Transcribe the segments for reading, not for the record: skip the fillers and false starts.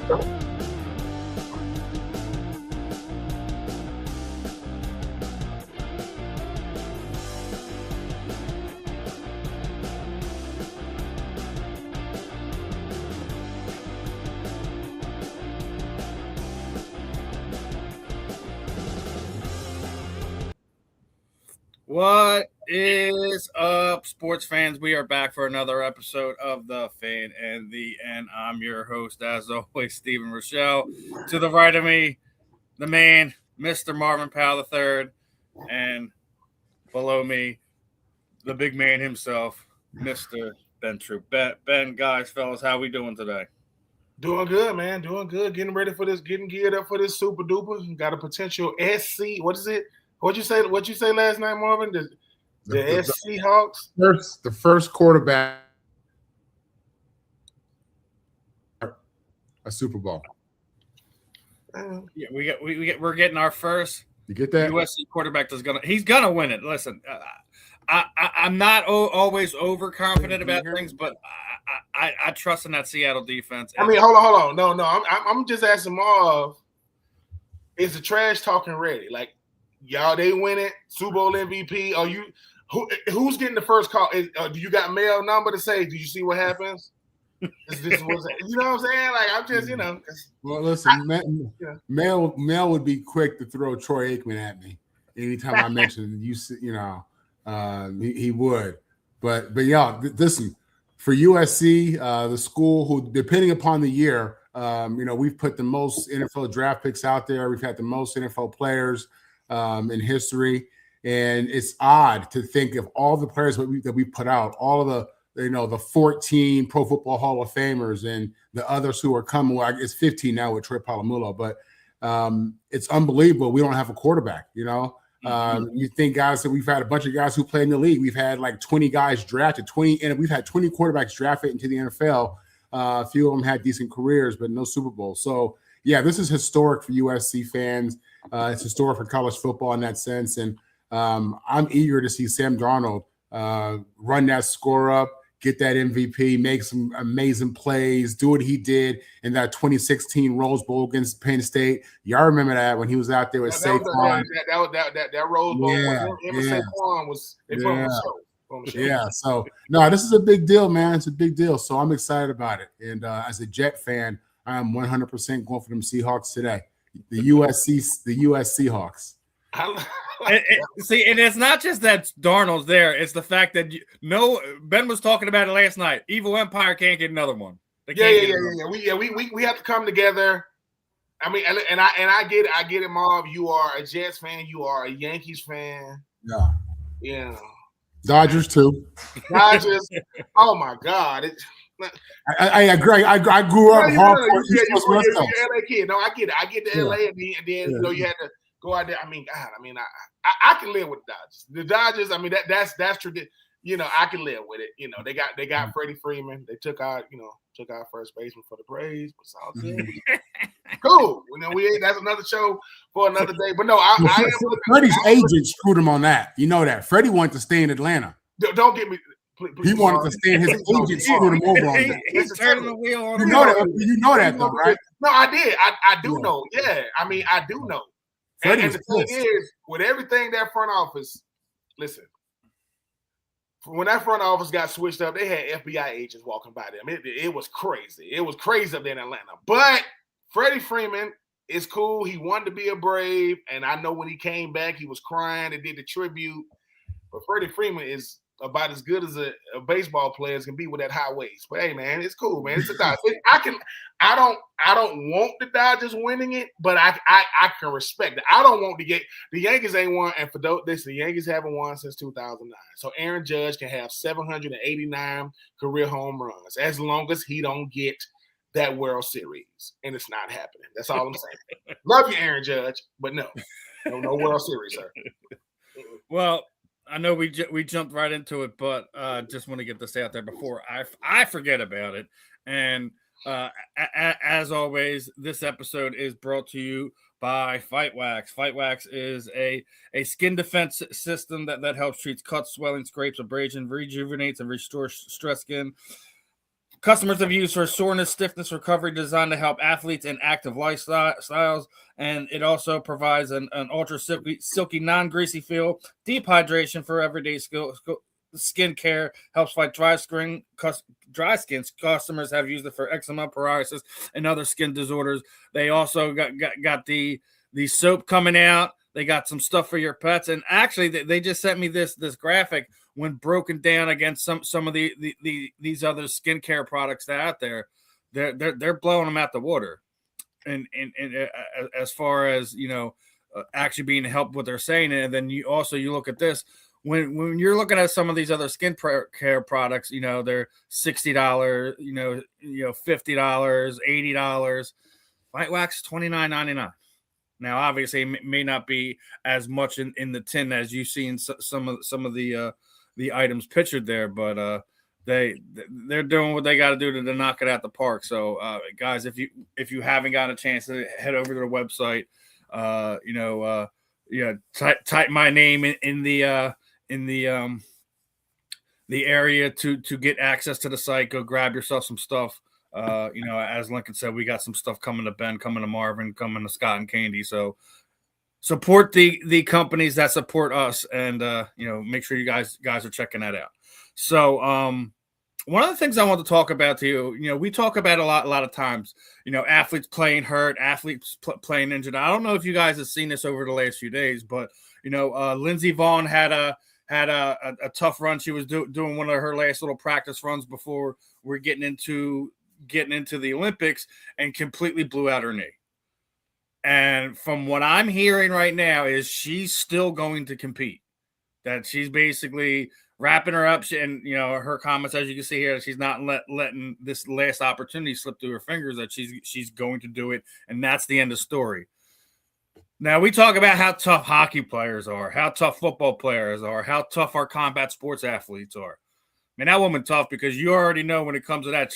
What is up, sports fans? We are back for another episode of The Fan and the End. I'm your host, as always, Stephen Rychel. To the right of me, the man, Mr. Marvin Powell III. And below me, the big man himself, Mr. Ben Troupe. Ben, guys, fellas, how we doing today? Doing good, man. Doing good. Getting ready for this. Getting geared up for this super duper. Got a potential SC. What is it? What'd you say last night, Marvin? The SC Hawks. The first quarterback a Super Bowl. Yeah, we're getting our first. You get that? USC quarterback he's gonna win it. Listen, I'm not always overconfident about things, but I trust in that Seattle defense. I mean, hold on. No. I'm just asking Marv. Is the trash talking ready? Like, y'all, they win it, Super Bowl MVP. Are you who's getting the first call? Do you got mail number to say? Do you see what happens? This you know what I'm saying? Like, I'm just, Well, listen, Mel would be quick to throw Troy Aikman at me anytime I mentioned he would. But y'all, listen, for USC, the school who, depending upon the year, we've put the most NFL draft picks out there. We've had the most NFL players in history, and it's odd to think of all the players that we put out, all of the 14 Pro Football Hall of Famers and the others who are coming. Well, it's 15 now with Troy Polamalu, but it's unbelievable. We don't have a quarterback. You think guys that we've had a bunch of guys who play in the league. We've had like 20 guys drafted, and we've had 20 quarterbacks drafted into the NFL. A few of them had decent careers, but no Super Bowl. So yeah, this is historic for USC fans. It's historic for college football in that sense. And I'm eager to see Sam Darnold run that score up, get that MVP, make some amazing plays, do what he did in that 2016 Rose Bowl against Penn State. Y'all remember that when he was out there with Saquon? That Rose Bowl. Saquon was on the show. Yeah, so no, this is a big deal, man. It's a big deal. So I'm excited about it. And as a Jet fan, I am 100% going for them Seahawks today. The US Seahawks. And it's not just that Darnold's there. It's the fact that Ben was talking about it last night. Evil Empire can't get another one. We have to come together. I mean, and I get it, Marv. You are a Jets fan. You are a Yankees fan. Yeah. Dodgers too. Dodgers. Oh my God. I agree. I grew up hardcore. You're LA kid. No, I get it. I get to LA, and then you had to go out there. I mean, God. I mean, I can live with the Dodgers. The Dodgers. I mean, that's tradition. I can live with it. They got Freddie Freeman. They took our first baseman for the Braves. But it's all good. Cool. That's another show for another day. But no, Freddie's agent screwed him on that. You know that. Freddie wanted to stay in Atlanta. Don't get me. Please, he wanted to stay in his agent screwed him over on that. He's turning the wheel on him. You know that though, right? No, I did. I do know. Yeah. I mean, I do know. And the thing is, with everything that front office, listen, when that front office got switched up, they had FBI agents walking by them. It was crazy. It was crazy up there in Atlanta. But Freddie Freeman is cool. He wanted to be a Brave. And I know when he came back, he was crying and did the tribute. But Freddie Freeman is about as good as a baseball player can be with that high waist. But hey, man, it's cool, man. It's a Dodgers. I don't want the Dodgers winning it, but I can respect it. I don't want the Yankees ain't won, and for this, the Yankees haven't won since 2009. So Aaron Judge can have 789 career home runs as long as he don't get that World Series, and it's not happening. That's all I'm saying. Love you, Aaron Judge, but no World Series, sir. Well, I know we jumped right into it, but just want to get this out there before I forget about it. And as always, this episode is brought to you by Fight Wax. Fight Wax is a skin defense system that helps treat cuts, swelling, scrapes, abrasion, rejuvenates, and restores stressed skin. Customers have used for soreness, stiffness recovery, designed to help athletes in active lifestyles, and it also provides an ultra silky, non-greasy feel. Deep hydration for everyday skin care, helps fight dry skin. Customers have used it for eczema, psoriasis, and other skin disorders. They also got the soap coming out. They got some stuff for your pets, and actually, they just sent me this graphic. When broken down against some of these other skincare products that are out there, they're blowing them out the water. And as far as actually being helped what they're saying, and then you look at this when you're looking at some of these other skin care products, they're $60, $50, $80. White wax $29.99. Now, obviously, it may not be as much in the tin as you see in some of the items pictured there, but they're doing what they got to do to knock it out the park. So, guys, if you haven't got a chance to head over to their website, type my name in the area to get access to the site. Go grab yourself some stuff. As Lincoln said, we got some stuff coming to Ben, coming to Marvin, coming to Scott and Candy. So support the companies that support us, and make sure you guys are checking that out. So one of the things I want to talk about to you, we talk about a lot of times, athletes playing hurt, athletes playing injured. I don't know if you guys have seen this over the last few days, but Lindsey Vonn had a tough run. She was doing one of her last little practice runs before we're getting into the Olympics, and completely blew out her knee. And from what I'm hearing right now is she's still going to compete, that she's basically wrapping her up. And, her comments, as you can see here, she's not letting this last opportunity slip through her fingers, that she's going to do it. And that's the end of the story. Now, we talk about how tough hockey players are, how tough football players are, how tough our combat sports athletes are. Man, that woman tough, because you already know when it comes to that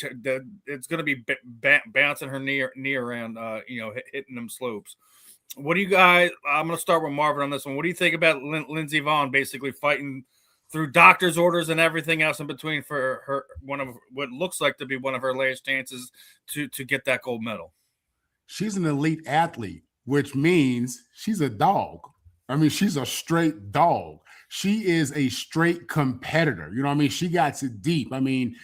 it's going to be bouncing her knee around, hitting them slopes. What do you guys? I'm going to start with Marvin on this one. What do you think about Lindsey Vonn basically fighting through doctor's orders and everything else in between for her, one of what looks like to be one of her last chances to get that gold medal? She's an elite athlete, which means she's a dog. I mean, she's a straight dog. She is a straight competitor. You know what I mean? She got it deep. I mean,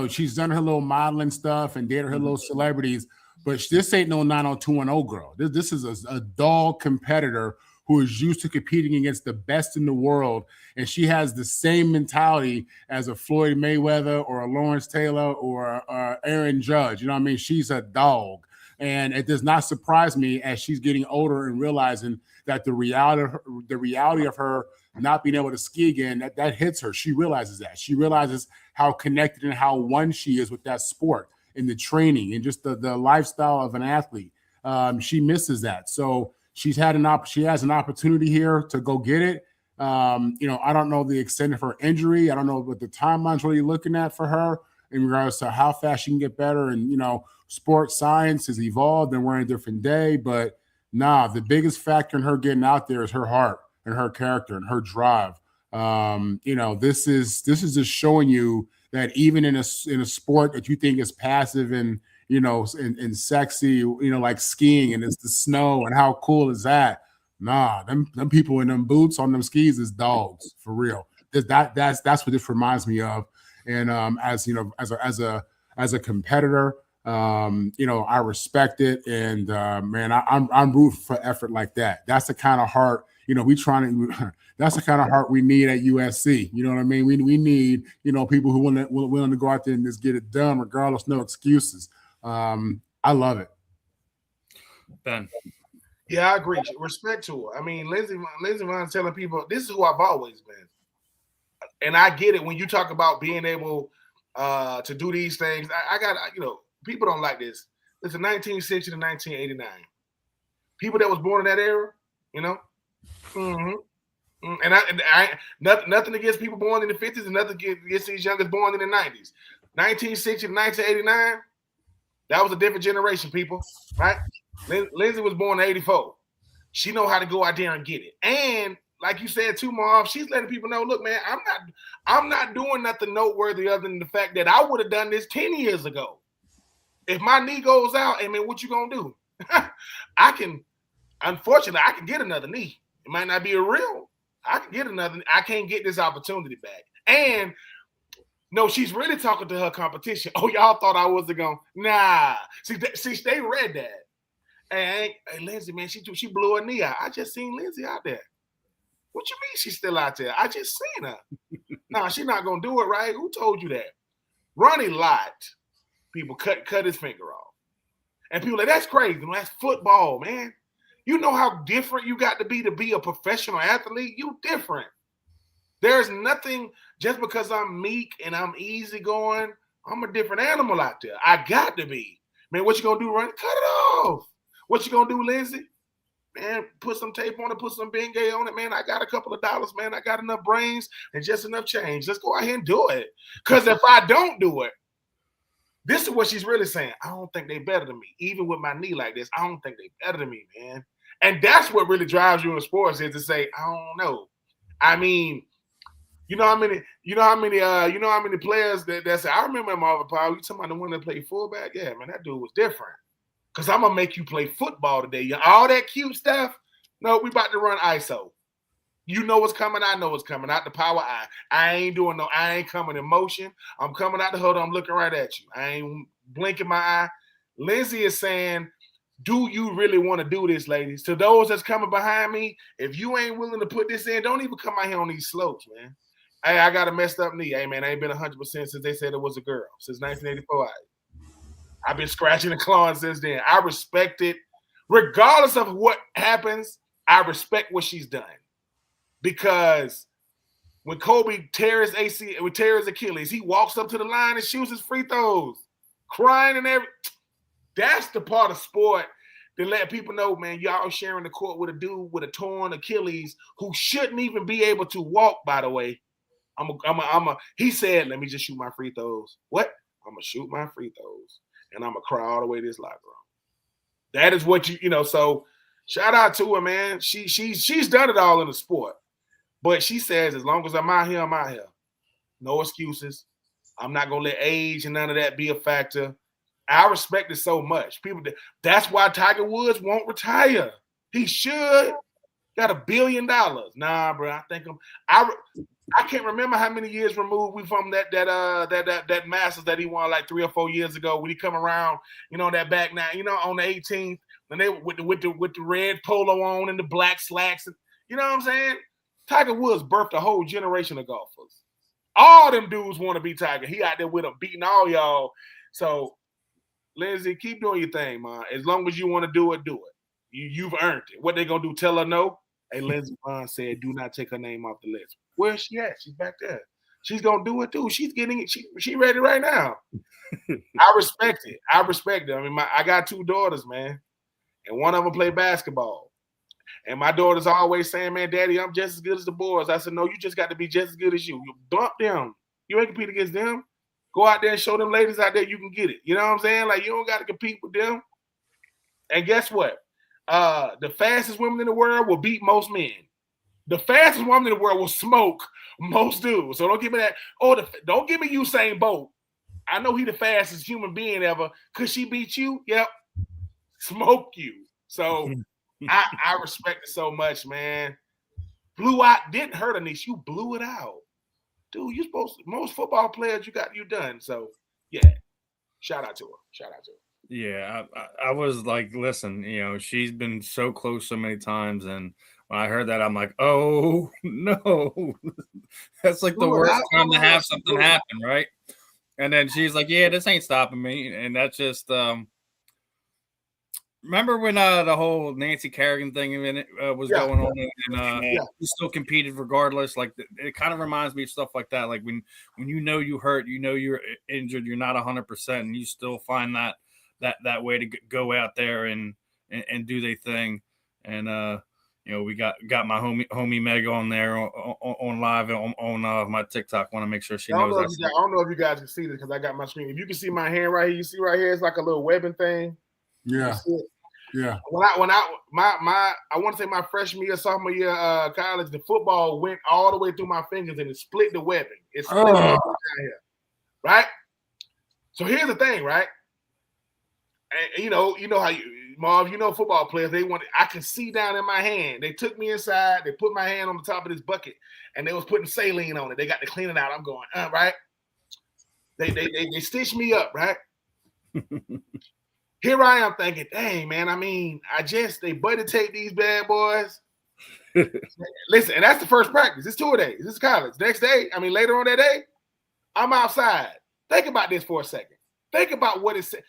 she's done her little modeling stuff and dated her little celebrities, but this ain't no 90210 girl. This is a dog competitor who is used to competing against the best in the world. And she has the same mentality as a Floyd Mayweather or a Lawrence Taylor or Aaron Judge. You know what I mean? She's a dog. And it does not surprise me as she's getting older and realizing that the reality of her not being able to ski again, that hits her. She realizes that. She realizes how connected and how one she is with that sport and the training and just the lifestyle of an athlete. She misses that. So she has an opportunity here to go get it. I don't know the extent of her injury. I don't know what the timeline's really looking at for her in regards to how fast she can get better. And, sports science has evolved and we're in a different day. But the biggest factor in her getting out there is her heart and her character and her drive. This is just showing you that even in a sport that you think is passive and and sexy, like skiing and it's the snow and how cool is that? Them people in them boots on them skis is dogs for real. That's what this reminds me of. And as a competitor, I respect it, and man, I'm rooting for effort like that. That's the kind of heart, that's the kind of heart we need at USC. You know what I mean? We need, people who willing to go out there and just get it done, regardless, no excuses. I love it. Ben. Yeah, I agree. Respect to her. I mean, Lindsey Vonn's telling people this is who I've always been, and I get it when you talk about being able to do these things. I got people don't like this. Listen, 1960 to 1989. People that was born in that era, And I nothing against people born in the 50s and nothing against these youngest born in the 90s. 1960 to 1989, that was a different generation, people, right? Lindsey was born in 84. She know how to go out there and get it. And like you said too, Marv, she's letting people know, look, man, I'm not doing nothing noteworthy other than the fact that I would have done this 10 years ago. If my knee goes out, I mean, what you gonna do? Unfortunately, I can get another knee. It might not be a real. I can get another. I can't get this opportunity back. And no, she's really talking to her competition. Oh, y'all thought I wasn't going. Nah. See, they read that. Hey, Lindsay, man, she blew her knee out. I just seen Lindsay out there. What you mean she's still out there? I just seen her. Nah, she's not gonna do it, right? Who told you that? Ronnie lied. People cut his finger off. And people like, that's crazy. That's football, man. You know how different you got to be a professional athlete? You different. There's nothing, just because I'm meek and I'm easygoing, I'm a different animal out there. I got to be. Man, what you gonna do, Ronnie? Cut it off. What you gonna do, Lindsay? Man, put some tape on it, put some Bengay on it, man. I got a couple of dollars, man. I got enough brains and just enough change. Let's go out here and do it. Because if I don't do it, this is what she's really saying. I don't think they better than me. Even with my knee like this, I don't think they better than me, man. And that's what really drives you in sports, is to say, I don't know. I mean, you know how many players that say, I remember Marvin Powell, you talking about the one that played fullback? Yeah, man, that dude was different. Because I'm going to make you play football today. All that cute stuff, no, we about to run ISO. You know what's coming. I know what's coming. Out the power eye. I ain't coming in motion. I'm coming out the huddle. I'm looking right at you. I ain't blinking my eye. Lindsay is saying, do you really want to do this, ladies? To those that's coming behind me, if you ain't willing to put this in, don't even come out here on these slopes, man. Hey, I got a messed up knee. Hey, man, I ain't been 100% since they said it was a girl. Since 1984, I've been scratching and clawing since then. I respect it. Regardless of what happens, I respect what she's done. Because when Kobe tears his Achilles, he walks up to the line and shoots his free throws, crying and everything. That's the part of sport that let people know, man, y'all sharing the court with a dude with a torn Achilles who shouldn't even be able to walk, by the way. He said, let me just shoot my free throws. What? I'm going to shoot my free throws. And I'm going to cry all the way to this locker room. That is what so shout out to her, man. She's done it all in the sport. But she says, as long as I'm out here, I'm out here. No excuses. I'm not going to let age and none of that be a factor. I respect it so much. That's why Tiger Woods won't retire. He should. Got $1 billion. Nah, bro. I think I can't remember how many years removed we from that Masters that he won like 3 or 4 years ago when he come around, that back now, on the 18th, when they with the red polo on and the black slacks, you know what I'm saying? Tiger Woods birthed a whole generation of golfers. All them dudes want to be Tiger. He out there with them, beating all y'all. So, Lindsay, keep doing your thing, man. As long as you want to do it, do it. You've earned it. What they gonna do? Tell her no? Hey, Lindsay Vaughn said, do not take her name off the list. Where's she at? She's back there. She's gonna do it too. She's getting it. She ready right now. I respect it. I mean, I got 2 daughters, man, and one of them play basketball. And my daughter's always saying, man, Daddy, I'm just as good as the boys. I said, no, you just got to be just as good as you. You bump them. You ain't compete against them. Go out there and show them ladies out there you can get it. You know what I'm saying? Like, you don't got to compete with them. And guess what? The fastest women in the world will beat most men. The fastest woman in the world will smoke most dudes. So don't give me that. Don't give me Usain Bolt. I know he the fastest human being ever. Could she beat you? Yep. Smoke you. So I respect it so much, man. Blew out, didn't hurt her knee. You blew it out. Dude, you supposed to, most football players you done. So yeah. Shout out to her. Yeah, I was like, listen, she's been so close so many times, and when I heard that, I'm like, oh no, that's like the worst time to have something happen, right? And then she's like, yeah, this ain't stopping me, and that's just remember when the whole Nancy Kerrigan thing was going on, and you still competed regardless. Like it kind of reminds me of stuff like that. Like when you hurt, you're injured, you're not 100%, and you still find that way to go out there and do their thing. And we got my homie Meg on there on live on my TikTok. Want to make sure she knows. I don't know if you guys can see this because I got my screen. If you can see my hand right here, you see right here, it's like a little webbing thing. Yeah. Yeah. I want to say my freshman year, sophomore year, college, the football went all the way through my fingers and it split the webbing. It split the webbing down here, right? So here's the thing, right? And you know how Marv, football players, I can see down in my hand. They took me inside, they put my hand on the top of this bucket, and they was putting saline on it. They got to clean it out. I'm going, right? They stitched me up, right? Here I am thinking, dang, man, I mean, they buddy take these bad boys. Listen, and that's the first practice. It's 2 days. This is college. Next day, I mean, later on that day, I'm outside. Think about this for a second. Think about what it said.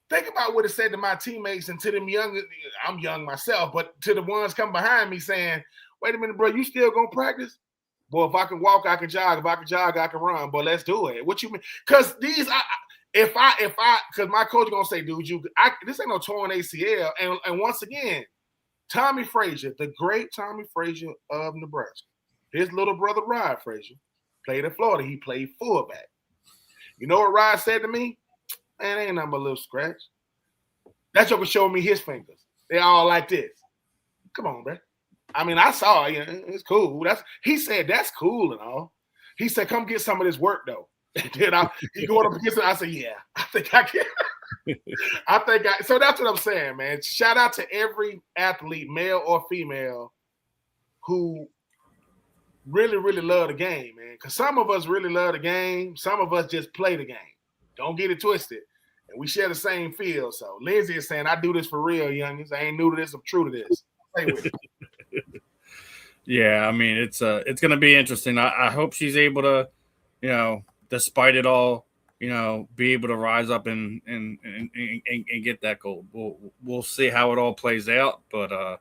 Think about what it said to my teammates and to them young. I'm young myself, but to the ones come behind me saying, wait a minute, bro, you still going to practice? Boy, if I can walk, I can jog. If I can jog, I can run. But let's do it. What you mean? Because because my coach gonna say, dude, this ain't no torn ACL. And once again, Tommy Frazier, the great Tommy Frazier of Nebraska, his little brother Rod Frazier played at Florida. He played fullback. You know what Rod said to me? Man, ain't nothing but a little scratch. That joker showed me his fingers. They all like this. Come on, bro. I mean, I saw it. It's cool. He said that's cool and all. He said, come get some of this work though. And then he going up against it. I said, yeah, I think I can. So that's what I'm saying, man. Shout out to every athlete, male or female, who really, really love the game, man. Because some of us really love the game. Some of us just play the game. Don't get it twisted. And we share the same field. So Lindsay is saying, I do this for real, youngins. I ain't new to this. I'm true to this. Play with it. Yeah, I mean, it's going to be interesting. I hope she's able to, despite it all, be able to rise up and get that goal. We'll see how it all plays out, but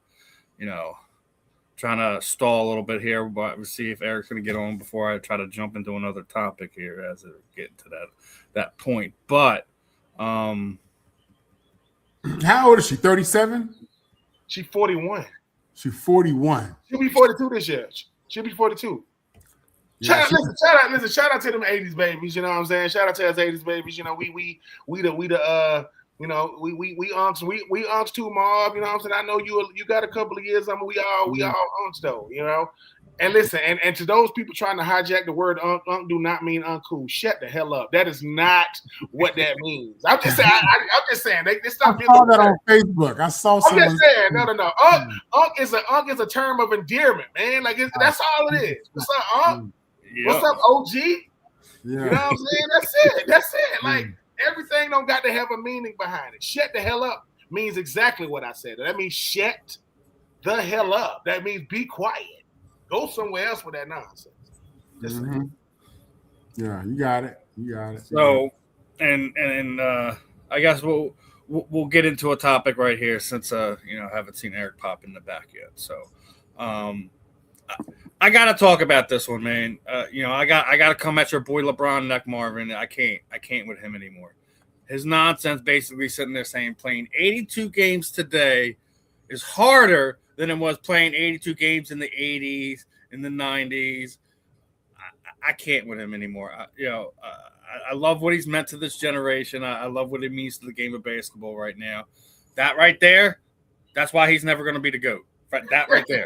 trying to stall a little bit here, but we'll see if Eric's going to get on before I try to jump into another topic here as it get to that point. But how old is she? 37? She's 41. She's 41. She'll be 42 this year. She'll be 42. Yeah, shout out to them 80s babies, you know what I'm saying? Shout out to us 80s babies, we unks too, Marv, you know what I'm saying? I know you got a couple of years, we all unks though, And listen, and to those people trying to hijack the word unk do not mean uncool. Shut the hell up. That is not what that means. I'm just saying. I'm just saying. They stop. I saw that on Facebook. I saw someone. I'm just saying. No. Unk is a term of endearment, man. Like that's all it is. What's up, unk? Yep. What's up, OG? Yeah. You know what I'm saying? That's it. Like everything don't got to have a meaning behind it. Shut the hell up means exactly what I said. That means shut the hell up. That means be quiet. Go somewhere else with that nonsense. Mm-hmm. Yeah, you got it. So, and I guess we'll get into a topic right here since I haven't seen Eric pop in the back yet. So, I gotta talk about this one, man. I gotta come at your boy LeBron neck, Marvin. I can't with him anymore. His nonsense, basically sitting there saying playing 82 games today is harder than it was playing 82 games in the 80s, in the 90s. I can't with him anymore. I love what he's meant to this generation. I love what it means to the game of basketball right now. That right there, that's why he's never going to be the GOAT. That right there.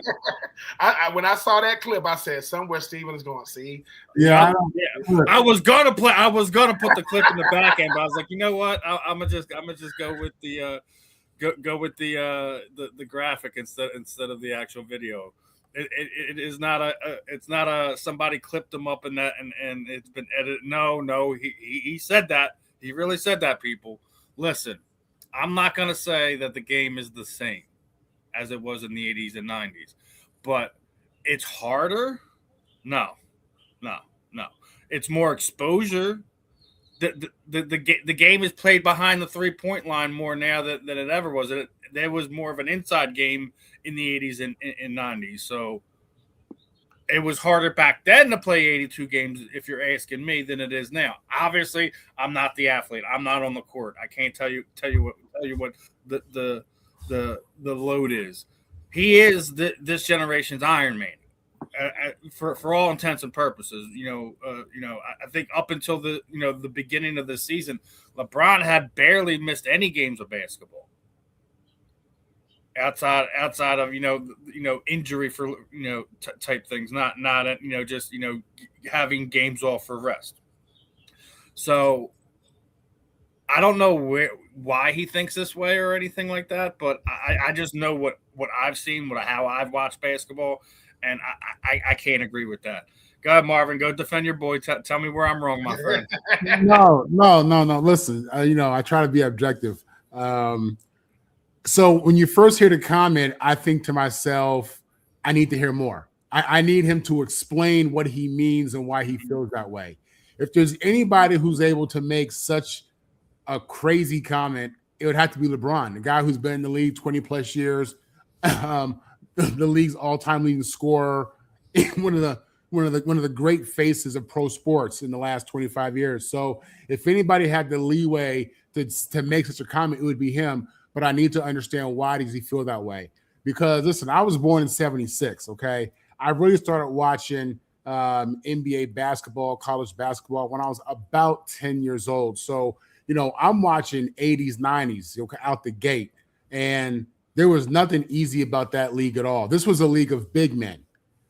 When I saw that clip, I said somewhere Steven is going to see. Yeah, I was gonna put the clip in the back end, but I was like, you know what? I'm gonna just go with the go with the graphic instead of the actual video. It is not it's not a somebody clipped them up in that and it's been edited. No, he said that. He really said that, people. Listen, I'm not gonna say that the game is the same as it was in the 80s and 90s, but it's harder. No. It's more exposure. The game is played behind the 3-point line more now than it ever was. There was more of an inside game in the 80s and 90s. So it was harder back then to play 82 games, if you're asking me, than it is now. Obviously, I'm not the athlete. I'm not on the court. I can't tell you what the load is. He is this generation's Iron Man. For all intents and purposes, I think up until the beginning of the season, LeBron had barely missed any games of basketball. outside of injury for type things, not just having games off for rest. So I don't know why he thinks this way or anything like that, but I just know what I've seen, how I've watched basketball, and I can't agree with that. Go ahead, Marvin. Go defend your boy. Tell me where I'm wrong, my friend. No. Listen, I try to be objective. So when you first hear the comment, I think to myself, I need to hear more. I need him to explain what he means and why he feels that way. If there's anybody who's able to make such a crazy comment, it would have to be LeBron, the guy who's been in the league 20 plus years, the league's all-time leading scorer, one of the great faces of pro sports in the last 25 years. So if anybody had the leeway to make such a comment, it would be him. But I need to understand, why does he feel that way? Because listen, I was born in 76. Okay, I really started watching NBA basketball, college basketball when I was about 10 years old. So I'm watching 80s, 90s out the gate, and there was nothing easy about that league at all. This was a league of big men.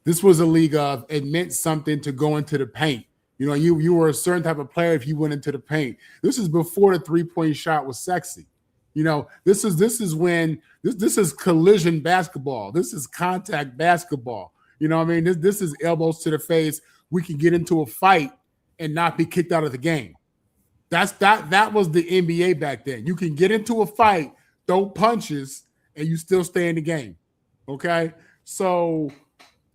This was a league of, it meant something to go into the paint. You were a certain type of player if you went into the paint. This is before the 3-point shot was sexy. This is collision basketball. This is contact basketball. This is elbows to the face. We can get into a fight and not be kicked out of the game. That was the NBA back then. You can get into a fight, throw punches, and you still stay in the game. Okay? So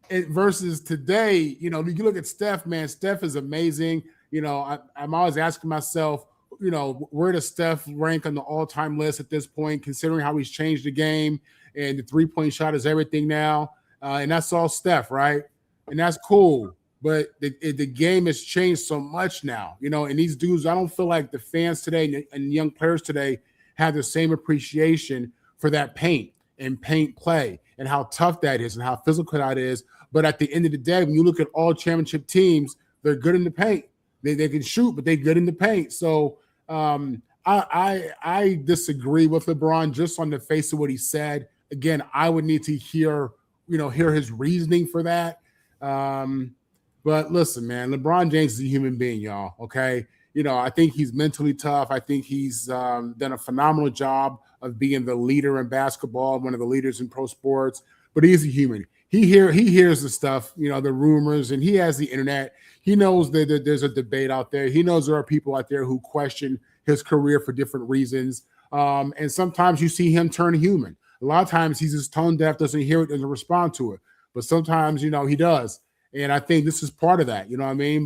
versus today, you look at Steph, man. Steph is amazing. I'm always asking myself, where does Steph rank on the all-time list at this point, considering how he's changed the game and the 3-point shot is everything now. And that's all Steph, right? And that's cool. But the game has changed so much now, and these dudes, I don't feel like the fans today and young players today have the same appreciation for that paint and paint play and how tough that is and how physical that is. But at the end of the day, when you look at all championship teams, they're good in the paint. They can shoot, but they're good in the paint. So I disagree with LeBron just on the face of what he said. Again, I would need to hear his reasoning for that. But listen, man, LeBron James is a human being, y'all. Okay. I think he's mentally tough. I think he's done a phenomenal job of being the leader in basketball, one of the leaders in pro sports, but he's a human. He hears the stuff, the rumors, and he has the internet. He knows that there's a debate out there. He knows there are people out there who question his career for different reasons. And sometimes you see him turn human. A lot of times he's just tone deaf, doesn't hear it, doesn't respond to it. But sometimes, he does. And I think this is part of that,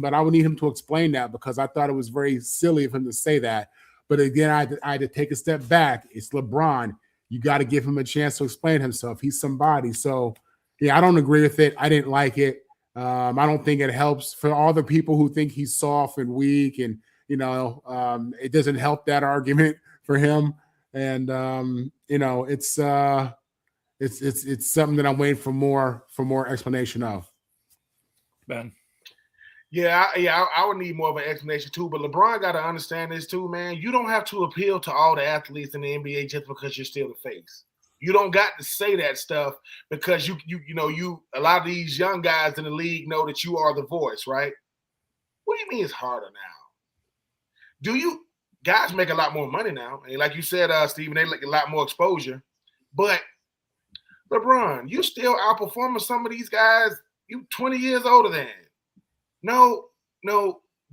But I would need him to explain that, because I thought it was very silly of him to say that. But again, I had to take a step back. It's LeBron. You got to give him a chance to explain himself. He's somebody. So, yeah, I don't agree with it. I didn't like it. I don't think it helps for all the people who think he's soft and weak, and it doesn't help that argument for him. And it's something that I'm waiting for more explanation of. Ben. Yeah, I would need more of an explanation too. But LeBron got to understand this too, man. You don't have to appeal to all the athletes in the NBA just because you're still the face. You don't got to say that stuff because you a lot of these young guys in the league know that you are the voice, right? What do you mean it's harder now? Guys make a lot more money now, and like you said, Steven, they like a lot more exposure. But LeBron, you still outperforming some of these guys. You 20 years older than. No,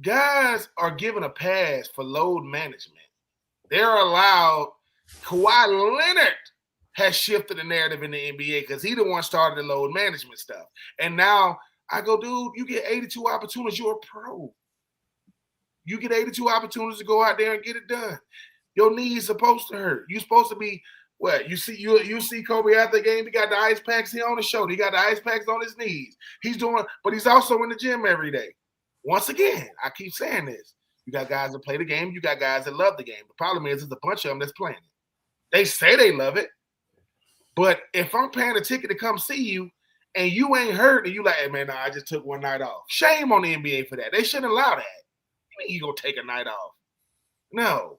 guys are given a pass for load management. They're allowed. Kawhi Leonard has shifted the narrative in the NBA because he the one started the load management stuff. And now I go, dude, you get 82 opportunities. You're a pro. You get 82 opportunities to go out there and get it done. Your knee's supposed to hurt. You're supposed to be what? You see Kobe after the game, he got the ice packs here on his shoulder. He got the ice packs on his knees. But he's also in the gym every day. Once again, I keep saying this. You got guys that play the game. You got guys that love the game. The problem is there's a bunch of them that's playing it. They say they love it. But if I'm paying a ticket to come see you and you ain't hurt and you like, hey, man, I just took one night off. Shame on the NBA for that. They shouldn't allow that. You mean you going to take a night off? No.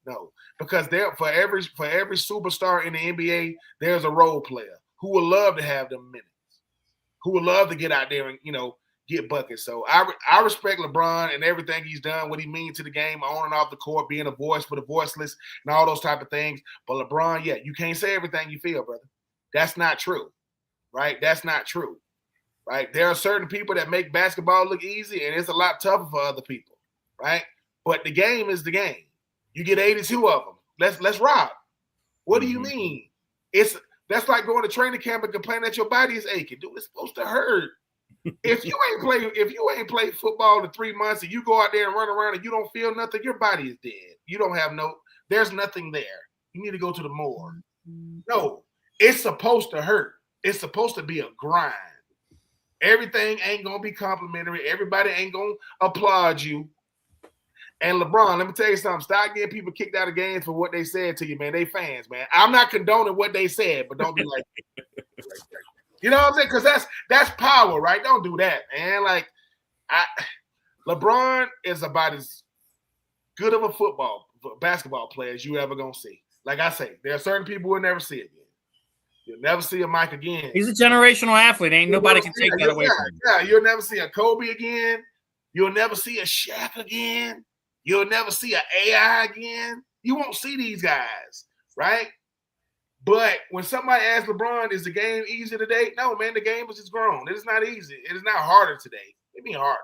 No, because for every superstar in the NBA, there's a role player who would love to have them minutes, who would love to get out there and get buckets. So I respect LeBron and everything he's done, what he means to the game on and off the court, being a voice for the voiceless and all those type of things. But LeBron, yeah, you can't say everything you feel, brother. That's not true, right? That's not true, right? There are certain people that make basketball look easy, and it's a lot tougher for other people, right? But the game is the game. You get 82 of them. Let's rock. What do you mean? That's like going to training camp and complaining that your body is aching. Dude, it's supposed to hurt. If you ain't played football in 3 months and you go out there and run around and you don't feel nothing, your body is dead. You don't have there's nothing there. You need to go to the morgue. No, it's supposed to hurt. It's supposed to be a grind. Everything ain't gonna be complimentary. Everybody ain't gonna applaud you. And LeBron, let me tell you something. Stop getting people kicked out of games for what they said to you, man. They fans, man. I'm not condoning what they said, but don't be like you know what I'm saying? Because that's power, right? Don't do that, man. Like, LeBron is about as good of a basketball player as you ever gonna see. Like I say, there are certain people who will never see it again. You'll never see a Mike again. He's a generational athlete. Ain't nobody can take that away from him. Yeah, you'll never see a Kobe again. You'll never see a Shaq again. You'll never see an AI again. You won't see these guys, right? But when somebody asks LeBron, is the game easy today? No, man, the game is just grown. It is not easy. It is not harder today. It be harder.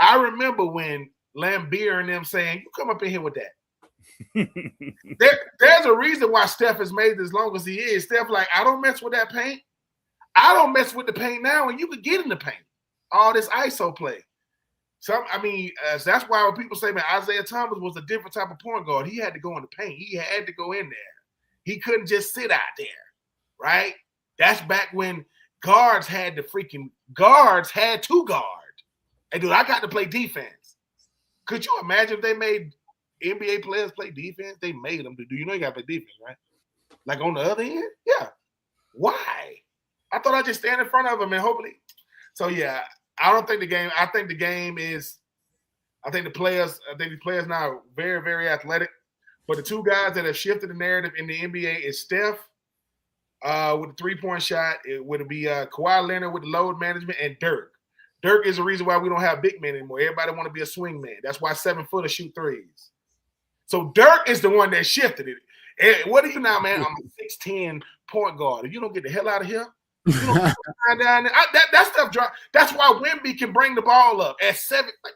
I remember when Lambeer and them saying, you come up in here with that. There's a reason why Steph has made it as long as he is. Steph, like, I don't mess with that paint. I don't mess with the paint now, and you could get in the paint. All this ISO play. That's why when people say, man, Isaiah Thomas was a different type of point guard. He had to go in the paint. He had to go in there. He couldn't just sit out there, right? That's back when guards had to guard. Hey, dude, I got to play defense. Could you imagine if they made NBA players play defense? They made them. Do you know you got to play defense, right? Like on the other end? Yeah. Why? I thought I'd just stand in front of them and hopefully. So, yeah, I don't think the game – I think the game is – I think the players now are very, very athletic. But the two guys that have shifted the narrative in the NBA is Steph with the three-point shot. It would be Kawhi Leonard with the load management and Dirk. Dirk is the reason why we don't have big men anymore. Everybody want to be a swing man. That's why 7-footers shoot threes. So Dirk is the one that shifted it. And what are you now, man? I'm a 6'10" point guard. If you don't get the hell out of here, you don't get down there. That stuff drop. That's why Wemby can bring the ball up at 7. Like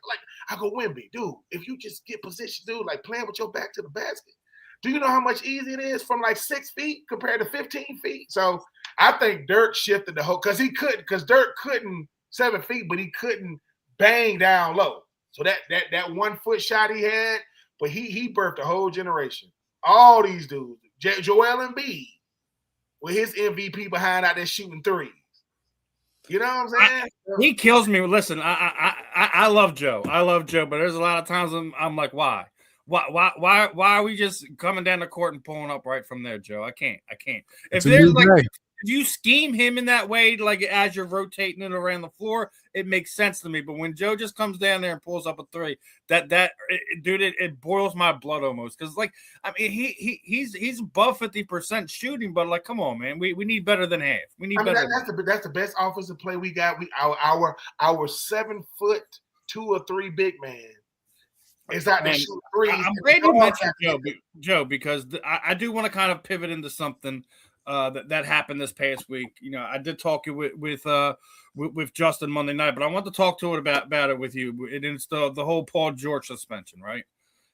I go, Wemby, dude, if you just get position, dude, like playing with your back to the basket. Do you know how much easier it is from like 6 feet compared to 15 feet? So I think Dirk shifted the whole because Dirk couldn't 7 feet, but he couldn't bang down low. So that 1 foot shot he had, but he birthed a whole generation. All these dudes, Joel Embiid, with his MVP behind out there shooting threes. You know what I'm saying? He kills me. Listen, I love Joe. I love Joe, but there's a lot of times I'm like, why? Why are we just coming down the court and pulling up right from there, Joe? I can't. If there's like if you scheme him in that way, like as you're rotating it around the floor, it makes sense to me. But when Joe just comes down there and pulls up a three, it boils my blood almost. Because like, I mean, he's above 50% shooting, but like, come on, man, we need better than half. We need better. That's the best offensive play we got. Our 7 foot 2 or 3 big man. Is that shoot threes? I'm glad you mentioned Joe, because I do want to kind of pivot into something that happened this past week. You know, I did talk with Justin Monday night, but I want to talk to it about it with you. It's the whole Paul George suspension, right?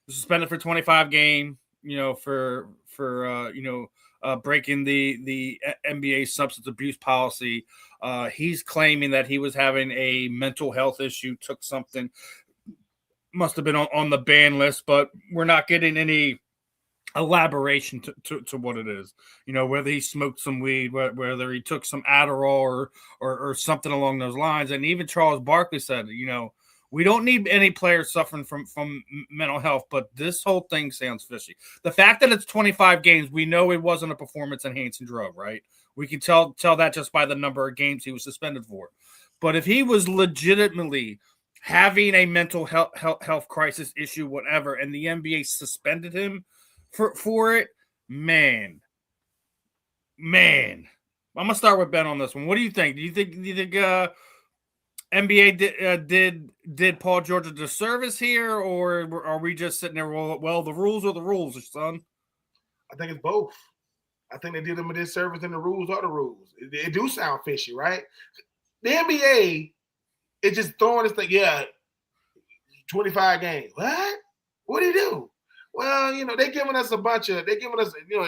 Suspended for 25 games. You know, for breaking the NBA substance abuse policy. He's claiming that he was having a mental health issue, took something. Must have been on the ban list, but we're not getting any elaboration to what it is. You know, whether he smoked some weed, whether he took some Adderall or something along those lines. And even Charles Barkley said, you know, we don't need any players suffering from mental health, but this whole thing sounds fishy. The fact that it's 25 games, we know it wasn't a performance-enhancing drug, right? We can tell that just by the number of games he was suspended for. But if he was legitimately having a mental health crisis issue, whatever, and the NBA suspended him, for it, man. I'm gonna start with Ben on this one. What do you think? Do you think NBA did Paul George a disservice here, or are we just sitting there? Well, the rules are the rules, son. I think it's both. I think they did him a disservice, and the rules are the rules. It do sound fishy, right? The NBA is just throwing this thing. Yeah, 25 games. What do you do? Well, they're giving us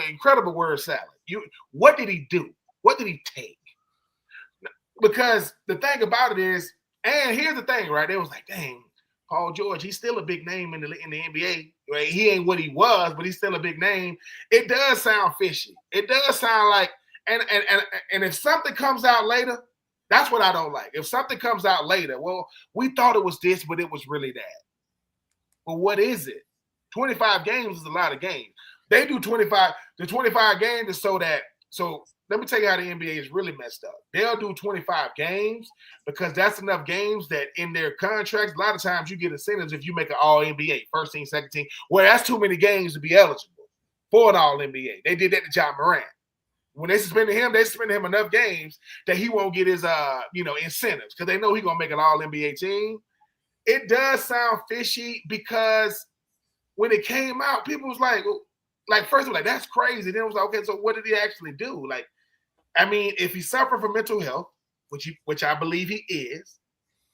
incredible word salad. What did he do? What did he take? Because the thing about it is, and here's the thing, right? They was like, dang, Paul George, he's still a big name in the NBA. Right? He ain't what he was, but he's still a big name. It does sound fishy. It does sound like, and if something comes out later, that's what I don't like. If something comes out later, well, we thought it was this, but it was really that. Well, what is it? 25 games is a lot of games. They do 25. The 25 games is so let me tell you how the NBA is really messed up. They'll do 25 games because that's enough games that in their contracts, a lot of times you get incentives if you make an all-NBA, first team, second team. Well, that's too many games to be eligible for an all-NBA. They did that to John Morant. When they suspended him enough games that he won't get his incentives because they know he's going to make an all-NBA team. It does sound fishy because when it came out, people was like first like that's crazy. Then it was like, okay, so what did he actually do? Like, I mean, if he suffered from mental health, which I believe he is,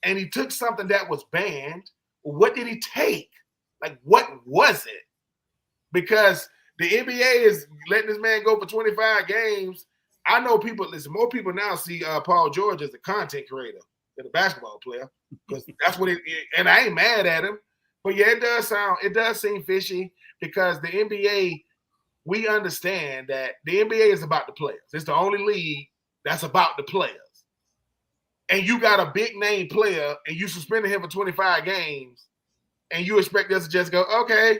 and he took something that was banned, what did he take? Like, what was it? Because the NBA is letting this man go for 25 games. I know more people now see Paul George as a content creator than a basketball player because that's what and I ain't mad at him. But yeah, it does seem fishy because the NBA, we understand that the NBA is about the players. It's the only league that's about the players. And you got a big name player and you suspended him for 25 games and you expect us to just go, okay,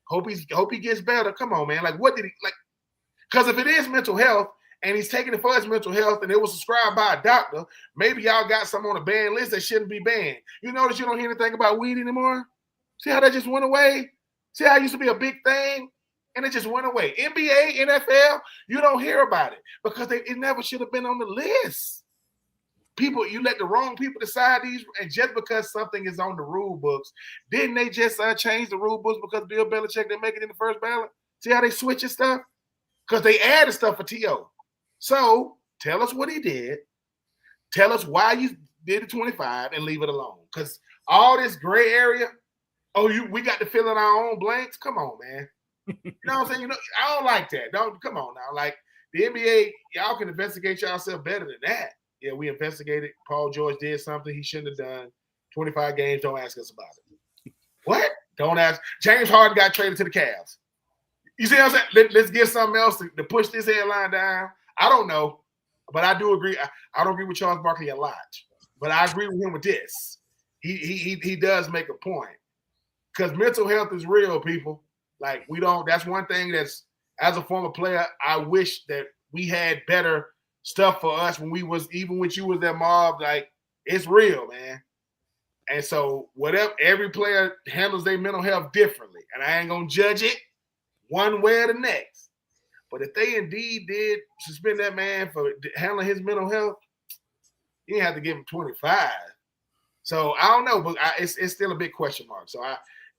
hope he gets better. Come on, man. Like, what did he like? Because if it is mental health and he's taking it for his mental health and it was prescribed by a doctor, maybe y'all got some on a banned list that shouldn't be banned. You notice you don't hear anything about weed anymore? See how that just went away? See how it used to be a big thing and it just went away? NBA, NFL, you don't hear about it because it never should have been on the list. People, you let the wrong people decide these, and just because something is on the rule books, didn't they just change the rule books because Bill Belichick didn't make it in the first ballot? See how they switching stuff? Because they added stuff for T.O. So tell us what he did. Tell us why you did the 25 and leave it alone. Because all this gray area, we got to fill in our own blanks. Come on, man. You know what I'm saying? I don't like that. Come on now. Like the NBA, y'all can investigate yourself better than that. Yeah, we investigated. Paul George did something he shouldn't have done. 25 games. Don't ask us about it. What? Don't ask. James Harden got traded to the Cavs. You see what I'm saying? Let's get something else to push this headline down. I don't know, but I do agree. I don't agree with Charles Barkley a lot, but I agree with him with this. He does make a point because mental health is real, people. Like we don't. That's one thing that's as a former player, I wish that we had better stuff for us when we was even when you was that mob. Like it's real, man. And so whatever, every player handles their mental health differently, and I ain't gonna judge it one way or the next. But if they indeed did suspend that man for handling his mental health, you didn't have to give him 25. So I don't know, but it's still a big question mark. So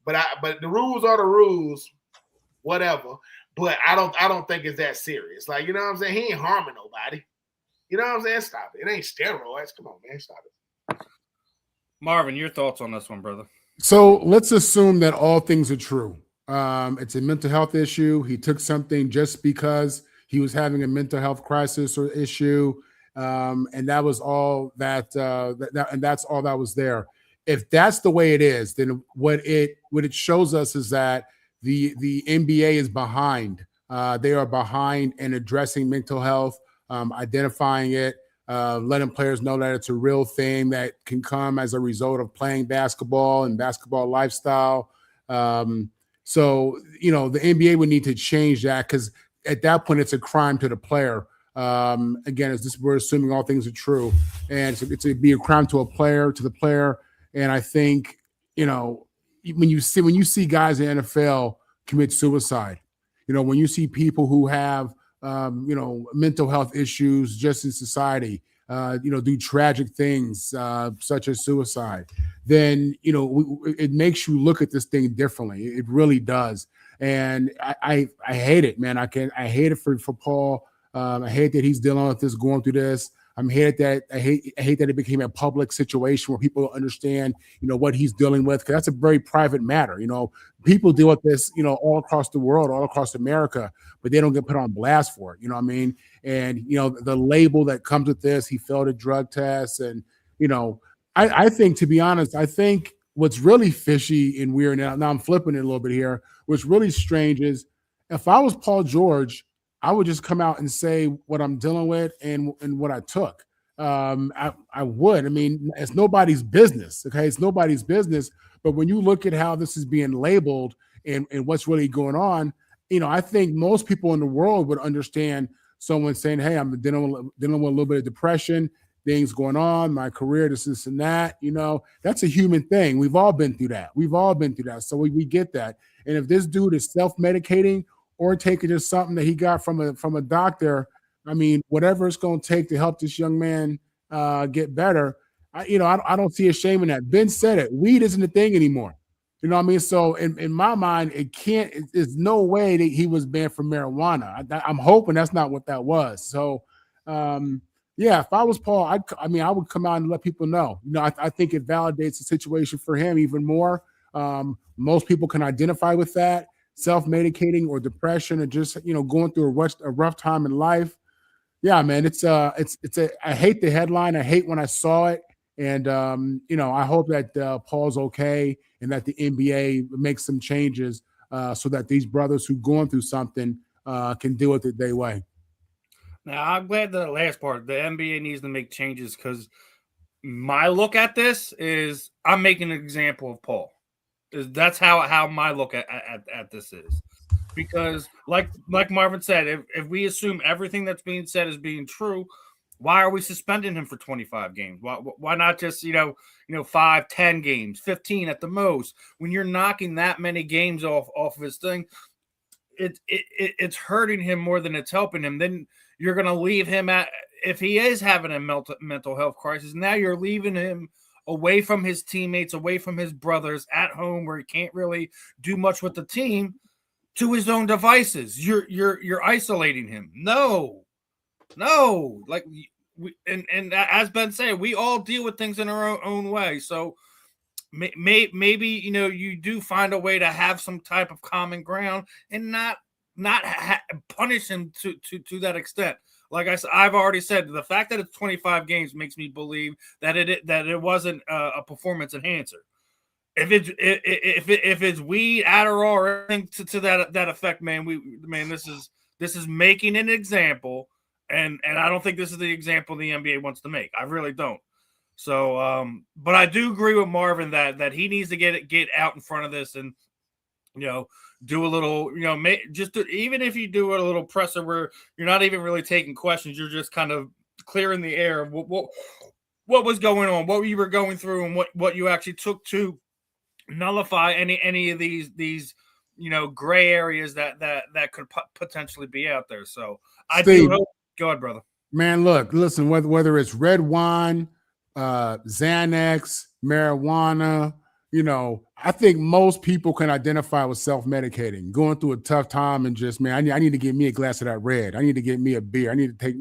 but the rules are the rules, whatever. But I don't think it's that serious. Like, you know what I'm saying? He ain't harming nobody. You know what I'm saying? Stop it. It ain't steroids. Come on, man. Stop it. Marvin, your thoughts on this one, brother? So let's assume that all things are true. It's a mental health issue. He took something just because he was having a mental health crisis or issue. And that was all and that's all that was there. If that's the way it is, then what it shows us is that the NBA is behind. They are behind in addressing mental health, identifying it, letting players know that it's a real thing that can come as a result of playing basketball and basketball lifestyle. So, the NBA would need to change that because at that point, it's a crime to the player. Again, we're assuming all things are true. And it's to be a crime to the player. And I think, when you see guys in the NFL commit suicide, when you see people who have, mental health issues just in society, do tragic things such as suicide, then, it makes you look at this thing differently. It really does. And I hate it, man. I hate it for Paul. I hate that he's dealing with this, going through this. I hate that it became a public situation where people don't understand, what he's dealing with, because that's a very private matter. People deal with this, all across the world, all across America, but they don't get put on blast for it. You know what I mean? And, the label that comes with this, he failed a drug test. And, I think, to be honest, what's really fishy and weird, now I'm flipping it a little bit here, what's really strange is, if I was Paul George, I would just come out and say what I'm dealing with and what I took. I would. I mean, it's nobody's business. Okay, it's nobody's business. But when you look at how this is being labeled and what's really going on, I think most people in the world would understand someone saying, "Hey, I'm dealing with a little bit of depression, things going on, my career, this and that." That's a human thing. We've all been through that. So we get that. And if this dude is self-medicating or taking just something that he got from a doctor, I mean, whatever it's going to take to help this young man get better, I don't see a shame in that. Ben said it. Weed isn't a thing anymore. You know what I mean? So in my mind, there's no way that he was banned from marijuana. I'm hoping that's not what that was. So, if I was Paul, I would come out and let people know. I think it validates the situation for him even more. Most people can identify with that. Self-medicating or depression, or just going through a rough time in life. Yeah, man, I hate the headline. I hate when I saw it, and I hope that Paul's okay and that the NBA makes some changes so that these brothers who going through something can deal with it their way. Now, I'm glad that last part, the NBA needs to make changes, because my look at this is I'm making an example of Paul. That's how my look at this is, because like Marvin said, if we assume everything that's being said is being true, why are we suspending him for 25 games? Why not just 5, 10 games, 15 at the most? When you're knocking that many games off of his thing, it's hurting him more than it's helping him. Then you're going to leave him if he is having a mental health crisis. Now you're leaving him away from his teammates, away from his brothers, at home where he can't really do much with the team, to his own devices. You're isolating him. No. Like and as Ben said, we all deal with things in our own way. So maybe you do find a way to have some type of common ground and not punish him to that extent. Like I've already said, the fact that it's 25 games makes me believe that it wasn't a performance enhancer. If it's weed, Adderall, or anything to that effect, this is making an example, and I don't think this is the example the NBA wants to make. I really don't. So, but I do agree with Marvin that he needs to get out in front of this and do a little, even if you do a little presser where you're not even really taking questions, you're just kind of clearing the air of what was going on, what you were going through, and what you actually took to nullify any of these gray areas that could potentially be out there. So Steve, do hope. Go ahead, brother. Man, listen, whether it's red wine, Xanax, marijuana, I think most people can identify with self-medicating, going through a tough time, and just, man, I need to get me a glass of that red. I need to get me a beer. I need to take,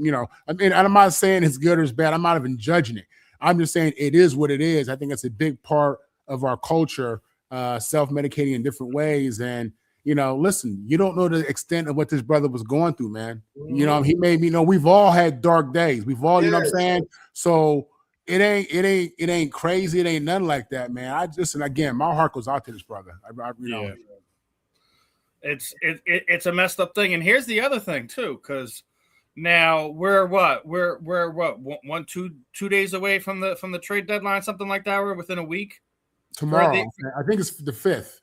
I'm not saying it's good or it's bad. I'm not even judging it. I'm just saying it is what it is. I think it's a big part of our culture, self-medicating in different ways. And, listen, you don't know the extent of what this brother was going through, man. He made me know we've all had dark days. We've all, you know what I'm saying? So it ain't crazy. It ain't nothing like that, man. Again, my heart goes out to this brother. It's a messed up thing. And here's the other thing too, because now we're 2 days away from the trade deadline, something like that. We're within a week. Tomorrow, I think it's the 5th.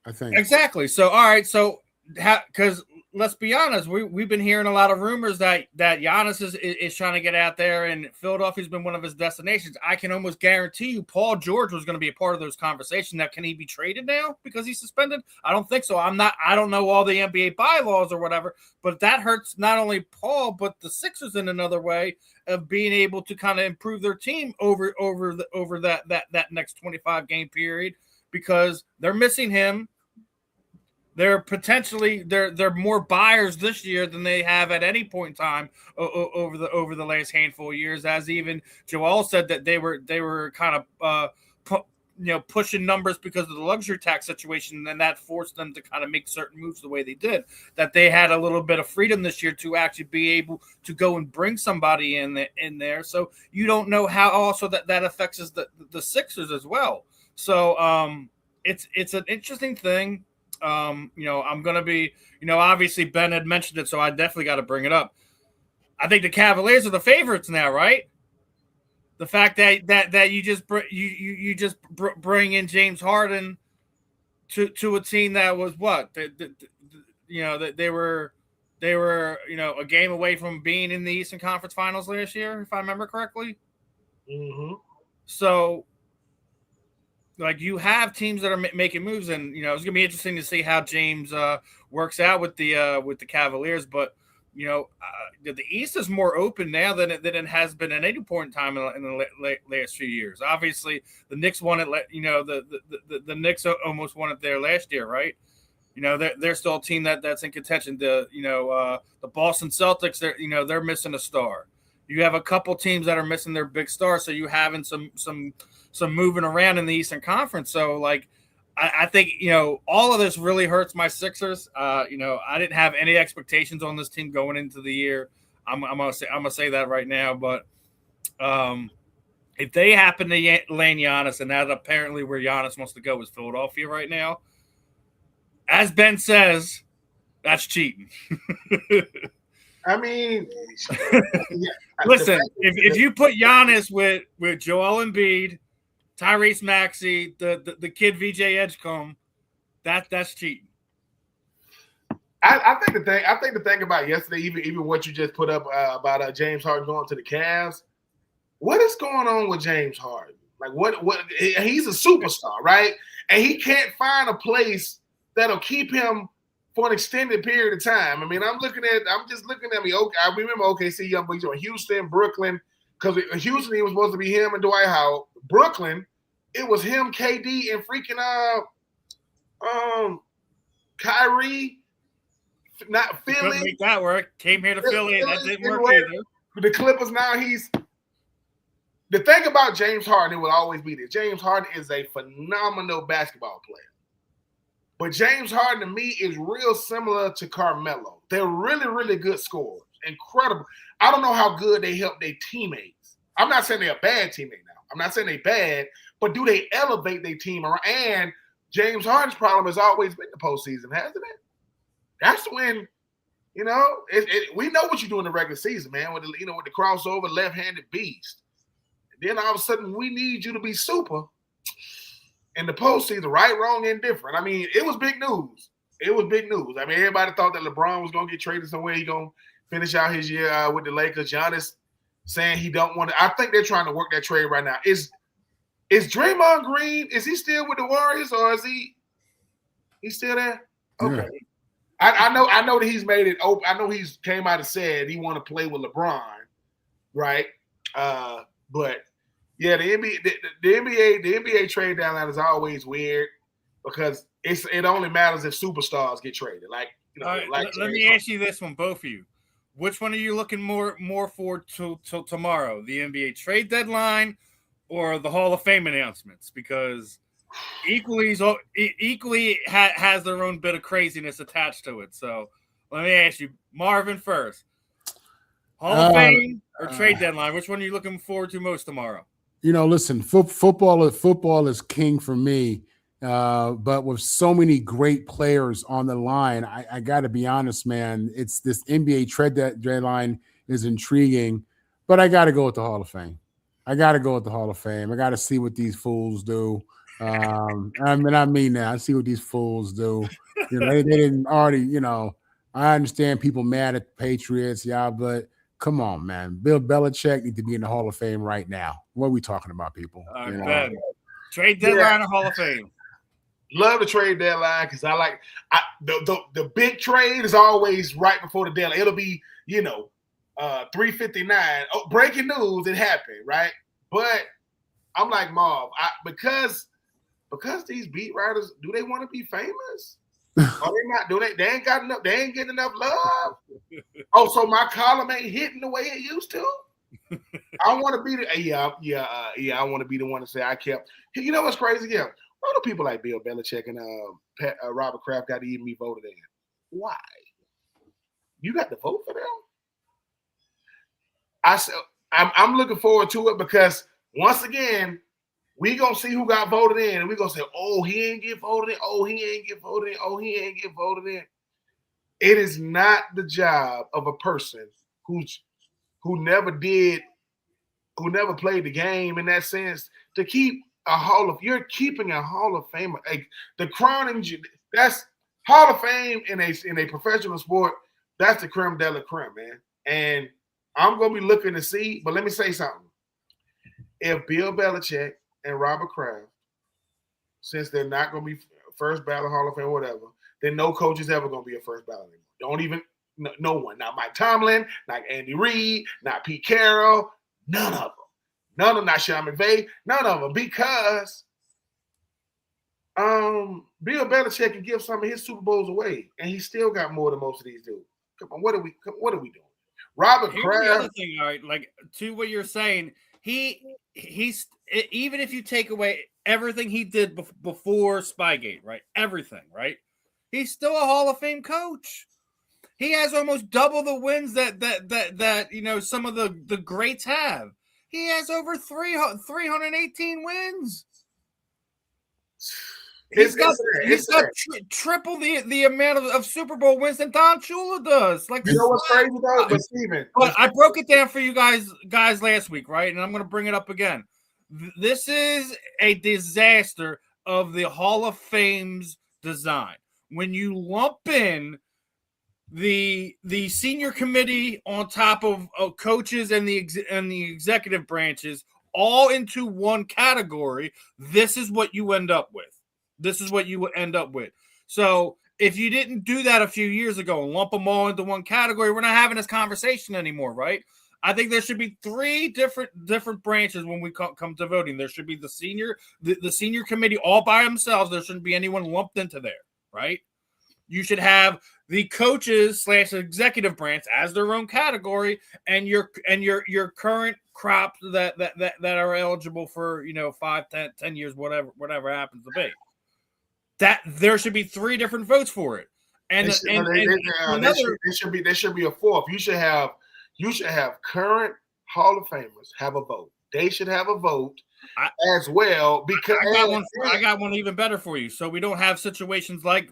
I think exactly. So all right, so because let's be honest. We've been hearing a lot of rumors that Giannis is trying to get out there, and Philadelphia's been one of his destinations. I can almost guarantee you, Paul George was going to be a part of those conversations. Now, can he be traded now because he's suspended? I don't think so. I don't know all the NBA bylaws or whatever, but that hurts not only Paul but the Sixers in another way of being able to kind of improve their team over that next 25 game period because they're missing him. They're potentially they're more buyers this year than they have at any point in time over the last handful of years. As even Joel said that they were kind of pushing numbers because of the luxury tax situation, and that forced them to kind of make certain moves the way they did. That they had a little bit of freedom this year to actually be able to go and bring somebody in there. So you don't know how also that affects the Sixers as well. So it's an interesting thing. I'm going to be, obviously Ben had mentioned it, so I definitely got to bring it up. I think the Cavaliers are the favorites now, right? The fact that you just bring in James Harden to a team that was what that they were a game away from being in the Eastern Conference Finals last year, if I remember correctly. Mm-hmm. So. Like you have teams that are making moves, and it's gonna be interesting to see how James works out with the Cavaliers. But the East is more open now than it has been at any point in time in the last few years. Obviously, the Knicks won it. The Knicks almost won it there last year, right? They're still a team that's in contention. The Boston Celtics, they're missing a star. You have a couple teams that are missing their big star, so you having some moving around in the Eastern Conference. So, I think all of this really hurts my Sixers. I didn't have any expectations on this team going into the year. I'm gonna say that right now. But if they happen to land Giannis, and that apparently where Giannis wants to go is Philadelphia right now, as Ben says, that's cheating. I mean, listen, if you put Giannis with Joel Embiid, Tyrese Maxey, the kid VJ Edgecombe, that's cheating. I think the thing about yesterday, even what you just put up about James Harden going to the Cavs, what is going on with James Harden? Like what he's a superstar, right? And he can't find a place that'll keep him for an extended period of time. I mean, I'm just looking at me. Okay, I remember OKC, young boys on Houston, Brooklyn, because Houston it was supposed to be him and Dwight Howard. Brooklyn, it was him, KD, and freaking Kyrie. Not Philly. Couldn't make that work. Came here to Philly, and that didn't work either. The Clippers now the thing about James Harden, it will always be this. James Harden is a phenomenal basketball player. But James Harden, to me, is real similar to Carmelo. They're really, really good scorers. Incredible. I don't know how good they help their teammates. I'm not saying they're a bad teammate now. I'm not saying they're bad, but do they elevate their team around? And James Harden's problem has always been the postseason, hasn't it? That's when, we know what you do in the regular season, man, with the crossover left-handed beast. And then all of a sudden, we need you to be super. In the postseason, right, wrong, indifferent. I mean, it was big news. I mean, everybody thought that LeBron was going to get traded somewhere. He's going to finish out his year with the Lakers. Giannis saying he don't want to. I think they're trying to work that trade right now. Is Draymond Green, is he still with the Warriors or is he's still there? Okay. Yeah. I know that he's made it open. I know he's came out and said he want to play with LeBron, right? But yeah, the NBA trade deadline is always weird because it only matters if superstars get traded. Let me ask you this one, both of you. Which one are you looking more forward to tomorrow? The NBA trade deadline or the Hall of Fame announcements? Because equally has their own bit of craziness attached to it. So let me ask you, Marvin first. Hall of Fame or trade deadline? Which one are you looking forward to most tomorrow? Listen, football is king for me. But with so many great players on the line, I got to be honest, man. It's this NBA trade deadline is intriguing, but I got to go with the Hall of Fame. I got to see what these fools do. I mean that. I see what these fools do. They didn't already, I understand people mad at the Patriots, but come on, man. Bill Belichick need to be in the Hall of Fame right now. What are we talking about, people? Ben, trade deadline or Hall of Fame? Love the trade deadline because I like the big trade is always right before the deadline. It'll be 3:59. Oh, breaking news! It happened, right? But I'm like Marv, because these beat writers, do they want to be famous? Are they not? They ain't got enough. They ain't getting enough love. Oh, so my column ain't hitting the way it used to. I want to be the I want to be the one to say I kept. You know what's crazy? Yeah, why do people like Bill Belichick and Robert Kraft got to even be voted in? Why? You got to vote for them? I'm looking forward to it because once again, we gonna see who got voted in, and we gonna say, "Oh, he ain't get voted in. Oh, he ain't get voted in. Oh, he ain't get voted in." It is not the job of a person who never played the game in that sense to keep you're keeping a Hall of Fame. The crowning, that's Hall of Fame in a professional sport. That's the creme de la creme, man. And I'm gonna be looking to see. But let me say something. If Bill Belichick and Robert Kraft, since they're not going to be first ballot Hall of Fame or whatever, then no coach is ever going to be a first ballot anymore. Don't even, no one. Not Mike Tomlin, not Andy Reid, not Pete Carroll, none of them. Not Sean McVay, none of them. Because Bill Belichick can give some of his Super Bowls away, and he still got more than most of these dudes. Come on, what are we doing? Robert Here's Kraft. The other thing, all right, like to what you're saying, he's even if you take away everything he did before Spygate, right? Everything, right? He's still a Hall of Fame coach. He has almost double the wins that some of the greats have. He has over 318 wins. He's got triple the amount of Super Bowl wins that Don Shula does. Like, you know what's crazy though? But Steven, I broke it down for you guys last week, right? And I'm going to bring it up again. This is a disaster of the Hall of Fame's design. When you lump in the senior committee on top of coaches and the executive branches all into one category, this is what you end up with. So if you didn't do that a few years ago and lump them all into one category, we're not having this conversation anymore, right? I think there should be three different branches when we come to voting. There should be the senior committee all by themselves. There shouldn't be anyone lumped into there, right? You should have the coaches / executive branch as their own category, and your current crop that are eligible for 5, 10 years, whatever happens to be. That there should be 3 different votes for it, and there should be a fourth. You should have current Hall of Famers have a vote. They should have a vote as well, because I got one even better for you. So we don't have situations like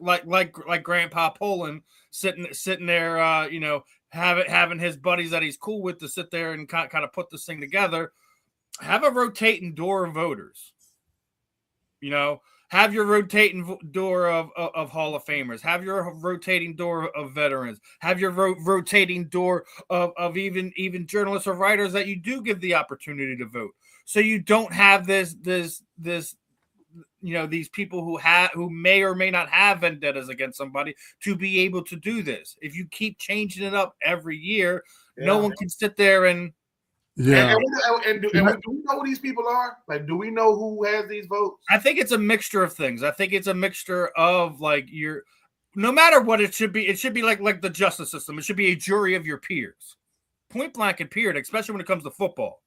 Grandpa Poland sitting there, having his buddies that he's cool with to sit there and kind of put this thing together. Have a rotating door of voters. Have your rotating door of Hall of Famers. Have your rotating door of veterans. Have your rotating door of even journalists or writers that you do give the opportunity to vote. So you don't have this these people who may or may not have vendettas against somebody to be able to do this. If you keep changing it up every year, no one can sit there and. Yeah. And do we know who these people are? Like, do we know who has these votes? I think it's a mixture of things. I think it's a mixture of no matter what it should be like the justice system. It should be a jury of your peers. Point blank and period, especially when it comes to football,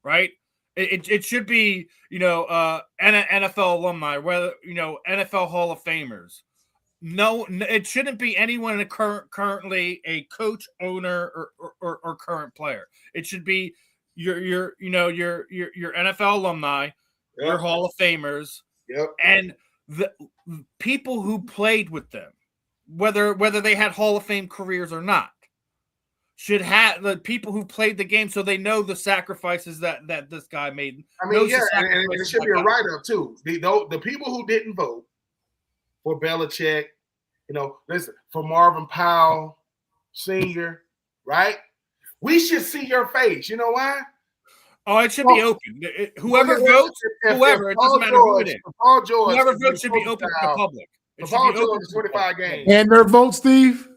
right? It should be, NFL alumni, whether, NFL Hall of Famers. No, it shouldn't be anyone currently a coach, owner, or current player. It should be your NFL alumni, your Hall of Famers, and the people who played with them, whether they had Hall of Fame careers or not, should have the people who played the game so they know the sacrifices that this guy made. I mean, and it should be a write-up too. The people who didn't vote for Belichick Listen, for Marvin Powell Sr., right? We should see your face. You know why? Oh, it should be open. Whoever votes, it doesn't matter who it is. Paul George, whoever votes should be open to the public. It should Paul be open George, to 25 games. And their vote, Steve?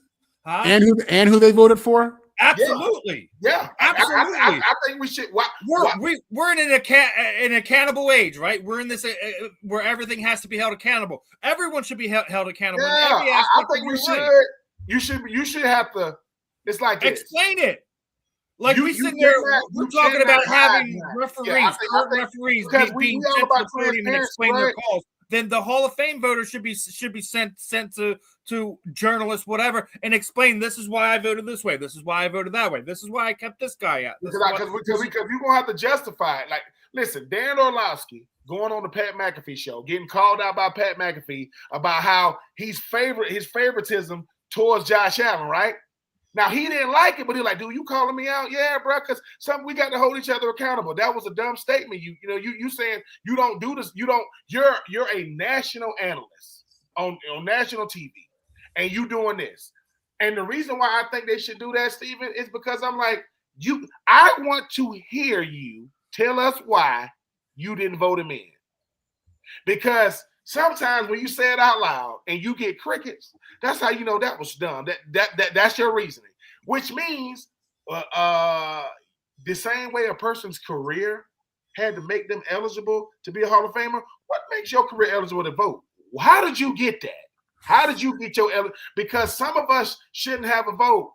Huh? And who they voted for? Absolutely. Yeah. Absolutely. I think we should. We're in an accountable age, right? We're in this where everything has to be held accountable. Everyone should be held accountable. Yeah, I think we should. Life. You should have to. It's like this. Explain it. Like we sit there, we're talking about having referees, referees being sent to the podium and explain their calls. Then the Hall of Fame voters should be sent to journalists, whatever, and explain this is why I voted this way, this is why I voted that way, this is why I kept this guy out. Because you're gonna have to justify it. Like, listen, Dan Orlovsky going on the Pat McAfee show, getting called out by Pat McAfee about how his favoritism towards Josh Allen, right? Now, he didn't like it, but he was like, dude, you calling me out? Yeah, bro, because we got to hold each other accountable. That was a dumb statement. You saying you don't do this. You're a national analyst on national TV, and you doing this. And the reason why I think they should do that, Steven, is because I'm like, I want to hear you tell us why you didn't vote him in. Because sometimes when you say it out loud and you get crickets, that's how you know that was dumb. That's your reasoning, which means the same way a person's career had to make them eligible to be a Hall of Famer. What makes your career eligible to vote? How did you get that? How did you get your because some of us shouldn't have a vote.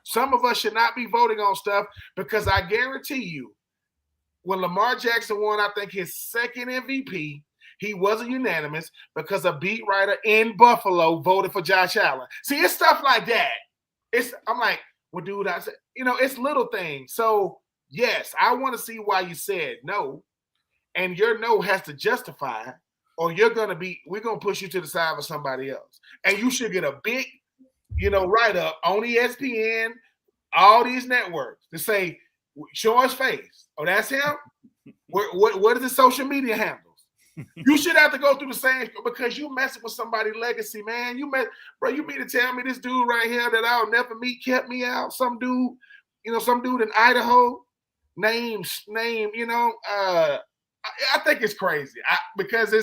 Some of us should not be voting on stuff because I guarantee you, when Lamar Jackson won, I think his second MVP, he wasn't unanimous because a beat writer in Buffalo voted for Josh Allen. See, it's stuff like that. I'm like, well, dude, I said, it's little things. So, yes, I want to see why you said no. And your no has to justify, or we're going to push you to the side for somebody else. And you should get a big, write-up on ESPN, all these networks to say, show his face. Oh, that's him? What is his social media handle? You should have to go through the same because you messing with somebody's legacy, man. You mean to tell me this dude right here that I'll never meet kept me out? Some dude in Idaho, name, I think it's crazy because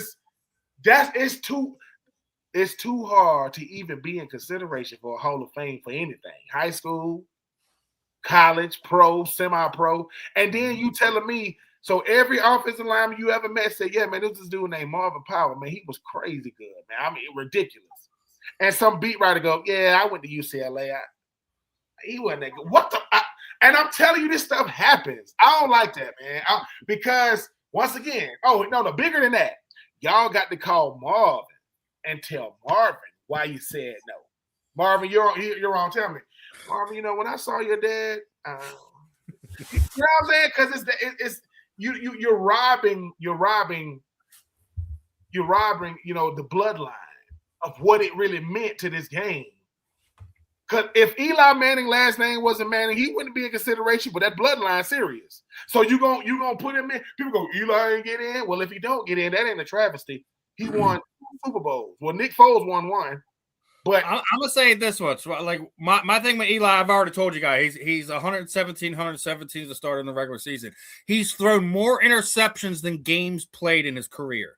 it's too hard to even be in consideration for a Hall of Fame for anything. High school, college, pro, semi-pro, and then you telling me. So every offensive lineman you ever met said, yeah, man, this dude named Marvin Powell, man, he was crazy good, man. I mean, ridiculous. And some beat writer go, yeah, I went to UCLA. He wasn't that good. What the? And I'm telling you, this stuff happens. I don't like that, man. Because once again, no, bigger than that. Y'all got to call Marvin and tell Marvin why you said no. Marvin, you're wrong. Tell me, Marvin. When I saw your dad, you know what I'm saying? Because it's. You're robbing, the bloodline of what it really meant to this game. Because if Eli Manning last name wasn't Manning, he wouldn't be in consideration, but that bloodline serious. So you gonna put him in. People go, Eli ain't get in. Well, if he don't get in, that ain't a travesty. He won 2 Super Bowls. Well, Nick Foles won 1. But I'm gonna say this much. Like my thing with Eli, I've already told you guys, he's 117 to start in the regular season. He's thrown more interceptions than games played in his career.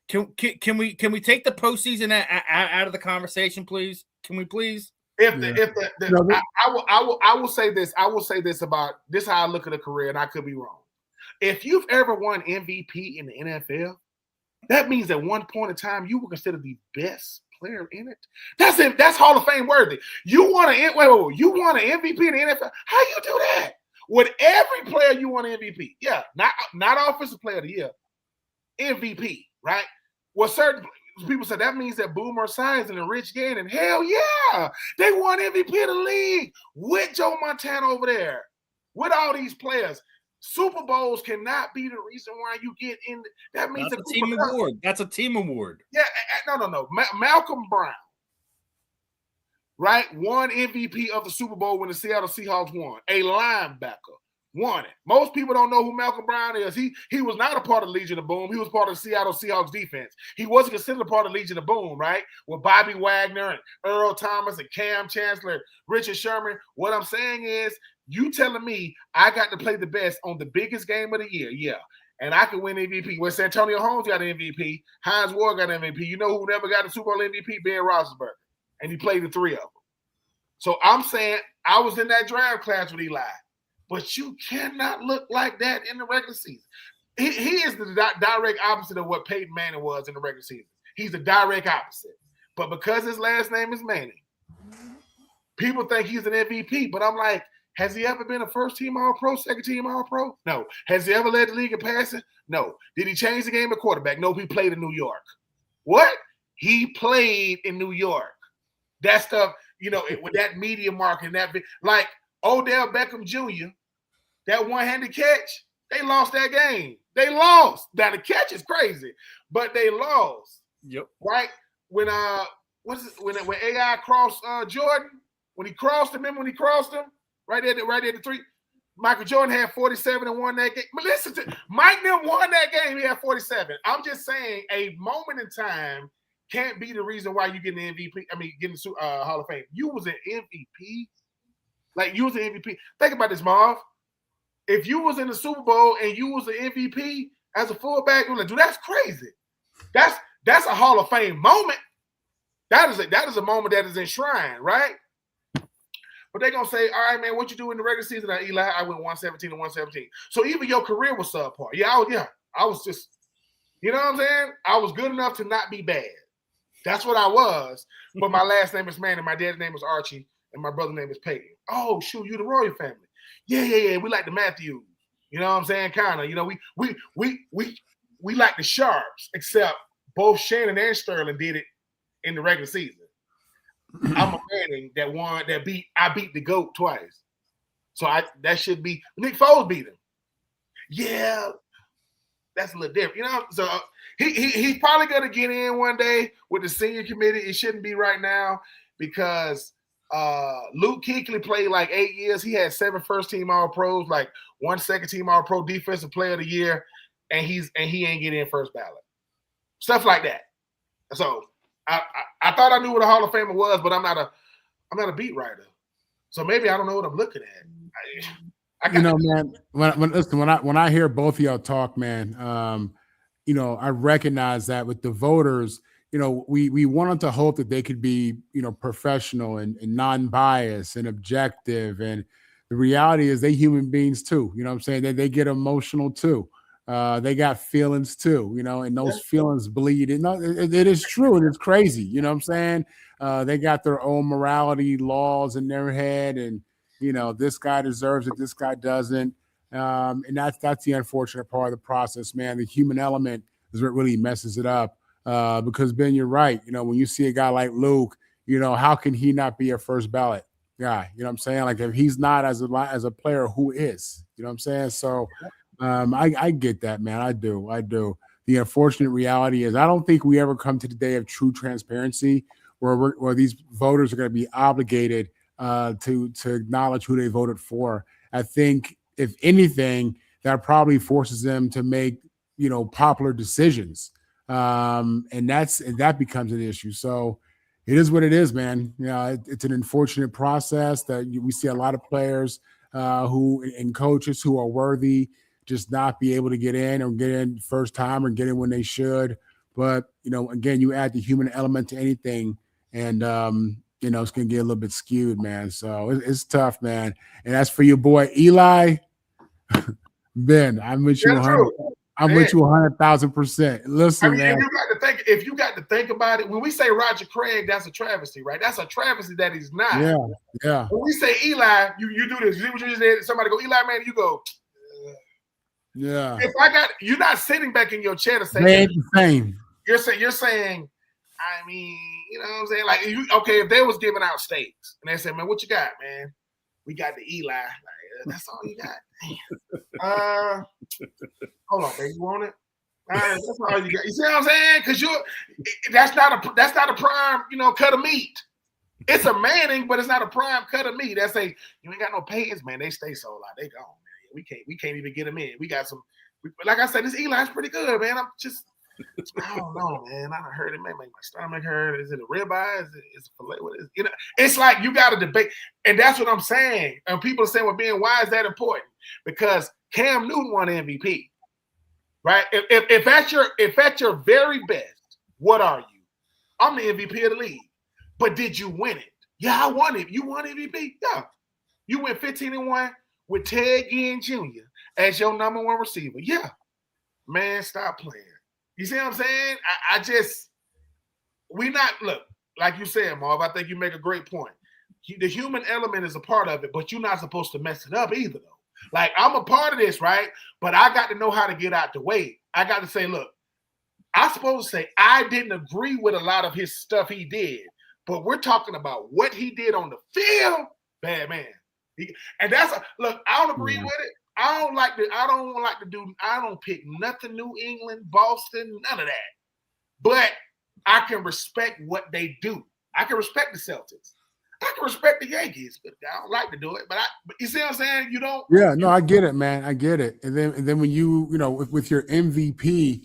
Can we take the postseason out of the conversation, please? Can we please? I will say this. I will say this about this. How I look at a career, and I could be wrong. If you've ever won MVP in the NFL, that means at one point in time you were considered the best player in it. That's it. That's Hall of Fame worthy. You want an MVP in the NFL? How you do that? With every player you want an MVP. Yeah, not offensive player of the year. MVP, right? Well, certain people say that means that Boomer Esiason and Rich Gannon, hell yeah, they won MVP of the league with Joe Montana over there, with all these players. Super Bowls cannot be the reason why you get in. That means that's a team award. That's a team award. Yeah, no. Malcolm Brown, right, won MVP of the Super Bowl when the Seattle Seahawks won. A linebacker Won it. Most people don't know who Malcolm Brown is. He was not a part of Legion of Boom. He was part of the Seattle Seahawks defense. He wasn't considered a part of Legion of Boom, right? With Bobby Wagner and Earl Thomas and Cam Chancellor, Richard Sherman. What I'm saying is, you telling me I got to play the best on the biggest game of the year, yeah, and I can win MVP. When Santonio Holmes got an MVP, Hines Ward got an MVP. You know who never got a Super Bowl MVP? Ben Roethlisberger, and he played the three of them. So I'm saying I was in that draft class with Eli. But you cannot look like that in the regular season. He is the direct opposite of what Peyton Manning was in the regular season. He's the direct opposite. But because his last name is Manning, people think he's an MVP. But I'm like, has he ever been a first-team All-Pro, second-team All-Pro? No. Has he ever led the league in passing? No. Did he change the game at quarterback? No, he played in New York. What? He played in New York. That stuff, with that media market, like Odell Beckham Jr., that one-handed catch, they lost that game. They lost. Now the catch is crazy, but they lost. Yep. Right? When when AI crossed Jordan, when he crossed him, right there at the three, Michael Jordan had 47 and won that game. But listen to Mike them won that game. He had 47. I'm just saying, a moment in time can't be the reason why you get an MVP. Getting the Hall of Fame. You was an MVP. Like, you was an MVP. Think about this, Marv. If you was in the Super Bowl and you was an MVP as a fullback, you're like, dude, that's crazy. That's a Hall of Fame moment. That is a moment that is enshrined, right? But they're gonna say, all right, man, what you do in the regular season? Eli, I went 117 and 117. So even your career was subpar. I was just, you know what I'm saying? I was good enough to not be bad. That's what I was. But my last name is Manning, my dad's name was Archie, and my brother's name is Peyton. Oh, shoot, you the Royal family. Yeah. We like the Matthews. You know what I'm saying? Kind of. We like the Sharps, except both Shannon and Sterling did it in the regular season. I'm a Manning I beat the GOAT twice. So that should be Nick Foles beat him. Yeah, that's a little different. So he's probably gonna get in one day with the senior committee. It shouldn't be right now because Luke Kuechly played like 8 years. He had 7 first-team All-Pros, like 1 second-team All-Pro Defensive Player of the Year, and he ain't get in first ballot. Stuff like that. So I thought I knew what a Hall of Famer was, but I'm not a beat writer. So maybe I don't know what I'm looking at. Man, when I hear both of y'all talk, man, I recognize that with the voters, we wanted to hope that they could be, professional and non-biased and objective. And the reality is they human beings too. You know what I'm saying? They get emotional too. They got feelings too, and those feelings bleed. It is true. And it's crazy. You know what I'm saying? They got their own morality laws in their head. And, this guy deserves it. This guy doesn't. And that's the unfortunate part of the process, man. The human element is what really messes it up. Because Ben, you're right. When you see a guy like Luke, how can he not be a first ballot guy? You know what I'm saying? Like if he's not as a player, who is? You know what I'm saying? So I get that, man. I do. The unfortunate reality is I don't think we ever come to the day of true transparency where these voters are going to be obligated to acknowledge who they voted for. I think if anything, that probably forces them to make, popular decisions. And that becomes an issue. So it is what it is, man. It's an unfortunate process that we see a lot of players and coaches who are worthy just not be able to get in or get in first time or get in when they should. But, again, you add the human element to anything and, it's going to get a little bit skewed, man. So it's tough, man. And as for your boy, Eli, Ben, I'm with you. I'm with you 100,000%. Listen, man. If you got to think about it, when we say Roger Craig, that's a travesty, right? That's a travesty that he's not. Yeah. When we say Eli, you do this. You just said somebody go, Eli, man, you go. Yeah. If you're not sitting back in your chair to say the same. You're saying, I mean, you know what I'm saying? Like, if they was giving out steaks and they said, man, what you got, man? We got the Eli. Like, that's all you got. Hold on, baby. You want it? That's all you got. You see what I'm saying? Because that's not a prime, cut of meat. It's a Manning, but it's not a prime cut of meat. You ain't got no payers, man. They stay sold out. They gone, man. we can't even get him in. We got some. Like I said, this Eli's pretty good, man. I don't know, man. I heard it make my stomach hurt. Is it a ribeye? Is it filet? What is it? It's like you got to debate, and that's what I'm saying. And people are saying, "Well, Ben, why is that important?" Because Cam Newton won MVP, right? If at your very best, what are you? I'm the MVP of the league. But did you win it? Yeah, I won it. You won MVP? Yeah. You went 15-1 with Ted Ginn Jr. as your number one receiver. Yeah. Man, stop playing. You see what I'm saying? Look, like you said, Marv, I think you make a great point. The human element is a part of it, but you're not supposed to mess it up either, though. Like, I'm a part of this, right? But I got to know how to get out the way. I got to say, look, I'm supposed to say I didn't agree with a lot of his stuff he did, but we're talking about what he did on the field. Bad man. Look, I don't agree with it. I don't pick nothing New England, Boston, none of that. But I can respect what they do. I can respect the Celtics. I can respect the Yankees, but I don't like to do it. But you see what I'm saying? You don't. Yeah, no, I get it, man. I get it. And then when you with your MVP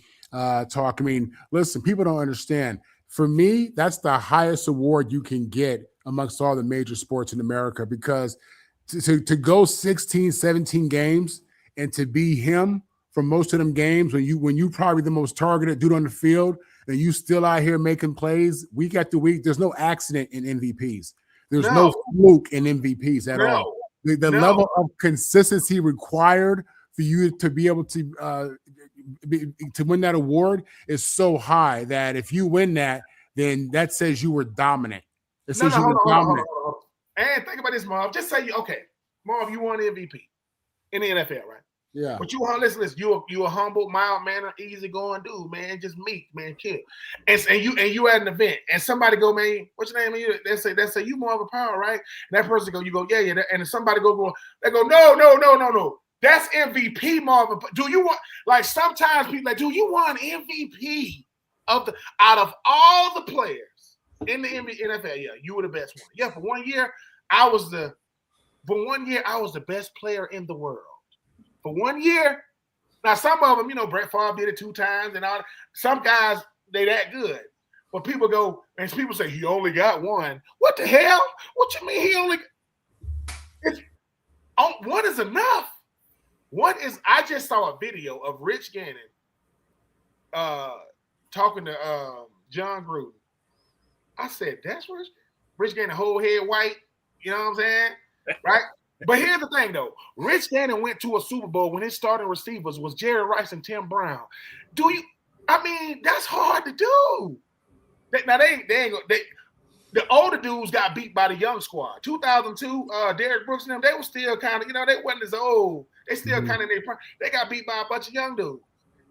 talk, I mean, listen, people don't understand. For me, that's the highest award you can get amongst all the major sports in America, because to go 16, 17 games and to be him for most of them games when you probably the most targeted dude on the field and you still out here making plays week after week, there's no accident in MVPs. There's no fluke in MVPs at all. The level of consistency required for you to be able to win that award is so high that if you win that, then that says you were dominant. It says you were dominant. Hold on. And think about this, Marv. Just say, Marv, you won MVP in the NFL, right? Yeah. But listen, you a humble, mild manner, easygoing dude, man. Just meek, man, chill. And you at an event, and somebody go, man, what's your name? They say you Marvin Powell, right? And that person go, you go, yeah. And somebody go, they go, no. That's MVP, Marvin. Do you want, like, sometimes people like, do you want MVP out of all the players in the NFL? Yeah, you were the best one. Yeah, for 1 year, I was the best player in the world. For 1 year. Now, some of them, Brett Favre did it 2 times, and all. Some guys, they that good. But people go, and people say, he only got one. What the hell? What you mean he only? One is enough. I just saw a video of Rich Gannon talking to John Gruden. I said, that's Rich Gannon, whole head white. You know what I'm saying? Right? But here's the thing, though. Rich Gannon went to a Super Bowl when his starting receivers was Jerry Rice and Tim Brown. That's hard to do. The older dudes got beat by the young squad. 2002, Derrick Brooks and them, they were still kind of, they wasn't as old. They still kind of, they got beat by a bunch of young dudes.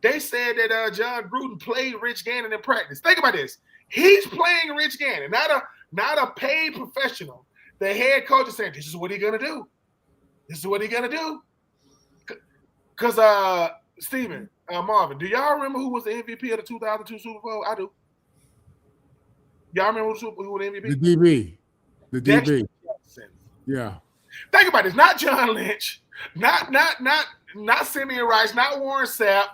They said that John Gruden played Rich Gannon in practice. Think about this. He's playing Rich Gannon, not a paid professional. The head coach is saying, this is what he's going to do. This is what he's going to do. Because, Steven, Marvin, do y'all remember who was the MVP of the 2002 Super Bowl? I do. Y'all remember who was the MVP? The DB. Yeah. Think about this. Not John Lynch. Not Simeon Rice. Not Warren Sapp.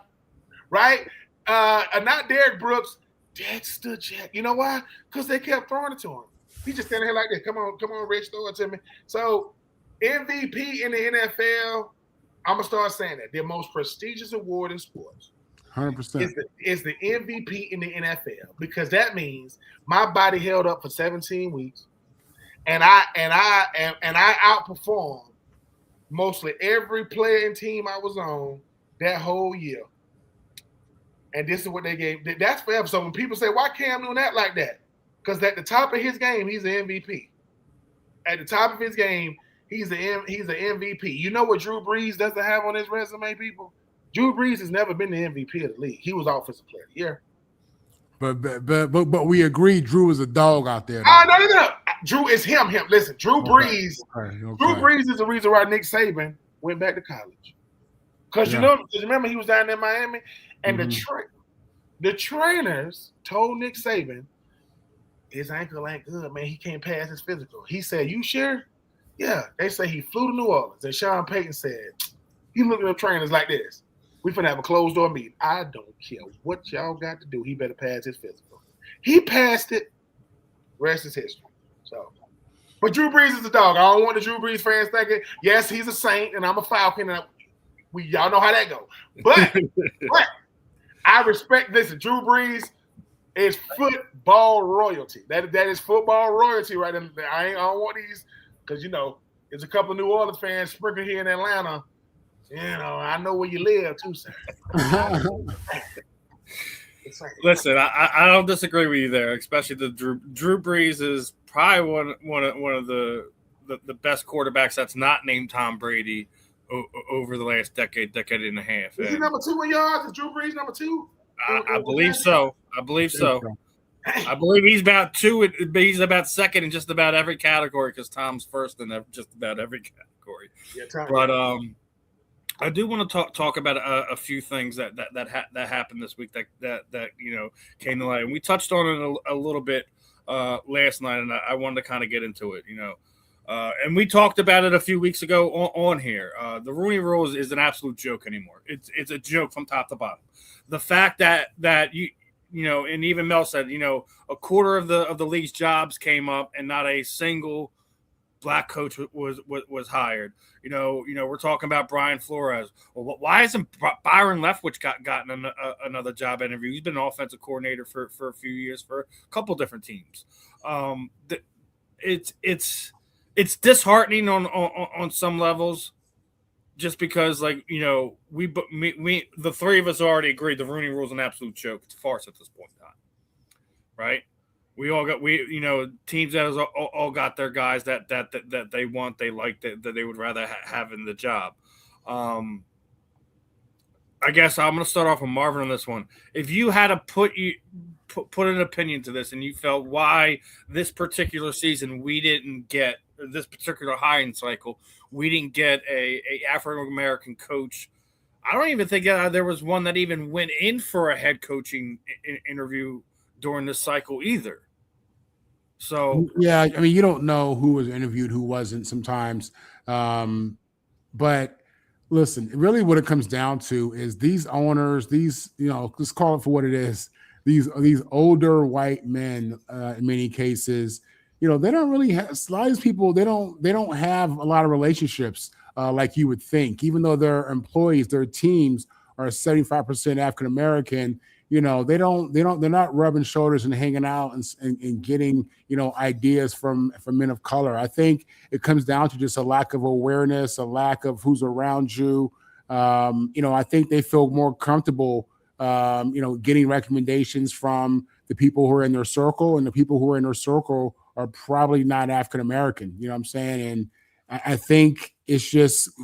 Right? Not Derrick Brooks. Dexter Jack. You know why? Because they kept throwing it to him. He just standing here like this. Come on, Rich, throw it to me. So MVP in the NFL, I'm gonna start saying that the most prestigious award in sports. 100% is the MVP in the NFL, because that means my body held up for 17 weeks, and I outperformed mostly every player and team I was on that whole year. And this is what they gave. That's forever. So when people say, why Cam Newton act like that? Because at the top of his game, he's an MVP. At the top of his game, he's an MVP. You know what Drew Brees doesn't have on his resume, people? Drew Brees has never been the MVP of the league. He was Offensive Player of the Year. But we agree Drew is a dog out there. No. Drew is him. Listen, Drew Brees. Okay. Drew Brees is the reason why Nick Saban went back to college. Because remember he was down in Miami, and the trainers told Nick Saban, his ankle ain't good, man. He can't pass his physical. He said, you sure? Yeah. They say he flew to New Orleans. And Sean Payton said, He looking at the trainers like this. We finna have a closed door meeting. I don't care what y'all got to do. He better pass his physical. He passed it. Rest is history. So, but Drew Brees is the dog. I don't want the Drew Brees fans thinking, yes, he's a Saint and I'm a Falcon. And y'all know how that go. But I respect this. Drew Brees is football royalty. That is football royalty right there. I don't want these because there's a couple of New Orleans fans sprinkled here in Atlanta. I know where you live too, sir. Listen, I don't disagree with you there, especially the Drew Brees is probably one of the best quarterbacks that's not named Tom Brady over the last decade and a half. Is he number 2 in yards? Is Drew Brees number 2? I believe so. I believe he's about 2. He's about second in just about every category because Tom's first in just about every category. Yeah, but I do want to talk about a few things that happened this week that came to light, and we touched on it a little bit last night, and I wanted to kind of get into it, and we talked about it a few weeks ago on here. The Rooney Rule is an absolute joke anymore. It's a joke from top to bottom. The fact that and even Mel said, a quarter of the league's jobs came up, and not a single black coach was hired. We're talking about Brian Flores. Well, why hasn't Byron Leftwich gotten another job interview? He's been an offensive coordinator for a few years for a couple different teams. It's disheartening on some levels, just because we the three of us already agreed the Rooney Rule is an absolute joke. It's a farce at this point in time, right? We all got teams that has all got their guys that they want, they like, that they would rather have in the job. I guess I'm going to start off with Marvin on this one. If you had to put an opinion to this, and you felt why this particular season we didn't get this particular hiring cycle, we didn't get a African American coach. I don't even think there was one that even went in for a head coaching interview during this cycle either. So yeah, I mean, you don't know who was interviewed, who wasn't sometimes. But listen, really what it comes down to is these owners, let's call it for what it is. These older white men, in many cases, they don't really have, a lot of these people, they don't have a lot of relationships like you would think, even though their employees, their teams are 75% African-American. They're not rubbing shoulders and hanging out and getting, ideas from men of color. I think it comes down to just a lack of awareness, a lack of who's around you. I think they feel more comfortable, getting recommendations from the people who are in their circle, and the people who are in their circle are probably not African-American. You know what I'm saying? And I think it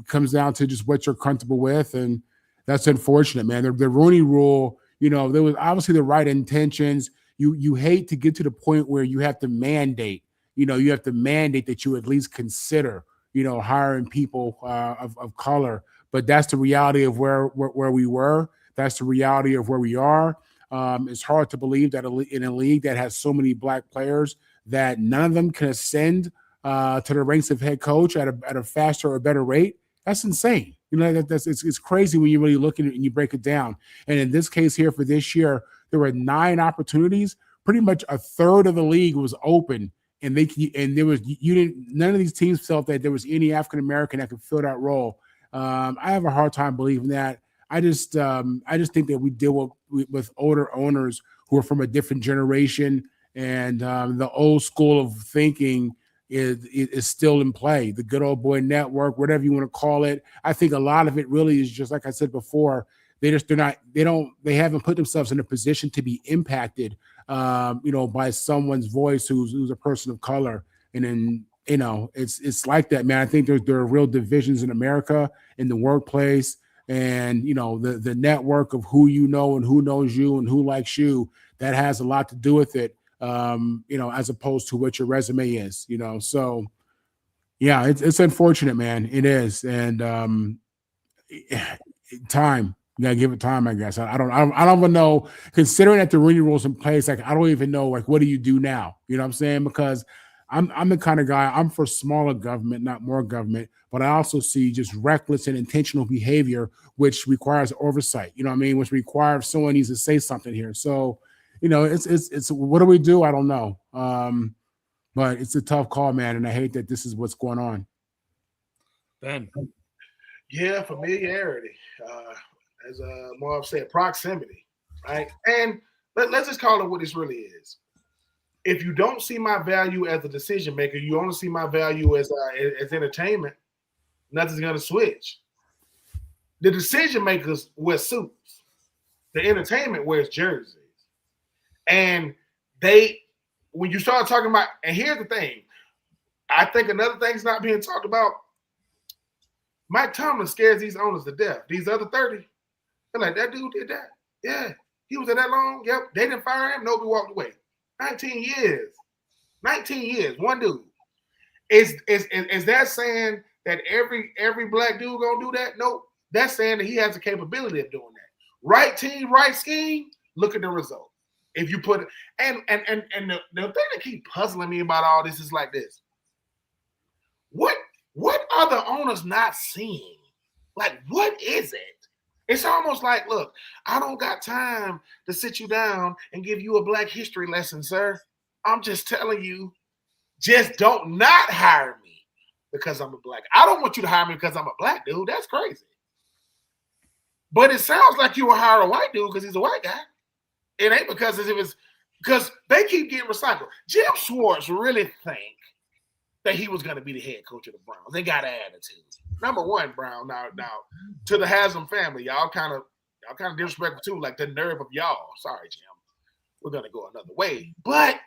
comes down to just what you're comfortable with. And that's unfortunate, man. The Rooney Rule, there was obviously the right intentions. You hate to get to the point where you have to mandate, that you at least consider, hiring people of color. But that's the reality of where we were. That's the reality of where we are. It's hard to believe that in a league that has so many black players that none of them can ascend to the ranks of head coach at a faster or better rate. That's insane. It's crazy when you really look at it and you break it down. And in this case here for this year, there were 9 opportunities. Pretty much a third of the league was open, and none of these teams felt that there was any African American that could fill that role. I have a hard time believing that. I just think that we deal with older owners who are from a different generation, and the old school of thinking is still in play. The good old boy network, whatever you want to call it. I think a lot of it really is just like I said before. They haven't put themselves in a position to be impacted, by someone's voice who's a person of color. And then, it's like that, man. I think there are real divisions in America, in the workplace, and the network of who and who knows you and who likes you. That has a lot to do with it. As opposed to what your resume is, so yeah, it's unfortunate, man. It is. And time, you gotta give it time, I guess. I don't even know, considering that the Rooney Rule's in place, like I don't even know, like, what do you do now? You know what I'm saying? Because I'm the kind of guy, I'm for smaller government, not more government, but I also see just reckless and intentional behavior, which requires oversight, you know what I mean? Which requires someone needs to say something here. So, it's what do we do? I don't know. But it's a tough call, man. And I hate that this is what's going on. Ben. Yeah, familiarity. As Marv said, proximity, right? And let's just call it what this really is. If you don't see my value as a decision maker, you only see my value as entertainment, nothing's going to switch. The decision makers wear suits. The entertainment wears jerseys. And when you start talking about, and here's the thing, I think another thing's not being talked about. Mike Tomlin scares these owners to death. These other 30, they're like, that dude did that. Yeah, he was there that long. Yep, they didn't fire him. Nobody walked away. 19 years. 19 years. One dude. Is that saying that every black dude gonna do that? Nope. That's saying that he has the capability of doing that. Right team, right scheme. Look at the result. If you put it, and the thing that keep puzzling me about all this is like this. What are the owners not seeing? Like, what is it? It's almost like, look, I don't got time to sit you down and give you a black history lesson, sir. I'm just telling you, just don't not hire me because I'm a black. I don't want you to hire me because I'm a black dude. That's crazy. But it sounds like you will hire a white dude because he's a white guy. It ain't because they keep getting recycled. Jim Schwartz really think that he was going to be the head coach of the Browns. They got an attitude. Number one, Brown. Now to the Haslam family, y'all kind of disrespectful too. Like the nerve of y'all. Sorry, Jim. We're gonna go another way. But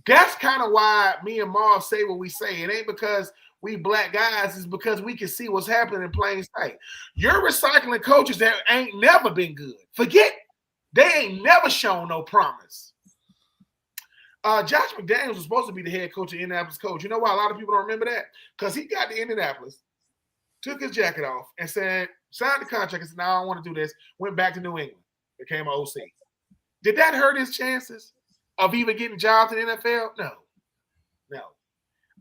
that's kind of why me and Marv say what we say. It ain't because we black guys. It's because we can see what's happening in plain sight. You're recycling coaches that ain't never been good. Forget they ain't never shown no promise. Josh McDaniels was supposed to be the head coach of Indianapolis coach. You know why a lot of people don't remember that? Because he got to Indianapolis, took his jacket off, and said, signed the contract and said, no, I don't want to do this. Went back to New England, became an OC. Did that hurt his chances of even getting jobs in the NFL? No.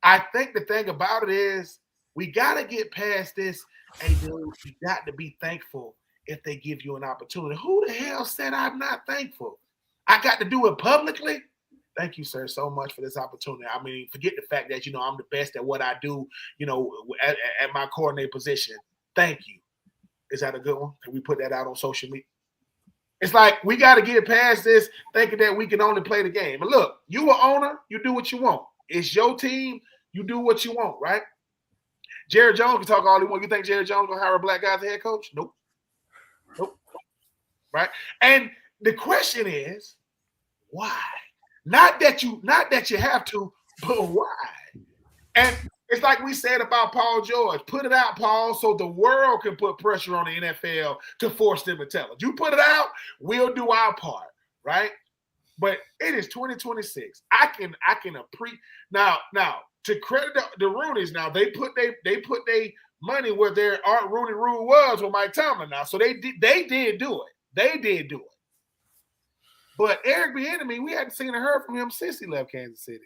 I think the thing about it is we got to get past this. Hey, dude, you got to be thankful if they give you an opportunity. Who the hell said I'm not thankful? I got to do it publicly? Thank you, sir, so much for this opportunity. I mean, forget the fact that, I'm the best at what I do, at my coordinator position. Thank you. Is that a good one? Can we put that out on social media? It's like we got to get past this thinking that we can only play the game. And look, you an owner, you do what you want. It's your team, you do what you want, right? Jerry Jones can talk all he wants. You think Jerry Jones going to hire a black guy as a head coach? Nope. Right? And the question is, why? Not that you have to, but why? And it's like we said about Paul George. Put it out, Paul, so the world can put pressure on the NFL to force them to tell it. You put it out, we'll do our part, right? But it is 2026. I can now to credit the Rooneys. Now they put their money where their Art Rooney rule was with Mike Tomlin. Now, so they did do it. They did do it. But Eric Bieniemy, we hadn't seen or heard from him since he left Kansas City.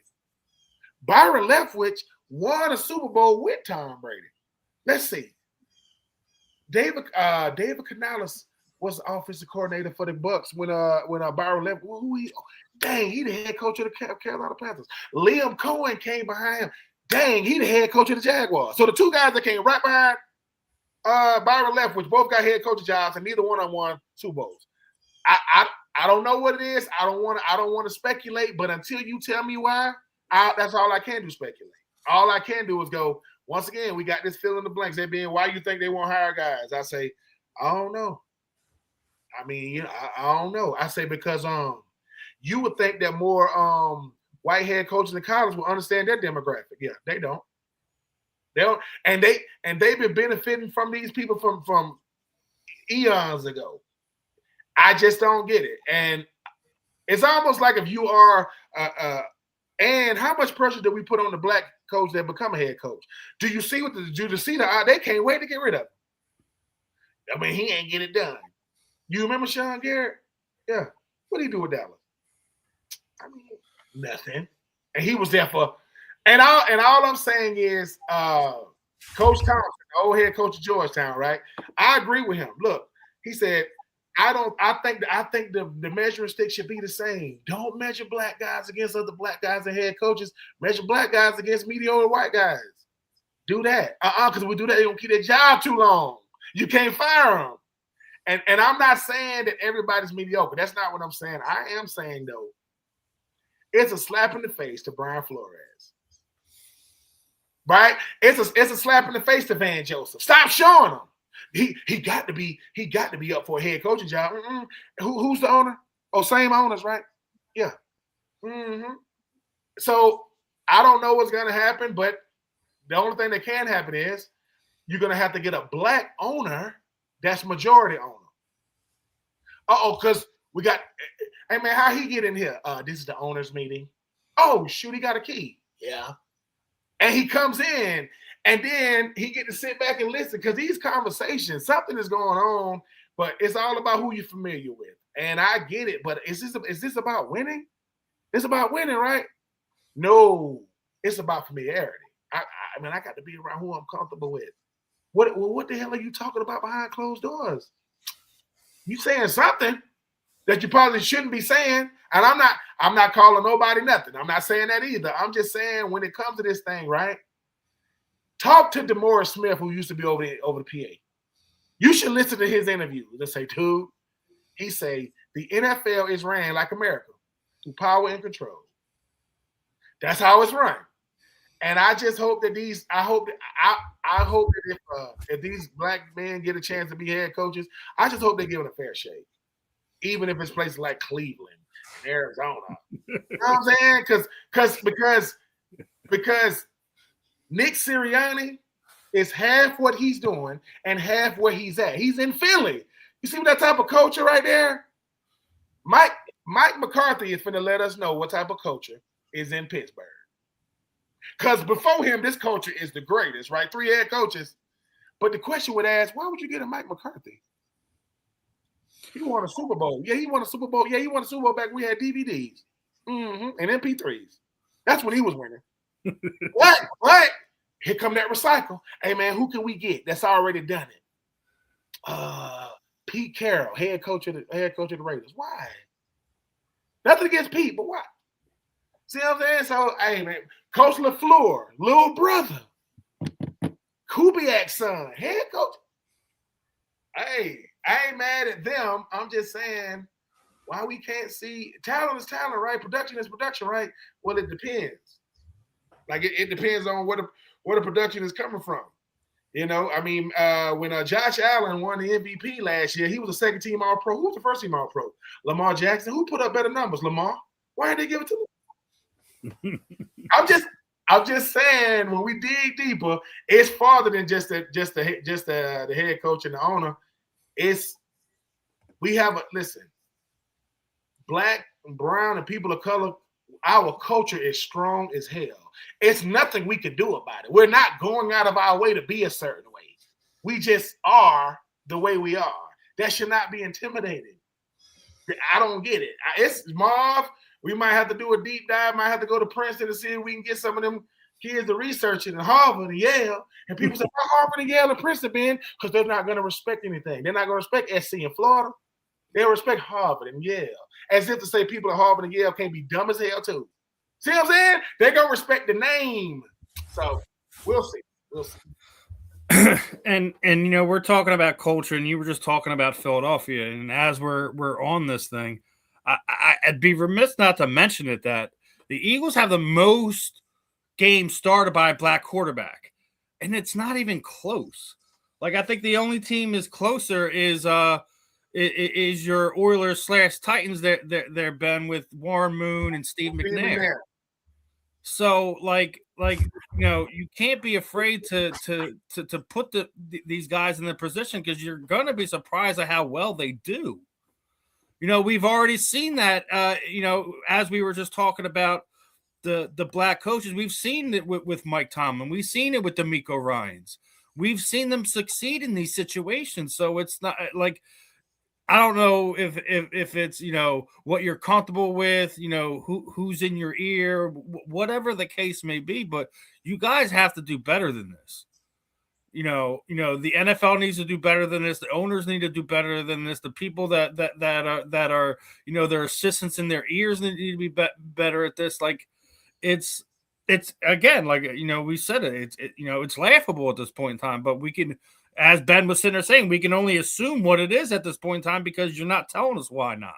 Byron Leftwich won a Super Bowl with Tom Brady. Let's see. David Canales was the offensive coordinator for the Bucs when Byron Leftwich. He the head coach of the Carolina Panthers. Liam Cohen came behind him. Dang, he the head coach of the Jaguars. So the two guys that came right behind Byron Leftwich both got head coaching jobs, and neither one of them won Super Bowls. I don't know what it is. I don't want to speculate, but until you tell me why, that's all I can do, speculate. All I can do is go, once again, we got this fill in the blanks. They being, why you think they won't hire guys? I say, I don't know. I mean, I don't know. I say because you would think that more white head coaches in college will understand their demographic. Yeah, they don't. They don't, and they've been benefiting from these people from eons ago. I just don't get it. And it's almost like if you are and how much pressure do we put on the black coach that become a head coach? Do you see they can't wait to get rid of him? I mean, he ain't get it done. You remember Sean Garrett? Yeah. What did he do with Dallas? I mean, nothing. and he was there for. And all I'm saying is, Coach Thompson, the old head coach of Georgetown, right? I agree with him. Look, he said, I think the measuring stick should be the same. Don't measure black guys against other black guys and head coaches. Measure black guys against mediocre white guys. Do that. Because if we do that, they don't keep their job too long. You can't fire them. And I'm not saying that everybody's mediocre. That's not what I'm saying. I am saying, though, it's a slap in the face to Brian Flores. Right? It's a slap in the face to Van Joseph. Stop showing him. He got to be up for a head coaching job. Who's the owner? Oh, same owners, right? Yeah. Mm-hmm. So I don't know what's gonna happen, but the only thing that can happen is you're gonna have to get a black owner that's majority owner. Because we got, hey man, how he get in here? This is the owners meeting. Oh shoot, he got a key. Yeah. And he comes in, and then he get to sit back and listen, because these conversations, something is going on, but it's all about who you're familiar with. And I get it, but is this about winning? It's about winning, right? No, it's about familiarity. I mean, I got to be around who I'm comfortable with. What the hell are you talking about behind closed doors? You saying something that you probably shouldn't be saying. And I'm not calling nobody nothing. I'm not saying that either. I'm just saying, when it comes to this thing, right? Talk to DeMaurice Smith, who used to be over the PA. You should listen to his interview. They say, dude, he say, the NFL is ran like America, through power and control. That's how it's run. And I just hope that I hope that if these black men get a chance to be head coaches, I just hope they give it a fair shake. Even if it's places like Cleveland, Arizona. You know what I'm saying? Because Nick Sirianni is half what he's doing and half where he's at. He's in Philly. You see that type of culture right there? Mike McCarthy is finna let us know what type of culture is in Pittsburgh. Because before him, this culture is the greatest, right? 3 head coaches. But the question would ask, why would you get a Mike McCarthy? He won a Super Bowl. Yeah, he won a Super Bowl. Yeah, he won a Super Bowl back when we had DVDs and MP3s. That's when he was winning. What? Here come that recycle. Hey, man, who can we get that's already done it? Pete Carroll, head coach of the Raiders. Why? Nothing against Pete, but why? See what I'm saying? So, hey, man, Coach LaFleur, little brother, Kubiak's son, head coach. Hey, I ain't mad at them. I'm just saying, why we can't see talent is talent, right? Production is production, right? Well, it depends. Like it depends on where the production is coming from. You know, I mean, when Josh Allen won the MVP last year, he was a second team All-Pro. Who was the first team All-Pro? Lamar Jackson. Who put up better numbers? Lamar. Why didn't they give it to him? I'm just saying, when we dig deeper, it's farther than just the head coach and the owner. Listen, black and brown and people of color, our culture is strong as hell. It's nothing we can do about it. We're not going out of our way to be a certain way. We just are the way we are. That should not be intimidating. I don't get it. It's Marv. We might have to do a deep dive. Might have to go to Princeton to see if we can get some of them kids to research it in Harvard and Yale. And people say, why Harvard and Yale and Princeton been? Because they're not going to respect anything. They're not going to respect SC in Florida. They'll respect Harvard and Yale. As if to say people at Harvard and Yale can't be dumb as hell too. See what I'm saying? They're going to respect the name. So we'll see. We'll see. And you know, we're talking about culture, and you were just talking about Philadelphia. And as we're on this thing, I'd be remiss not to mention it that the Eagles have the most games started by a black quarterback, and it's not even close. Like, I think the only team is closer is your Oilers / Titans. They're been with Warren Moon and Steve McNair. So like you know, you can't be afraid to put these guys in the position, because you're going to be surprised at how well they do. You know, we've already seen that, you know, as we were just talking about the black coaches, we've seen it with Mike Tomlin. We've seen it with D'Amico Ryans. We've seen them succeed in these situations. So it's not like, I don't know if it's, what you're comfortable with, who's in your ear, whatever the case may be, but you guys have to do better than this. The NFL needs to do better than this. The owners need to do better than this. The people that are their assistants in their ears need to be better at this. Like it's again, like we said it's laughable at this point in time, but we can, as Ben was sitting there saying, we can only assume what it is at this point in time because you're not telling us why not.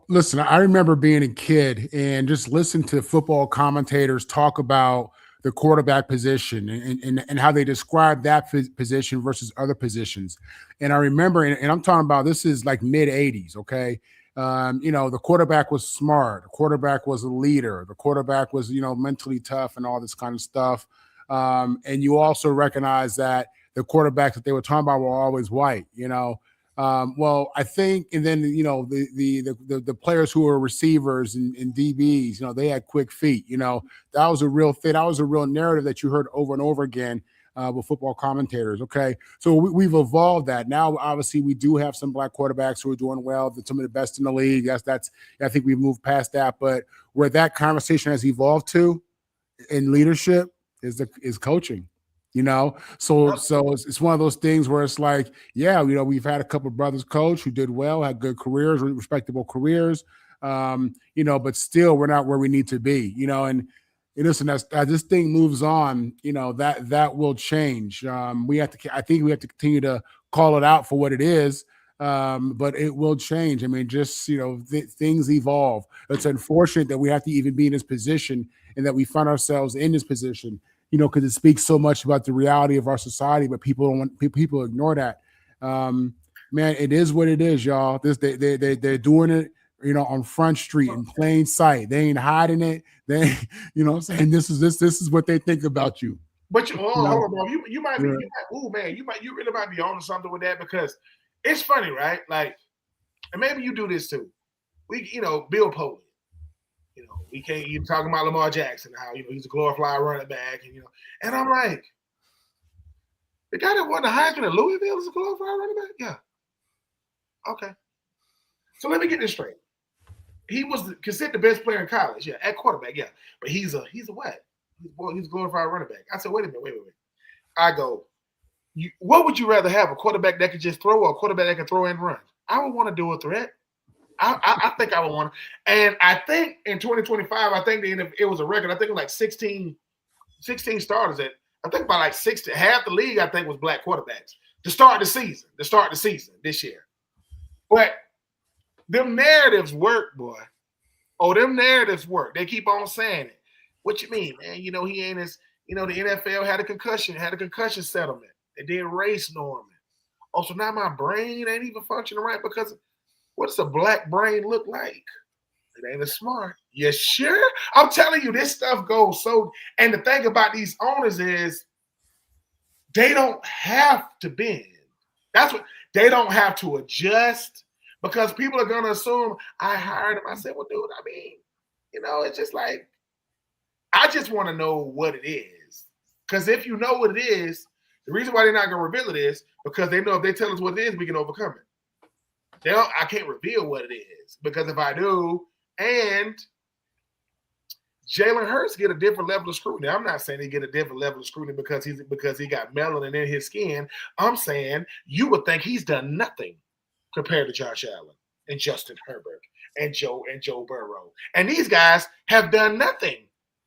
Listen, I remember being a kid and just listening to football commentators talk about the quarterback position and how they describe that position versus other positions. And I remember, and I'm talking about, this is like mid 80s. Okay. The quarterback was smart. The quarterback was a leader. The quarterback was, mentally tough and all this kind of stuff. And you also recognize that the quarterbacks that they were talking about were always white, well, I think, and then the players who were receivers and DBs, they had quick feet. That was a real thing. That was a real narrative that you heard over and over again with football commentators. Okay, so we've evolved that. Now, obviously, we do have some black quarterbacks who are doing well. Some of the best in the league. That's. I think we've moved past that. But where that conversation has evolved to in leadership is coaching. So it's one of those things where it's like, we've had a couple of brothers coach who did well, had good careers, respectable careers, but still we're not where we need to be, and listen, as this thing moves on, that will change. I think we have to continue to call it out for what it is, but it will change. I mean, just, things evolve. It's unfortunate that we have to even be in this position and that we find ourselves in this position, because it speaks so much about the reality of our society, but people ignore that. Man, it is what it is, y'all. They're doing it, on Front Street in plain sight. They ain't hiding it. They, what I'm saying, this is what they think about you. But hold on, bro. You might be, you really might be on to something with that, because it's funny, right? Like, and maybe you do this too. Bill Polian. We can't even talk about Lamar Jackson, how he's a glorified running back, and I'm like, the guy that won the Heisman at Louisville is a glorified running back? Yeah. Okay. So let me get this straight. He was considered the best player in college, yeah, at quarterback, yeah. But he's a what? He's a glorified running back. I said, wait a minute, wait. I go, what would you rather have, a quarterback that could just throw or a quarterback that can throw and run? I would want to do a threat. I think I would want to. And I think in 2025, I think it was a record. I think it was like 16 starters. I think by like 60, half the league, I think, was black quarterbacks to start the season this year. But them narratives work, boy. Oh, them narratives work. They keep on saying it. What you mean, man? He ain't as, the NFL had a concussion settlement. They did race norming. Oh, so now my brain ain't even functioning right because what does a black brain look like? It ain't as smart. You sure? I'm telling you, this stuff goes so. And the thing about these owners is they don't have to bend. That's what they don't have to adjust, because people are gonna assume I hired him. I said, well, dude, I mean, it's just like, I just want to know what it is. Because if you know what it is, the reason why they're not gonna reveal it is because they know if they tell us what it is, we can overcome it. I can't reveal what it is, because if I do, and Jalen Hurts get a different level of scrutiny. I'm not saying he get a different level of scrutiny because he got melanin in his skin. I'm saying you would think he's done nothing compared to Josh Allen and Justin Herbert and Joe Burrow. And these guys have done nothing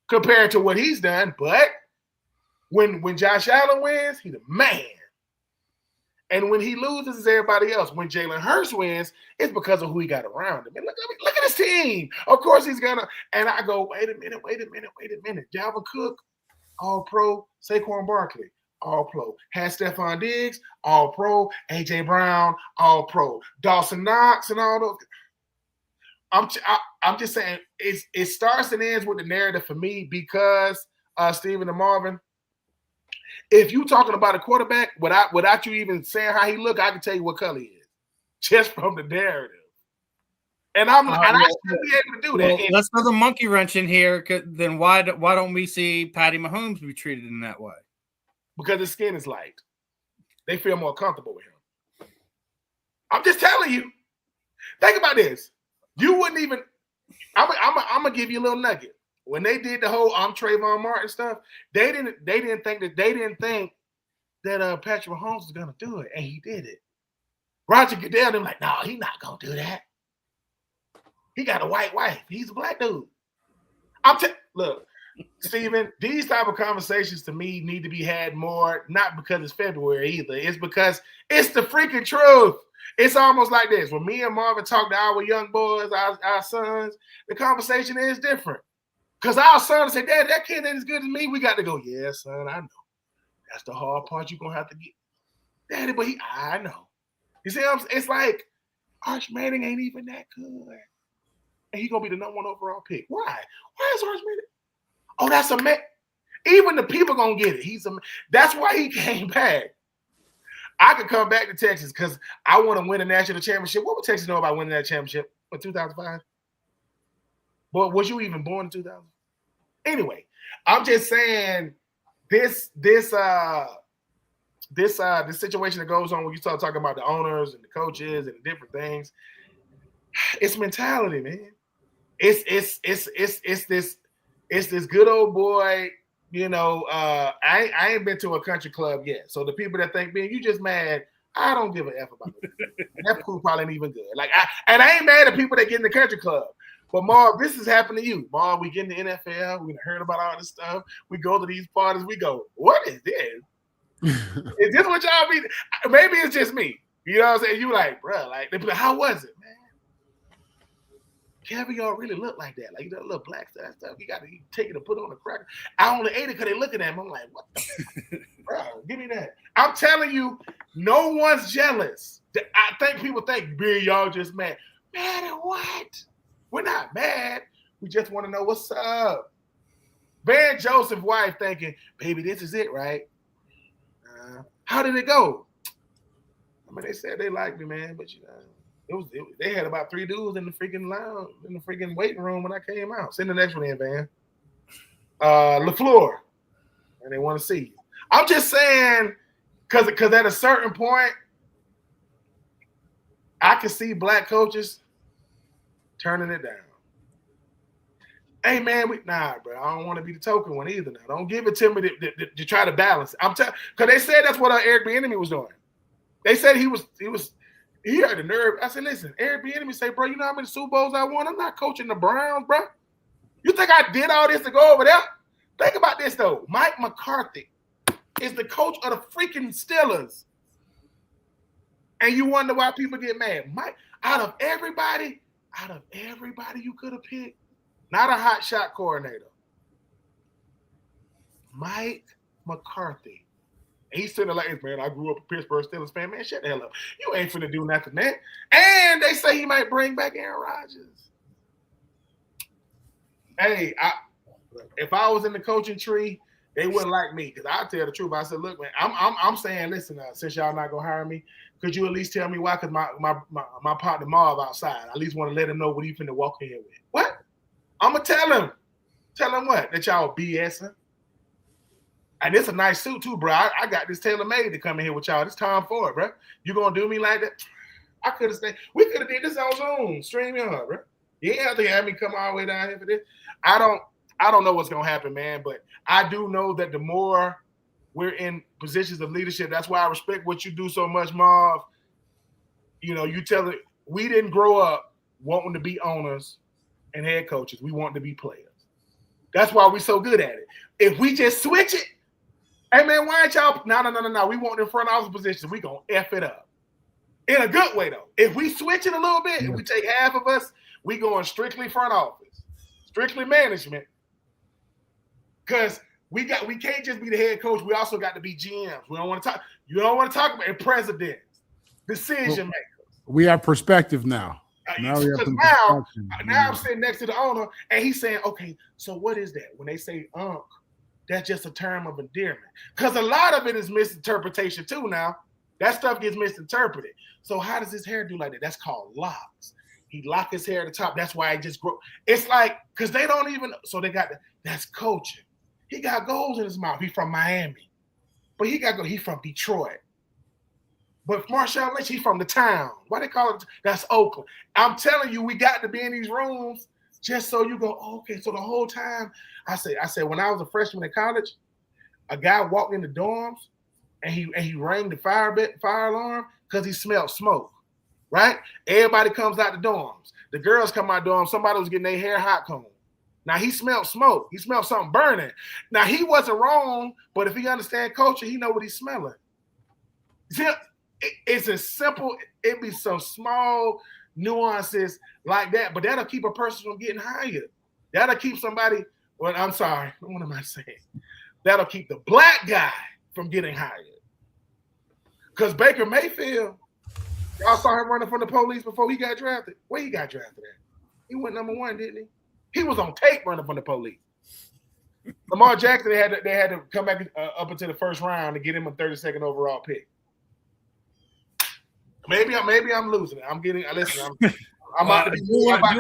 compared to what he's done. But when Josh Allen wins, he's a man. And when he loses, it's everybody else. When Jalen Hurts wins, it's because of who he got around him. And look at his team. Of course he's gonna. And I go, wait a minute. Dalvin Cook, all pro. Saquon Barkley, all pro. Had Stephon Diggs, all pro. AJ Brown, all pro. Dawson Knox and all those. I'm just saying it starts and ends with the narrative for me, because Stephen and Marvin. If you talking about a quarterback without you even saying how he look, I can tell you what color he is just from the narrative. And I should be able to do that. Well, let's throw the monkey wrench in here. Then why don't we see Patty Mahomes be treated in that way? Because his skin is light. They feel more comfortable with him. I'm just telling you. Think about this. You wouldn't even. I'm gonna give you a little nugget. When they did the whole I'm Trayvon Martin stuff, they didn't think that Patrick Mahomes was gonna do it, and he did it. Roger Goodell, them like, no, he's not gonna do that. He got a white wife. He's a black dude. Look, Steven, these type of conversations to me need to be had more, not because it's February either. It's because it's the freaking truth. It's almost like this. When me and Marvin talk to our young boys, our sons, the conversation is different. Because our sons say, Dad, that kid ain't as good as me. We got to go, yeah, son, I know. That's the hard part you're going to have to get. Daddy, but I know. You see what I'm saying? It's like, Arch Manning ain't even that good. And he's going to be the number 1 overall pick. Why? Why is Arch Manning? Oh, that's a man. Even the people going to get it. That's why he came back. I could come back to Texas because I want to win a national championship. What would Texas know about winning that championship in 2005? Boy, was you even born in 2000? Anyway, I'm just saying this situation that goes on when you start talking about the owners and the coaches and the different things. It's mentality, man. It's this good old boy. You know, I ain't been to a country club yet. So the people that think, man, you just mad, I don't give a F about it. That food probably ain't even good. Like, I ain't mad at people that get in the country club. But Marv, this has happened to you. Marv, we get in the NFL, we heard about all this stuff. We go to these parties, we go, what is this? Is this what y'all be? Maybe it's just me. You know what I'm saying? You like, bro, like, they be like, how was it, man? Kevin, y'all really look like that. Like, you know, little black stuff. You got to take it and put it on a cracker. I only ate it because they looking at me. I'm like, what the bro, give me that. I'm telling you, no one's jealous. I think people think, B, y'all just mad. Mad at what? We're not mad. We just want to know what's up. Van Joseph's wife thinking, baby, this is it, right? How did it go? I mean, they said they liked me, man, but you know. They had about 3 dudes in the freaking lounge, in the freaking waiting room when I came out. Send the next one in, Van. LaFleur. And they want to see you. I'm just saying, because at a certain point, I can see black coaches turning it down. Hey, man, bro, I don't want to be the token one either now. Don't give it to me to try to balance it. Because they said that's what Eric Bieniemy was doing. They said he had the nerve. I said, listen, Eric Bieniemy say, bro, you know how many Super Bowls I won? I'm not coaching the Browns, bro. You think I did all this to go over there? Think about this, though. Mike McCarthy is the coach of the freaking Steelers. And you wonder why people get mad. Mike, out of everybody you could have picked, not a hot shot coordinator, Mike McCarthy. And he's sitting there like, man, I grew up a Pittsburgh Steelers fan. Man, shut the hell up. You ain't finna do nothing, man. And they say he might bring back Aaron Rodgers. Hey, if I was in the coaching tree, they wouldn't like me because I'll tell the truth. I said, look, man, I'm saying, listen, since y'all not gonna hire me, could you at least tell me why? Because my partner Marv outside. I at least want to let him know what he finna walk in here with. What? I'm gonna tell him. Tell him what? That y'all BSing. And it's a nice suit too, bro. I got this tailor-made to come in here with y'all. This Tom Ford, bro. You gonna do me like that? I could have stayed. We could have did this on Zoom, StreamYard, bro. You ain't have to have me come all the way down here for this. I don't know what's gonna happen, man. But I do know that the more we're in positions of leadership, that's why I respect what you do so much, Marv. You know, you tell it. We didn't grow up wanting to be owners and head coaches. We want to be players. That's why we're so good at it. If we just switch it. Hey, man, why ain't y'all? No. We want in front office positions. We going to F it up. In a good way, though. If we switch it a little bit, if we take half of us, we going strictly front office, strictly management. Because we can't just be the head coach. We also got to be GMs. You don't want to talk about it, presidents, decision makers. We have perspective now. Now I'm sitting next to the owner, and he's saying, okay, so what is that? When they say that's just a term of endearment. Because a lot of it is misinterpretation too now. That stuff gets misinterpreted. So how does his hair do like that? That's called locks. He locked his hair at the top. That's why it just grow. It's like, because they don't even, so they got, that's coaching. He got goals in his mouth. He's from Miami. But he's from Detroit. But Marshawn Lynch, he's from the town. Why they call it? That's Oakland. I'm telling you, we got to be in these rooms just so you go, oh, okay. So the whole time, I said, when I was a freshman in college, a guy walked in the dorms and he rang the fire alarm because he smelled smoke. Right? Everybody comes out the dorms. The girls come out the dorms. Somebody was getting their hair hot combed. Now he smelled smoke. He smelled something burning. Now he wasn't wrong, but if he understands culture, he know what he's smelling. See, it's as simple. It be some small nuances like that, but that'll keep a person from getting hired. That'll keep somebody. Well, I'm sorry. What am I saying? That'll keep the black guy from getting hired. Because Baker Mayfield, y'all saw him running from the police before he got drafted. Where he got drafted at? He went number 1, didn't he? He was on tape running from the police. Lamar Jackson, they had to come back up into the first round to get him a 32nd overall pick. Maybe I'm losing it. I'm about to be. I don't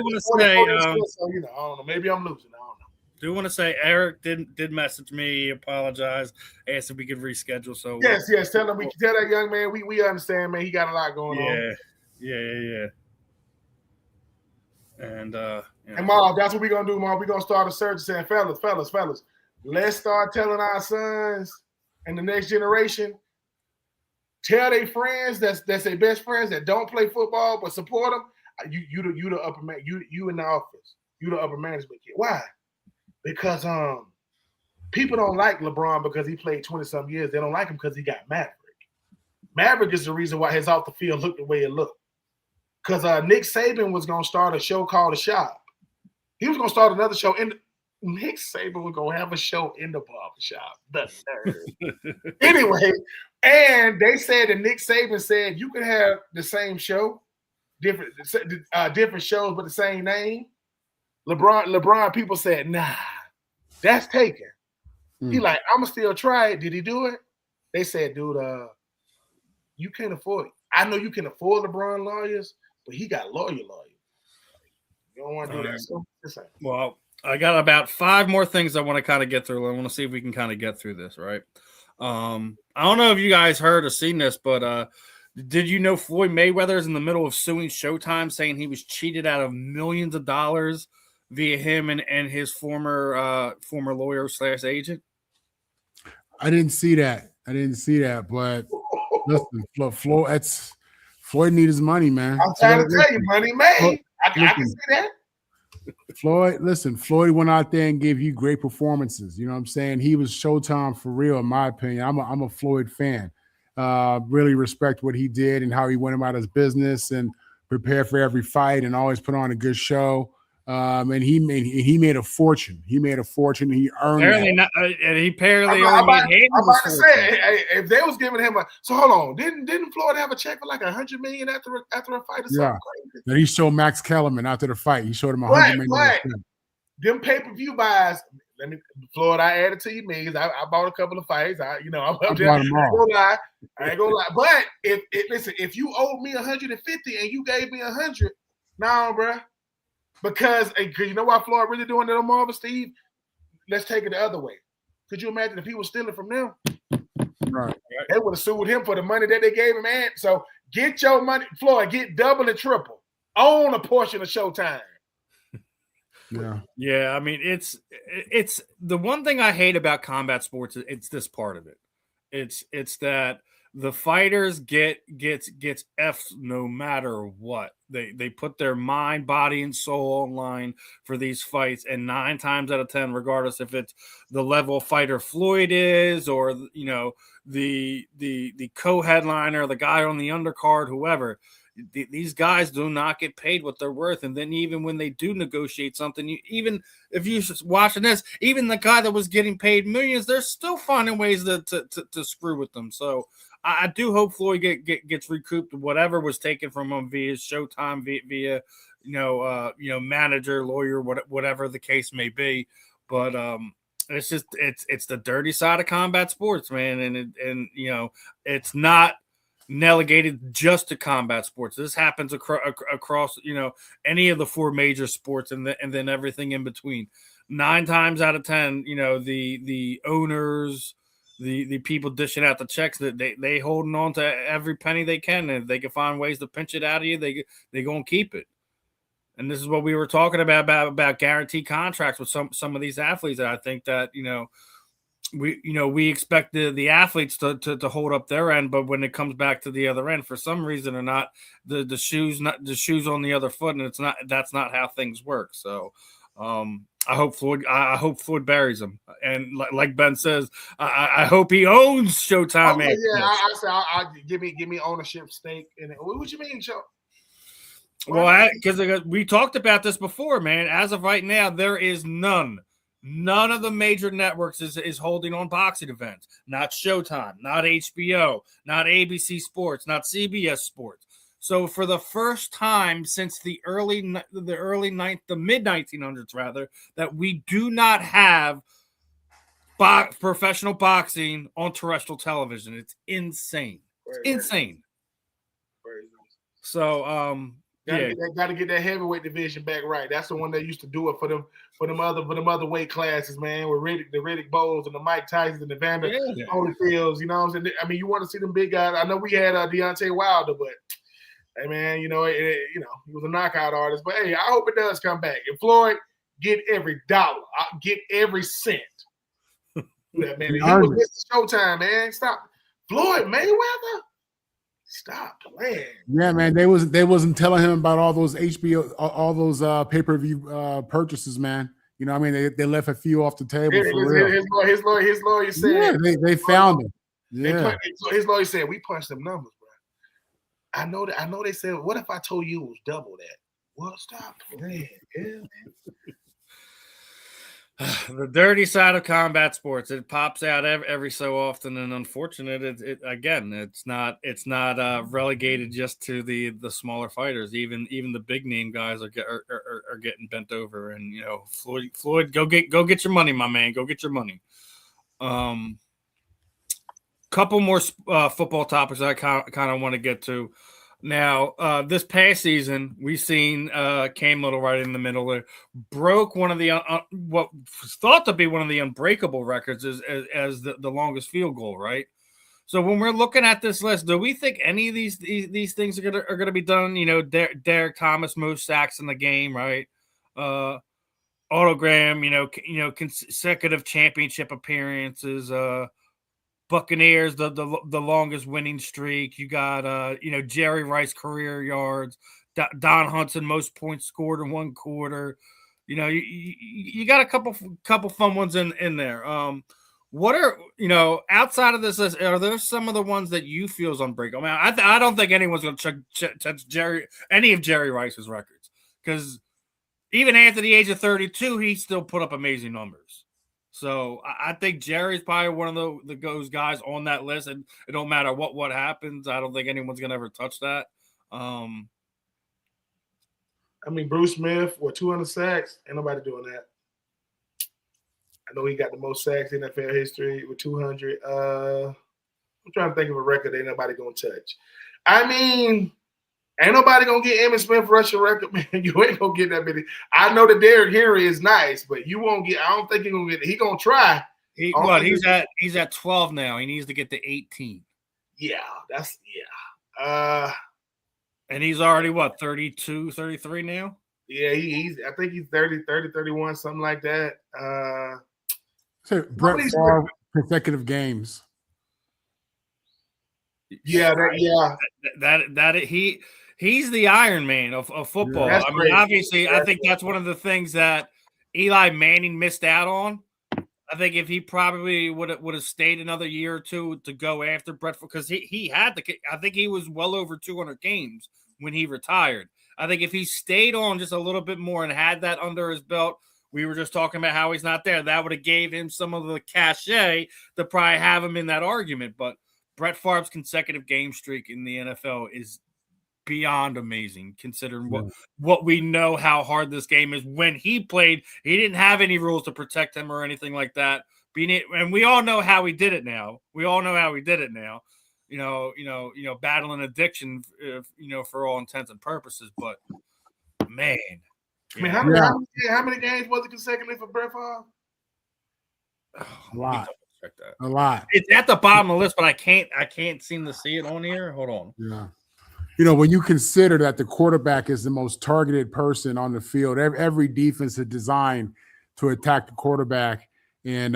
know. Maybe I'm losing. I don't know. Do want to say Eric did message me, apologize, asked if we could reschedule. So yes, tell him we can tell that young man we understand, man. He got a lot going on. Yeah. And and Marv, that's what we're gonna do, Marv. We're gonna start a search saying, fellas, let's start telling our sons and the next generation. Tell their friends that's their best friends that don't play football but support them. You the upper man. You in the office. You the upper management kid. Why? Because people don't like LeBron because he played 20-some years. They don't like him because he got Maverick. Maverick is the reason why his off the field looked the way it looked. Because Nick Saban was gonna start a show called The Shop. He was gonna start another show Nick Saban was gonna have a show in the barbershop. The nerve. Anyway. And they said that Nick Saban said you could have the same show, different shows, but the same name. LeBron people said, nah, that's taken. He like, I'm gonna still try it. Did he do it? They said, dude, you can't afford it. I know you can afford LeBron lawyers, but he got lawyers. You don't want to do that. So, well, I got about 5 more things I want to kind of get through. I want to see if we can kind of get through this, right? I don't know if you guys heard or seen this, but did you know Floyd Mayweather is in the middle of suing Showtime, saying he was cheated out of millions of dollars via him and his former lawyer / agent? I didn't see that, but listen, Floyd needs his money, man. I'm trying to tell you, money made. I can see that. Floyd went out there and gave you great performances. You know what I'm saying? He was Showtime for real, in my opinion. I'm a Floyd fan. Really respect what he did and how he went about his business and prepared for every fight and always put on a good show. And he made a fortune. He earned apparently that. And he apparently I'm about to say, if they was giving him so hold on, didn't Floyd have a check for like $100 million after a fight or something crazy? Then he showed Max Kellerman after the fight. He showed him $100 million. Them pay-per-view buys. Floyd, I added to your millions. I bought a couple of fights. I ain't gonna lie. But if you owed me 150 and you gave me 100, nah, bro. Because you know why Floyd really doing that on Marvin, Steve? Let's take it the other way. Could you imagine if he was stealing from them? Right. They would have sued him for the money that they gave him, man. So get your money, Floyd, get double and triple. Own a portion of Showtime. Yeah. I mean, it's the one thing I hate about combat sports. It's this part of it. It's that the fighters gets F's no matter what. They put their mind, body, and soul on line for these fights, and 9 times out of 10, regardless if it's the level fighter Floyd is, or the co-headliner, the guy on the undercard, whoever. These guys do not get paid what they're worth. And then even when they do negotiate something, even if you're watching this, even the guy that was getting paid millions, they're still finding ways to screw with them. So I do hope Floyd gets recouped whatever was taken from him via Showtime, via manager, lawyer, whatever the case may be. But it's just it's the dirty side of combat sports, man, and it's not delegated just to combat sports. This happens across any of the 4 major sports, and then everything in between. 9 times out of 10, the owners, the people dishing out the checks, that they holding on to every penny they can, and if they can find ways to pinch it out of you, they gonna keep it. And this is what we were talking about guaranteed contracts with some of these athletes. And I think that we expect the athletes to hold up their end, but when it comes back to the other end, for some reason or not, the shoes on the other foot, and that's not how things work. So I hope Floyd buries him, and like Ben says, I hope he owns Showtime. Okay, yeah, I said I'll give me ownership stake in it. What you mean, Joe? Well, because we talked about this before, man. As of right now, there is none of the major networks is holding on boxing events. Not Showtime, not HBO, not ABC Sports, not CBS Sports. So for the first time since the mid 1900s, rather, that we do not have professional boxing on terrestrial television. It's insane. It's insane. So Got to get that heavyweight division back right. That's the one that used to do it for them other weight classes, man. With the Riddick Bowles and the Mike Tysons and the Vander Holyfields. You know what I'm saying? I mean, you want to see them big guys. I know we had Deontay Wilder, but hey, man, he was a knockout artist. But hey, I hope it does come back. And Floyd, get every dollar, get every cent. That man, he was missing Showtime, man. Stop, Floyd Mayweather. Stop playing. Yeah, man. They wasn't telling him about all those HBO, all those pay-per-view purchases, man. You know, I mean, they left a few off the table. His lawyer said, yeah, they found him. Yeah, his lawyer said, we punched them numbers, bro. I know. They said, what if I told you it was double that? Well, stop playing. Yeah, man. The dirty side of combat sports, it pops out every so often, and unfortunate, it's not relegated just to the smaller fighters. Even the big name guys are getting bent over. And Floyd, go get your money, my man. Go get your money. Couple more football topics I kind of want to get to. Now, this past season, we've seen Cam Little right in the middle there, broke one of the what was thought to be one of the unbreakable records as the longest field goal, right? So when we're looking at this list, do we think any of these things are gonna be done? Derek Thomas, most sacks in the game, right? Autogram, consecutive championship appearances. Buccaneers, the longest winning streak. You got Jerry Rice career yards, Don Hudson most points scored in one quarter. You got a couple fun ones in there. What are outside of this list? Are there some of the ones that you feel is unbreakable? I mean, I don't think anyone's going to touch any of Jerry Rice's records, because even after the age of 32, he still put up amazing numbers. So I think Jerry's probably one of those guys on that list, and it don't matter what happens. I don't think anyone's gonna ever touch that. I mean, Bruce Smith with 200 sacks, ain't nobody doing that. I know he got the most sacks in NFL history with 200. I'm trying to think of a record ain't nobody gonna touch. I mean, ain't nobody gonna get Emmitt Smith rushing record, man. You ain't gonna get that many. I know that Derrick Henry is nice, but you won't get. I don't think he's gonna get it. He gonna try. He's at 12 now. He needs to get to 18. Yeah. And he's already 32, 33 now. Yeah, I think he's 30, 31, something like that. So Brett Favre consecutive games. Yeah, he's the Iron Man of football. Yeah, obviously, I think that's one of the things that Eli Manning missed out on. I think if he probably would have stayed another year or two to go after Brett, because he had I think he was well over 200 games when he retired. I think if he stayed on just a little bit more and had that under his belt, we were just talking about how he's not there. That would have gave him some of the cachet to probably have him in that argument. But Brett Favre's consecutive game streak in the NFL is beyond amazing, considering what we know how hard this game is. When he played, he didn't have any rules to protect him or anything like that. And we all know how he did it now. Battling addiction, for all intents and purposes. But man, I mean, how many games was it consecutively for Brett Favre? A lot. check that. A lot. It's at the bottom of the list, but I can't seem to see it on here. Hold on. Yeah. You know, when you consider that the quarterback is the most targeted person on the field, every defense is designed to attack the quarterback. And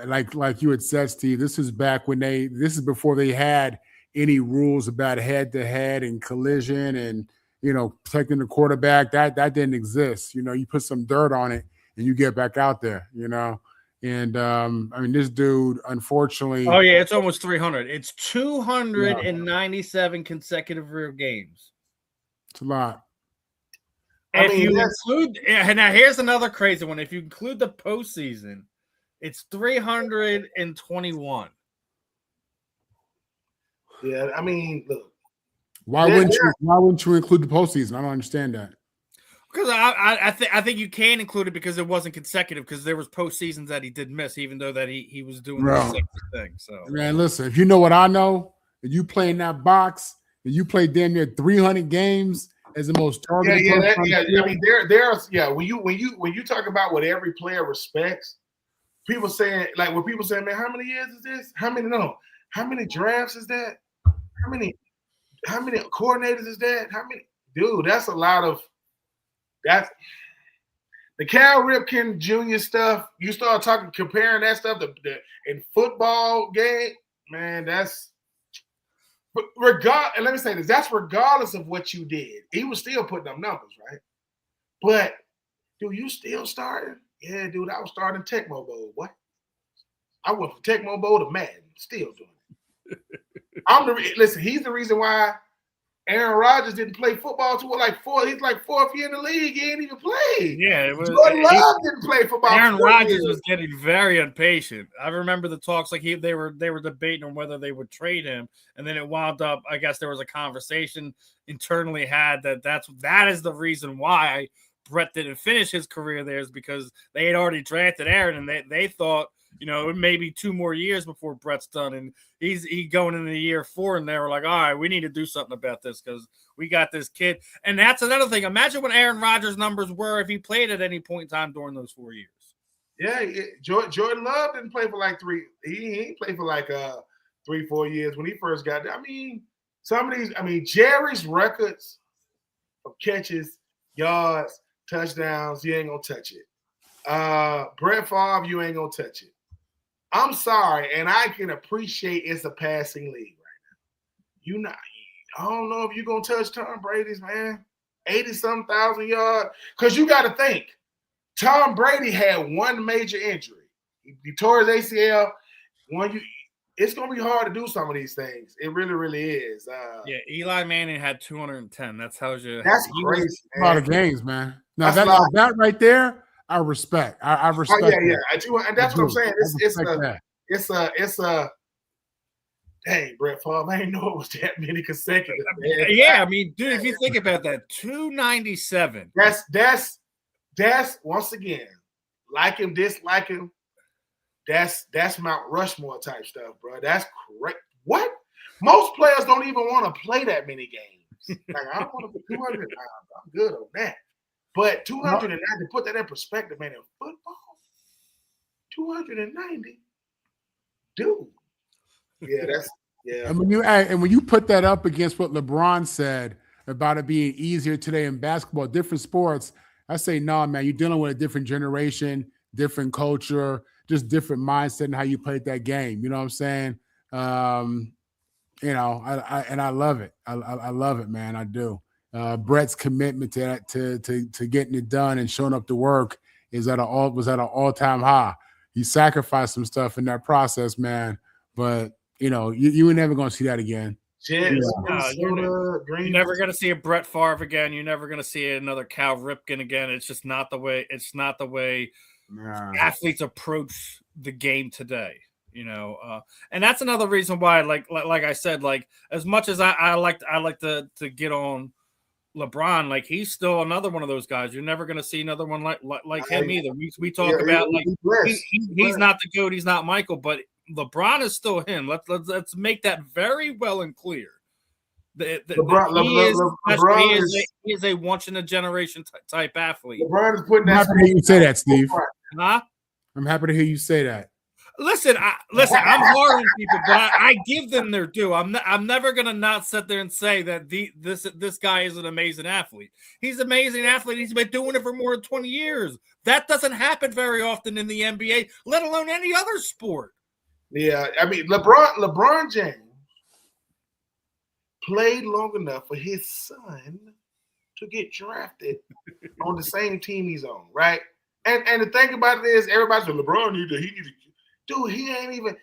like you had said, Steve, this is before they had any rules about head-to-head and collision and, you know, protecting the quarterback. That didn't exist. You know, you put some dirt on it and you get back out there, you know. And I mean, this dude, unfortunately. Oh yeah, it's almost 300. It's 297 consecutive real games. It's a lot. If you include, now here's another crazy one. If you include the postseason, it's 321. Yeah, I mean, look. Why wouldn't you include the postseason? I don't understand that. Because I think you can include it because it wasn't consecutive, because there was postseasons that he did miss, even though that he was doing the same thing. So man, listen, if you know what I know, and you play in that box, and you play damn near 300 games as the most targeted. I mean, there's when you talk about what every player respects, people saying, like, when people say, man, how many years is this? How many drafts is that? How many coordinators is that? Dude, that's a lot of. That's the Cal Ripken Jr. stuff. You start comparing that stuff in football game, man. That's and let me say this. That's regardless of what you did. He was still putting up numbers, right? But dude, you still starting? Yeah, dude, I was starting Tecmo Bowl. What? I went from Tecmo Bowl to Madden. Still doing it. Listen. He's the reason why Aaron Rodgers didn't play football till he's like fourth year in the league. He ain't even played. Yeah, it was. Jordan Love didn't play football. Aaron Rodgers was getting very impatient. I remember the talks, like they were debating on whether they would trade him, and then it wound up. I guess there was a conversation internally had that is the reason why Brett didn't finish his career there, is because they had already drafted Aaron, and they thought, you know, maybe 2 more years before Brett's done, and he's going into year 4, and they were like, all right, we need to do something about this because we got this kid. And that's another thing. Imagine what Aaron Rodgers' numbers were if he played at any point in time during those 4 years. Yeah, Jordan Love didn't play for like 3. He ain't played for like 3-4 years when he first got there. I mean, some of these. I mean, Jerry's records of catches, yards, touchdowns, you ain't gonna touch it. Brett Favre, you ain't gonna touch it. I'm sorry, and I can appreciate it's a passing league right now. I don't know if you're gonna touch Tom Brady's, man. 80-some thousand yards. Because you gotta think, Tom Brady had one major injury. He tore his ACL. It's gonna be hard to do some of these things. It really, really is. Yeah, Eli Manning had 210. That's crazy. A lot of games, man. Now that right there, I respect. I respect. Oh, yeah. And that's what I'm saying. It's a. Dang, Brett Favre, I didn't know it was that many consecutive. Man. Yeah, I mean, dude, if you think about that, 297. That's once again, like him, dislike him. That's Mount Rushmore type stuff, bro. That's correct. What? Most players don't even want to play that many games. Like, I don't want to put 200. I'm good on that. But 290, put that in perspective, man. In football, 290, dude. Yeah. And when you put that up against what LeBron said about it being easier today in basketball, different sports, I say, no, man. You're dealing with a different generation, different culture, just different mindset and how you played that game. You know what I'm saying? You know, I love it. I love it, man. I do. Brett's commitment to that, to getting it done and showing up to work was at an all-time high. He sacrificed some stuff in that process, man. But you know, you ain't never gonna see that again. You're never gonna see a Brett Favre again. You're never gonna see another Cal Ripken again. It's just not the way. It's not the way athletes approach the game today. You know, and that's another reason why, like I said, like as much as I like to get on LeBron, like he's still another one of those guys. You're never going to see another one like him either. We talk about like he's not the GOAT, he's not Michael, but LeBron is still him. Let's make that very well and clear. He is a once in a generation type athlete. LeBron is putting that. I'm happy to hear you say that, Steve. Huh? I'm happy to hear you say that. Listen, I'm hard on people, but I give them their due. I'm never gonna not sit there and say that this guy is an amazing athlete. He's an amazing athlete. He's been doing it for more than 20 years. That doesn't happen very often in the NBA, let alone any other sport. Yeah, I mean LeBron James played long enough for his son to get drafted on the same team he's on, right? And the thing about it is, everybody said LeBron he need to. Dude, he ain't even.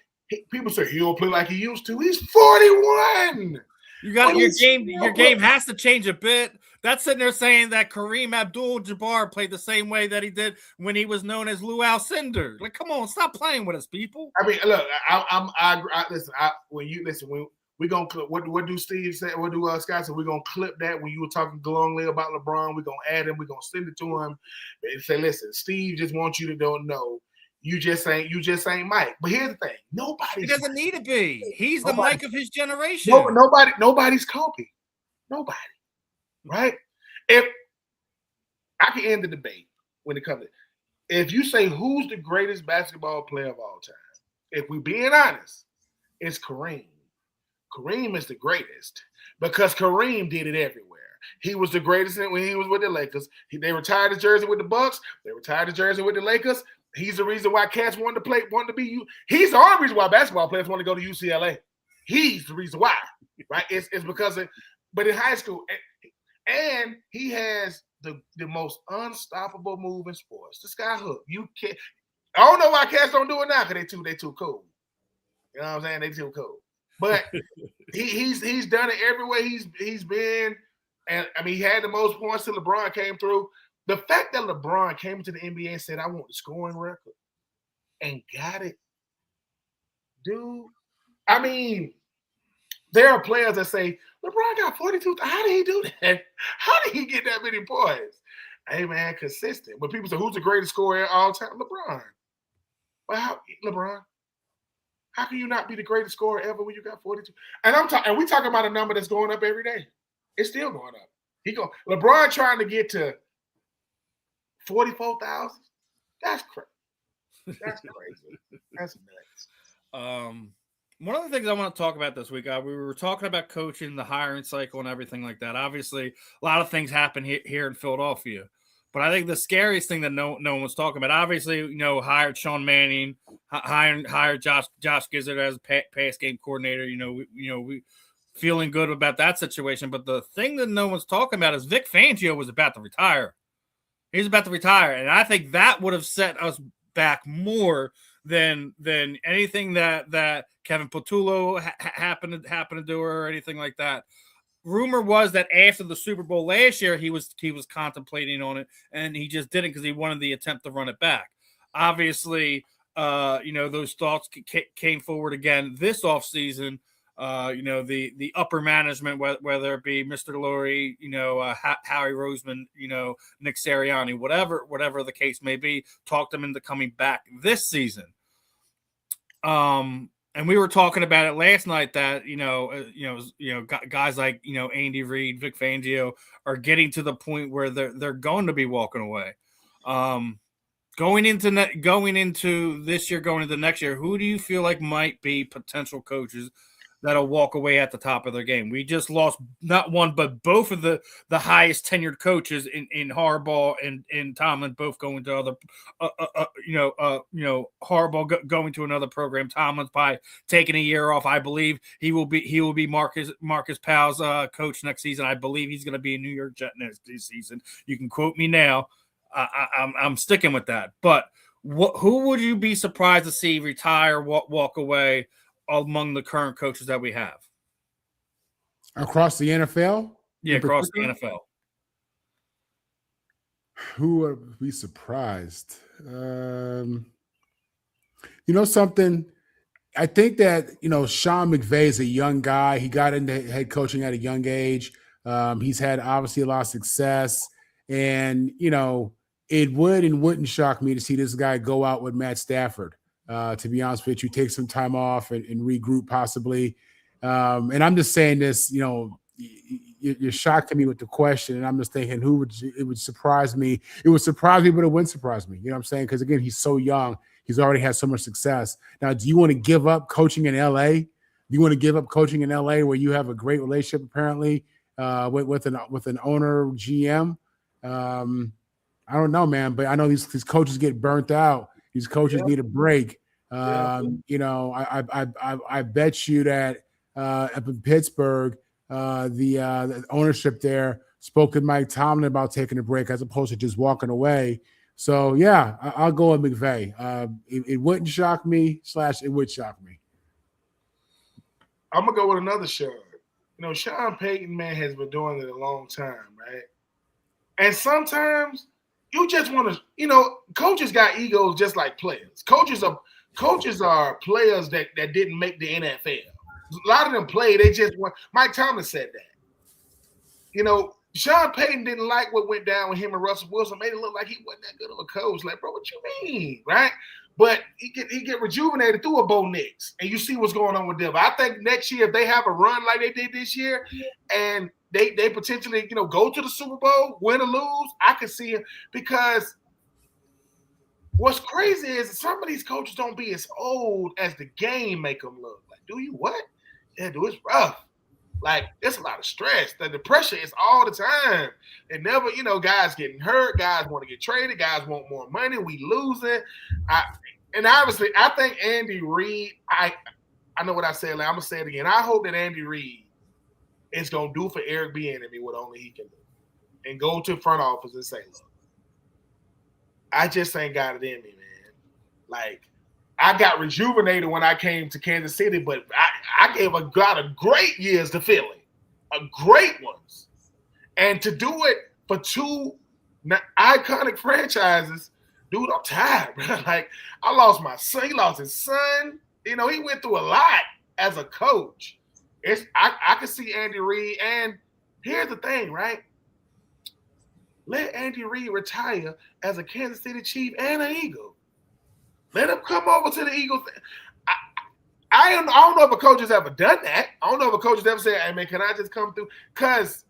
People say he don't play like he used to. He's 41. You got your game. Your game has to change a bit. That's sitting there saying that Kareem Abdul-Jabbar played the same way that he did when he was known as Lou Alcindor. Like, come on, stop playing with us, people. I mean, look, I listen. When we gonna clip, what do Steve say? What do Scott say? We're gonna clip that when you were talking glowingly about LeBron. We're gonna add him. We're gonna send it to him and say, listen, Steve just wants you to don't know. You just ain't Mike. But here's the thing: he doesn't need to be. He's the Mike of his generation. Nobody's Kobe. Nobody. Right? If I can end the debate when it comes to, if you say who's the greatest basketball player of all time, if we're being honest, it's Kareem. Kareem is the greatest because Kareem did it everywhere. He was the greatest when he was with the Lakers. They retired his jersey with the Bucks. They retired his jersey with the Lakers. He's the reason why cats wanted to be you. He's the only reason why basketball players want to go to UCLA. He's the reason why, right? It's because but in high school, and he has the most unstoppable move in sports. The sky hook. You can't. I don't know why cats don't do it now because they too cool. You know what I'm saying? They too cool. But he's done it everywhere he's been, and I mean he had the most points till LeBron came through. The fact that LeBron came to the NBA and said, I want the scoring record and got it, dude. I mean, there are players that say, LeBron got 42. How did he do that? How did he get that many points? Hey, man, consistent. When people say, who's the greatest scorer of all time? LeBron. Well, LeBron, how can you not be the greatest scorer ever when you got 42? And we talking about a number that's going up every day. It's still going up. LeBron trying to get to 44,000. That's crazy. That's crazy. That's nuts. One of the things I want to talk about this week, we were talking about coaching, the hiring cycle, and everything like that. Obviously, a lot of things happen here in Philadelphia, but I think the scariest thing that no one was talking about, obviously, hired Sean Manning, hired Josh Gizzard as pass game coordinator. We feeling good about that situation. But the thing that no one's talking about is Vic Fangio was about to retire. He's about to retire, and I think that would have set us back more than anything that Kevin Patullo happened to do or anything like that. Rumor was that after the Super Bowl last year, he was contemplating on it, and he just didn't because he wanted the attempt to run it back. Obviously, those thoughts came forward again this offseason. The upper management, whether it be Mr. Lurie, Howie Roseman, Nick Sirianni, whatever the case may be, talked them into coming back this season. And we were talking about it last night that guys like Andy Reid, Vic Fangio are getting to the point where they're going to be walking away. Going into this year, going into next year, who do you feel like might be potential coaches that'll walk away at the top of their game? We just lost not one, but both of the highest tenured coaches in Harbaugh and Tomlin, both going to other, Harbaugh going to another program. Tomlin's probably taking a year off. I believe he will be Marcus Powell's coach next season. I believe he's going to be a New York Jet next season. You can quote me now. I'm sticking with that. But who would you be surprised to see retire, walk away among the current coaches that we have across the NFL? Yeah, across the NFL. Who would be surprised? Something. I think that Sean McVay is a young guy. He got into head coaching at a young age. He's had obviously a lot of success, and it would and wouldn't shock me to see this guy go out with Matt Stafford. To be honest with you, take some time off and regroup possibly. And I'm just saying this, you're shocked to me with the question, and I'm just thinking it would surprise me. It would surprise me, but it wouldn't surprise me. You know what I'm saying? Because again, he's so young. He's already had so much success. Now, do you want to give up coaching in LA? Do you want to give up coaching in LA where you have a great relationship apparently with an owner GM? I don't know, man, but I know these coaches get burnt out. These coaches need a break. You know, I bet you that up in Pittsburgh, the ownership there spoke with Mike Tomlin about taking a break as opposed to just walking away. So yeah, I'll go with McVay. It wouldn't shock me / it would shock me. I'm gonna go with another Sean. You know, Sean Payton, man, has been doing it a long time, right? And sometimes you just want to, you know, coaches got egos just like players. Coaches are players that didn't make the NFL. A lot of them play, they just want. Mike Tomlin said that. You know, Sean Payton didn't like what went down with him and Russell Wilson. Made it look like he wasn't that good of a coach. Like, bro, what you mean, right? But he get rejuvenated through a Bo Nix, and you see what's going on with them. I think next year, if they have a run like they did this year, and they potentially, you know, go to the Super Bowl, win or lose, I could see it. Because what's crazy is some of these coaches don't be as old as the game make them look. Like, do you what? Yeah, dude, it's rough. Like, there's a lot of stress. The pressure is all the time. And never, you know, guys getting hurt, guys want to get traded, guys want more money, we losing. And obviously, I think Andy Reid, I know what I said, like, I'm going to say it again. I hope that Andy Reid is going to do for Eric Bieniemy what only he can do. And go to the front office and say, look, I just ain't got it in me, man. Like, I got rejuvenated when I came to Kansas City, but I gave a lot of great years to Philly, great ones. And to do it for two iconic franchises, dude, I'm tired, bro. Like, I lost my son. He lost his son. You know, he went through a lot as a coach. I can see Andy Reid. And here's the thing, right? Let Andy Reid retire as a Kansas City Chief and an Eagle. Let him come over to the Eagles. I don't know if a coach has ever done that. I don't know if a coach has ever said, hey, man, can I just come through? Because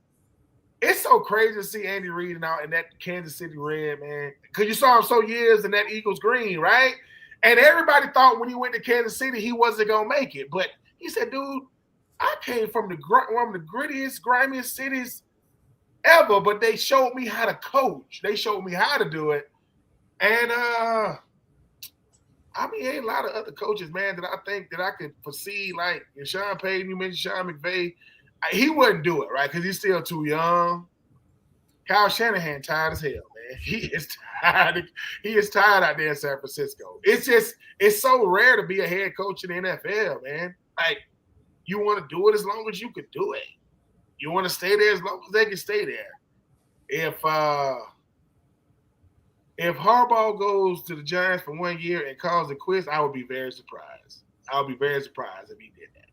it's so crazy to see Andy Reid out in that Kansas City red, man. Because you saw him so years in that Eagles green, right? And everybody thought when he went to Kansas City, he wasn't going to make it. But he said, dude, I came from one of the grittiest, grimiest cities ever, but they showed me how to coach. They showed me how to do it. And, I mean, ain't a lot of other coaches, man, that I think that I could foresee, like Sean Payton, you mentioned Sean McVay. He wouldn't do it, right, because he's still too young. Kyle Shanahan tired as hell, man. He is tired. He is tired out there in San Francisco. It's so rare to be a head coach in the NFL, man. Like, you want to do it as long as you could do it. You want to stay there as long as they can stay there. If Harbaugh goes to the Giants for 1 year and calls it quits, I would be very surprised. I would be very surprised if he did that.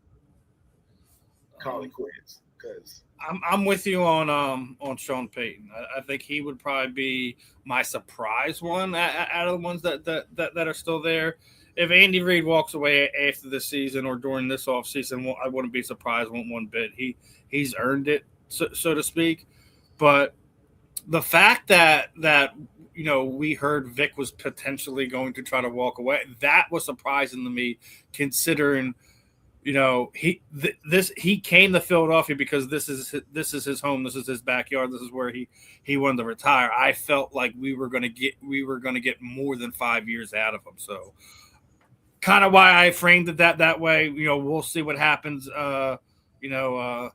Call it quits. Because I'm with you on Sean Payton. I think he would probably be my surprise one out of the ones that are still there. If Andy Reid walks away after this season or during this offseason, I wouldn't be surprised one bit. He's earned it, so to speak. But the fact that you know, we heard Vic was potentially going to try to walk away. That was surprising to me, considering, you know, he came to Philadelphia because this is his home, this is his backyard, this is where he wanted to retire. I felt like we were going to get more than 5 years out of him. So, kind of why I framed it that way. You know, we'll see what happens. You know,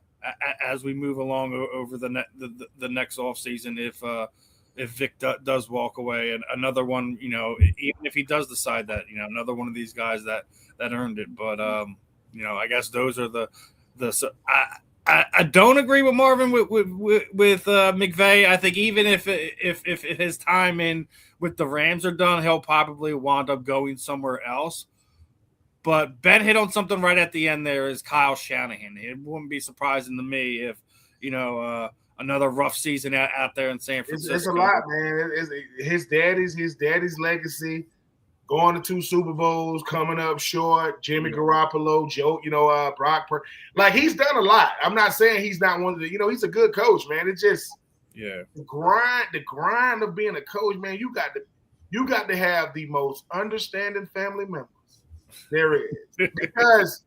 as we move along over the next offseason, if Vic does walk away. And another one, you know, even if he does decide that, you know, another one of these guys that earned it. But, you know, I guess those are I don't agree with Marvin with McVay. I think even if his time in with the Rams are done, he'll probably wind up going somewhere else. But Ben hit on something right at the end there is Kyle Shanahan. It wouldn't be surprising to me if, you know, another rough season out there in San Francisco. It's a lot, man. His daddy's legacy, going to 2 Super Bowls, coming up short. Jimmy Garoppolo, Joe, you know, Brock. Like, he's done a lot. I'm not saying he's not one of the. You know, he's a good coach, man. It's just the grind of being a coach, man. You got to. you got to have the most understanding family members there is, because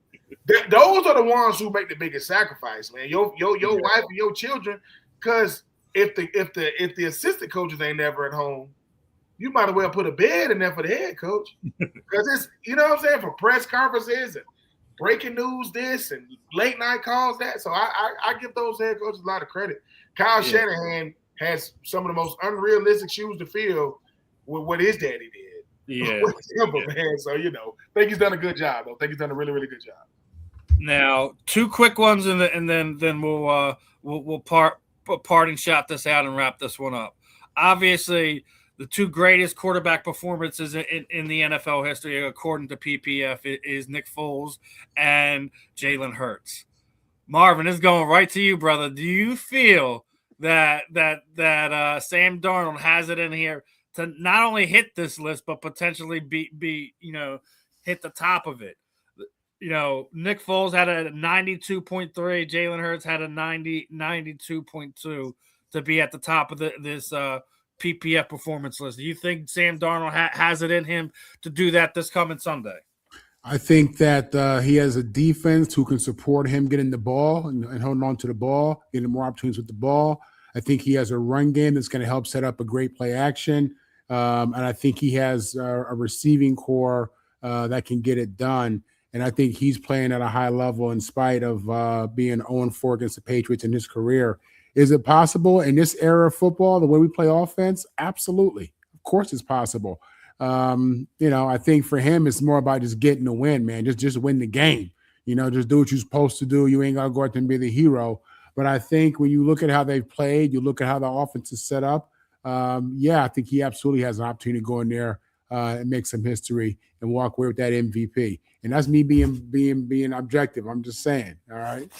those are the ones who make the biggest sacrifice, man. Your wife and your children, because if the assistant coaches ain't never at home, you might as well put a bed in there for the head coach, because it's, you know what I'm saying, for press conferences and breaking news this and late night calls that. So I give those head coaches a lot of credit. Kyle Shanahan has some of the most unrealistic shoes to fill with what his daddy did. Yeah. Man. So, you know, I think he's done a good job. I think he's done a really, really good job. Now, two quick ones, and then we'll parting shot this out and wrap this one up. Obviously, the two greatest quarterback performances in the NFL history, according to PPF, is Nick Foles and Jalen Hurts. Marvin, this is going right to you, brother. Do you feel that Sam Darnold has it in here to not only hit this list, but potentially be hit the top of it? You know, Nick Foles had a 92.3. Jalen Hurts had a 92.2 to be at the top of this PPF performance list. Do you think Sam Darnold has it in him to do that this coming Sunday? I think that he has a defense who can support him getting the ball and holding on to the ball, getting more opportunities with the ball. I think he has a run game that's going to help set up a great play action. And I think he has a receiving core that can get it done. And I think he's playing at a high level in spite of being 0-4 against the Patriots in his career. Is it possible in this era of football, the way we play offense? Absolutely. Of course it's possible. I think for him, it's more about just getting the win, man. Just win the game. Just do what you're supposed to do. You ain't got to go out there and be the hero. But I think when you look at how they've played, you look at how the offense is set up, I think he absolutely has an opportunity to go in there and make some history and walk away with that MVP. And that's me being objective. I'm just saying. All right.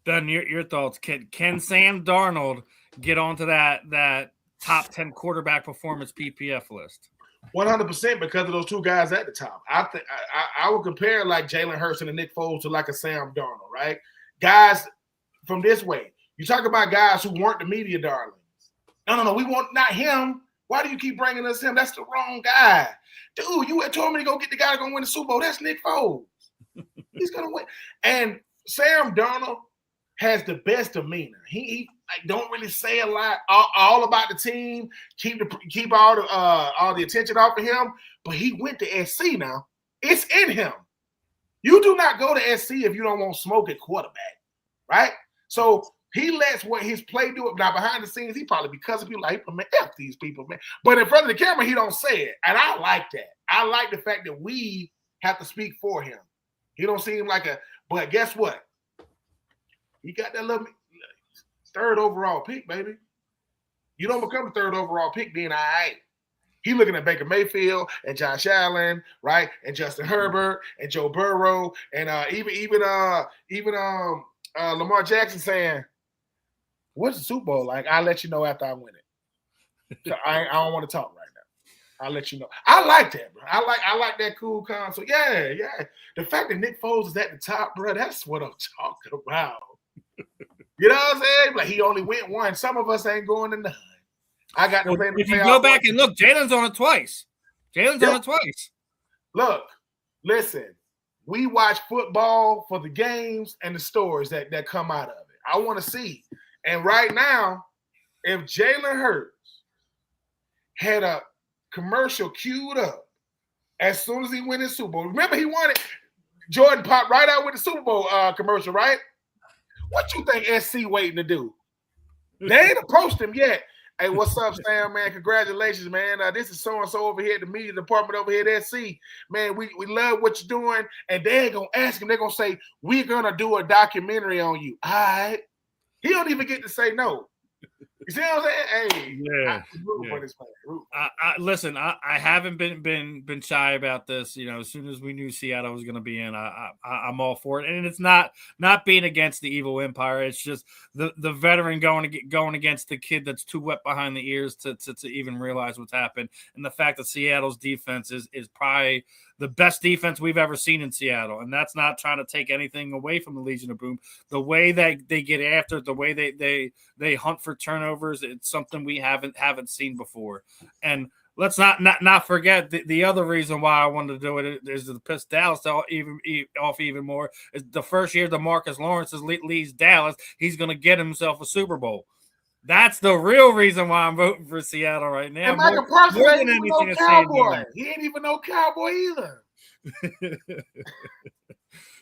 Ben, your thoughts. Can Sam Darnold get onto that top 10 quarterback performance PPF list? 100% because of those two guys at the top. I would compare like Jalen Hurts and Nick Foles to like a Sam Darnold, right? Guys from this way. You talk about guys who weren't the media darlings. No, we want not him. Why do you keep bringing us him? That's the wrong guy. Dude, you had told me to go get the guy that's going to win the Super Bowl. That's Nick Foles. He's going to win. And Sam Darnold has the best demeanor. He don't really say a lot all about the team, keep all the attention off of him, but he went to SC now. It's in him. You do not go to SC if you don't want smoke at quarterback, right? So he lets what his play do. Now, behind the scenes, he probably, because of people like, man, F these people, man. But in front of the camera, he don't say it. And I like that. I like the fact that we have to speak for him. He don't seem like but guess what? He got that little third overall pick, baby. You don't become a third overall pick being all right. He looking at Baker Mayfield and Josh Allen, right? And Justin Herbert and Joe Burrow and even Lamar Jackson saying, "What's the Super Bowl like? I'll let you know after I win it." So I don't want to talk right now. I'll let you know. I like that, bro. I like that cool con. So yeah. The fact that Nick Foles is at the top, bro, that's what I'm talking about. You know what I'm saying? Like he only went one. Some of us ain't going to none. I got to play. If you go back and look, Jalen's on it twice. Look, listen. We watch football for the games and the stories that come out of it. I want to see. And right now, if Jalen Hurts had a commercial queued up as soon as he won his Super Bowl, remember he won it. Jordan popped right out with the Super Bowl commercial, right? What you think SC waiting to do? They ain't approached him yet. Hey, what's up, Sam, man? Congratulations, man. This is so-and-so over here at the media department over here at SC. Man, we love what you're doing. And they ain't going to ask him. They're going to say, we're going to do a documentary on you. All right. He don't even get to say no. You see what I'm saying? Hey, listen, I haven't been shy about this. As soon as we knew Seattle was going to be in, I'm all for it. And it's not being against the evil empire. It's just the veteran going against the kid that's too wet behind the ears to even realize what's happened. And the fact that Seattle's defense is probably the best defense we've ever seen in Seattle. And that's not trying to take anything away from the Legion of Boom. The way that they get after it, the way they hunt for turnovers, it's something we haven't seen before. And let's not forget the other reason why I wanted to do it is to piss Dallas off even more. Is the first year DeMarcus Lawrence leads Dallas, he's going to get himself a Super Bowl. That's the real reason why I'm voting for Seattle right now. And Michael Parsons ain't even no Cowboy. He ain't even no Cowboy either.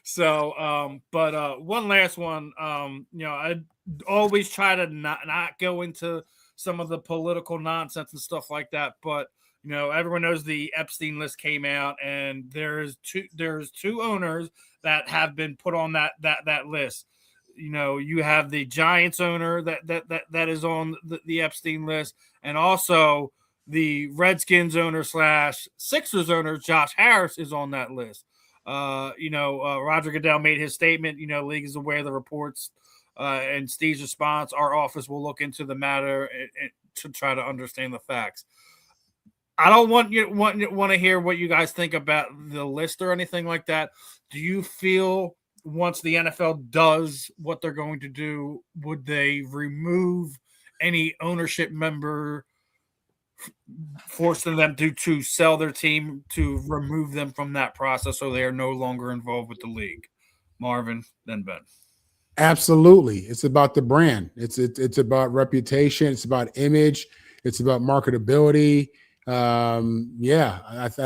So, but one last one. I always try to not go into some of the political nonsense and stuff like that. But everyone knows the Epstein list came out, and there's two owners that have been put on that list. You have the Giants owner that is on the Epstein list, and also the Redskins owner / Sixers owner Josh Harris is on that list. Roger Goodell made his statement. League is aware of the reports, and Steve's response: our office will look into the matter to try to understand the facts. I don't want to hear what you guys think about the list or anything like that. Do you feel once the NFL does what they're going to do, would they remove any ownership member, forcing them to sell their team, to remove them from that process so they are no longer involved with the league? Marvin, then Ben. Absolutely. It's about the brand. It's about reputation. It's about image. It's about marketability. I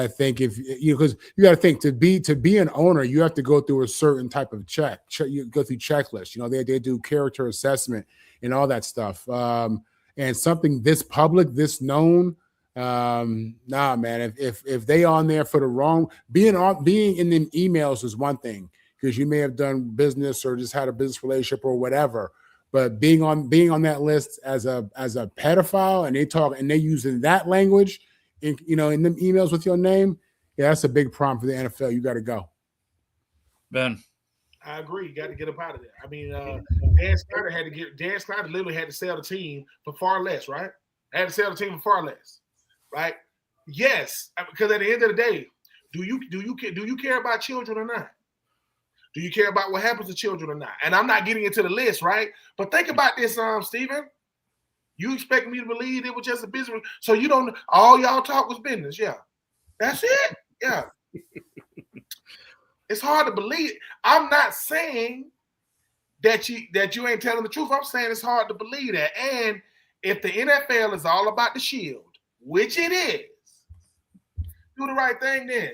think if because you got to think to be an owner, you have to go through a certain type of check. You go through checklists. They do character assessment and all that stuff. And something this public, this known, nah, man. If they on there for the wrong, being in them emails is one thing, because you may have done business or just had a business relationship or whatever. But being on that list as a pedophile, and they using that language in them emails with your name, that's a big problem for the NFL. You got to go. Ben. I agree. You got to get up out of there. I mean, Dan Snyder literally had to sell the team for far less, right? Had to sell the team for far less, right? Yes, because at the end of the day, do you care about children or not? Do you care about what happens to children or not? And I'm not getting into the list, right? But think about this, Steven. You expect me to believe it was just a business? So you don't? All y'all talk was business, yeah. That's it, yeah. It's hard to believe. I'm not saying that you ain't telling the truth. I'm saying it's hard to believe that. And if the NFL is all about the shield, which it is, do the right thing then.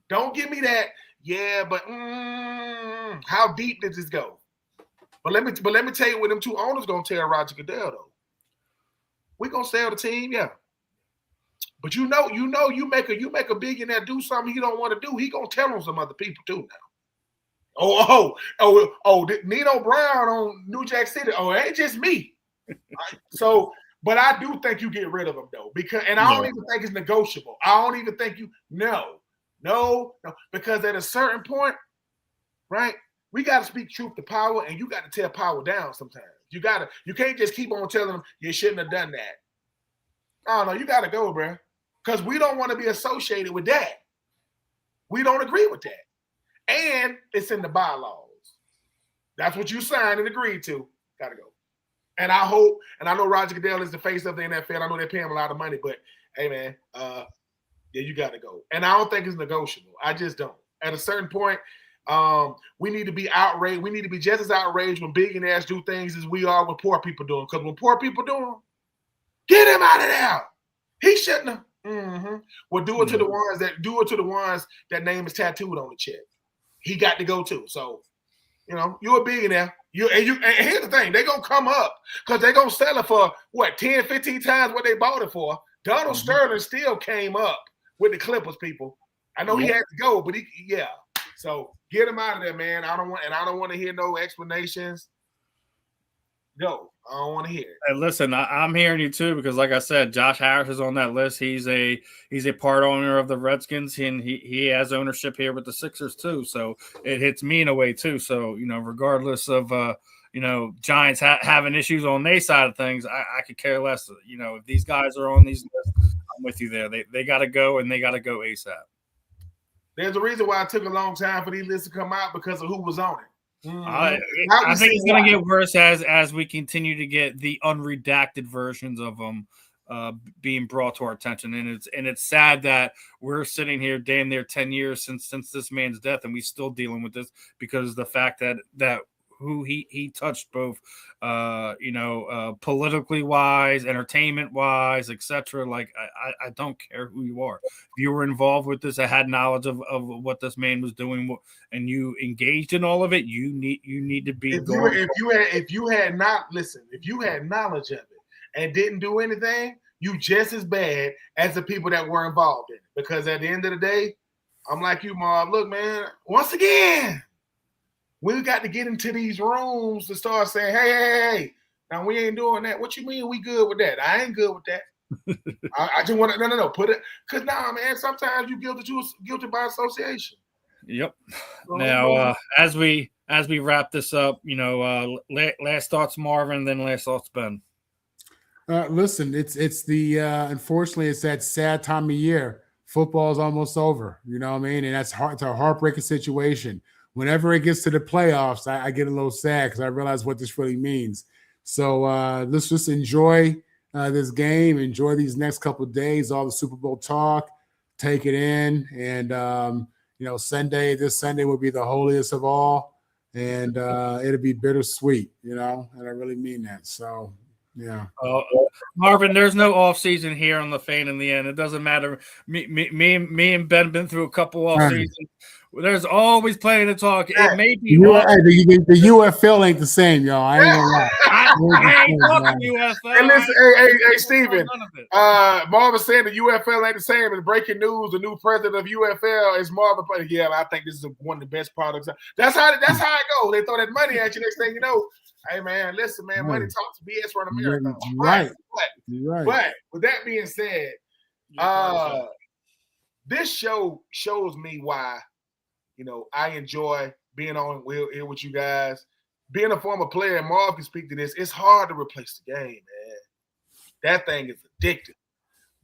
Don't give me that. Yeah, but how deep did this go? But let me tell you what them two owners gonna tell Roger Goodell though. We gonna sell the team, yeah. But you make a billionaire do something he don't want to do. He gonna tell on some other people too now. Oh, Nino Brown on New Jack City. Oh, it ain't just me. Right? So, but I do think you get rid of him though, because I don't even think it's negotiable. I don't even think No, because at a certain point, right, we got to speak truth to Powell, and you got to tear Powell down sometimes. You can't just keep on telling them you shouldn't have done that. Oh, no, you got to go, bro, because we don't want to be associated with that. We don't agree with that. And it's in the bylaws. That's what you signed and agreed to. Got to go. And I hope, and I know Roger Goodell is the face of the NFL. I know they pay him a lot of money, but, hey, man, yeah, you got to go. And I don't think it's negotiable. I just don't. At a certain point, we need to be outraged. We need to be just as outraged when billionaires do things as we are when poor people do them. Because when poor people do them, get him out of there. He shouldn't have. Mm-hmm. Well, do it to the ones that name is tattooed on the check. He got to go too. So, you're a billionaire. And here's the thing, they're gonna come up because they're gonna sell it for what 10, 15 times what they bought it for. Donald Sterling still came up with the Clippers people. I know he had to go, but so get him out of there, man. I don't want to hear no explanations. Go. I don't want to hear it. Hey, listen, I'm hearing you too, because like I said, Josh Harris is on that list. He's a part owner of the Redskins, and he has ownership here with the Sixers too. So it hits me in a way too. So, regardless of Giants having issues on their side of things, I could care less. If these guys are on these lists, I'm with you there. They got to go, and they got to go ASAP. There's a reason why it took a long time for these lists to come out because of who was on it. I think it's going to get worse as we continue to get the unredacted versions of them being brought to our attention, and it's sad that we're sitting here damn near 10 years since this man's death, and we're still dealing with this because of the fact that who he touched both, politically wise, entertainment wise, etc. Like I don't care who you are. If you were involved with this, I had knowledge of what this man was doing, and you engaged in all of it. You need to be. If you had knowledge of it and didn't do anything, you just as bad as the people that were involved in it. Because at the end of the day, I'm like you, Marv. Look, man. Once again. We got to get into these rooms to start saying, hey, now we ain't doing that. What you mean we good with that? I ain't good with that. I just want to, no, put it, because man, sometimes you guilty by association. Yep. So, now, as we wrap this up, last thoughts, Marvin, then last thoughts, Ben. Listen, it's the unfortunately it's that sad time of year. Football is almost over. You know what I mean? And it's a heartbreaking situation. Whenever it gets to the playoffs, I get a little sad because I realize what this really means. So let's just enjoy this game, enjoy these next couple of days, all the Super Bowl talk, take it in. And, this Sunday will be the holiest of all. And it'll be bittersweet, and I really mean that. So, yeah. Marvin, there's no off season here on the Fan in the End. It doesn't matter. Me and Ben been through a couple off seasons. There's always plenty to talk. It may be the UFL ain't the same, y'all. I ain't gonna lie. I ain't talking UFL. Hey, listen, hey, Steven. Marvin saying the UFL ain't the same. And breaking news: the new president of UFL is Marvin. Yeah, I think this is one of the best products. That's how it goes. They throw that money at you. Next thing you know, hey man, listen, man, money talks BS run America. Right. But with that being said, this show shows me why. I enjoy being on here with you guys. Being a former player, and Marv can speak to this, it's hard to replace the game, man. That thing is addictive.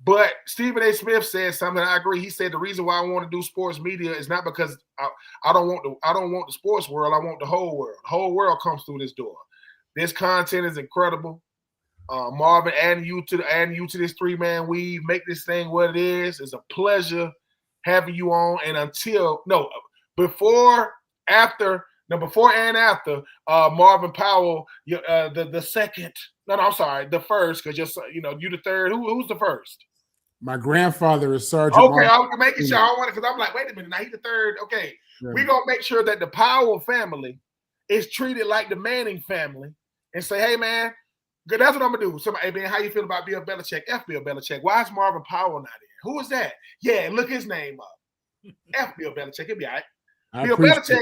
But Stephen A. Smith said something I agree. He said the reason why I want to do sports media is not because I don't want the sports world. I want the whole world. The whole world comes through this door. This content is incredible. Marvin, adding you to this 3-man weave, make this thing what it is. It's a pleasure having you on. And before and after, Marvin Powell, the second. No, I'm sorry, the first, because you the third. Who's the first? My grandfather is Sergeant. Okay, I was making sure. I don't want it because I'm like, wait a minute, now he's the third. Okay, we're gonna make sure that the Powell family is treated like the Manning family, and say, hey man, that's what I'm gonna do. Somebody, hey man, how you feel about Bill Belichick? F Bill Belichick. Why is Marvin Powell not in? Who is that? Yeah, look his name up. F Bill Belichick. He'll be all right. Bill Belichick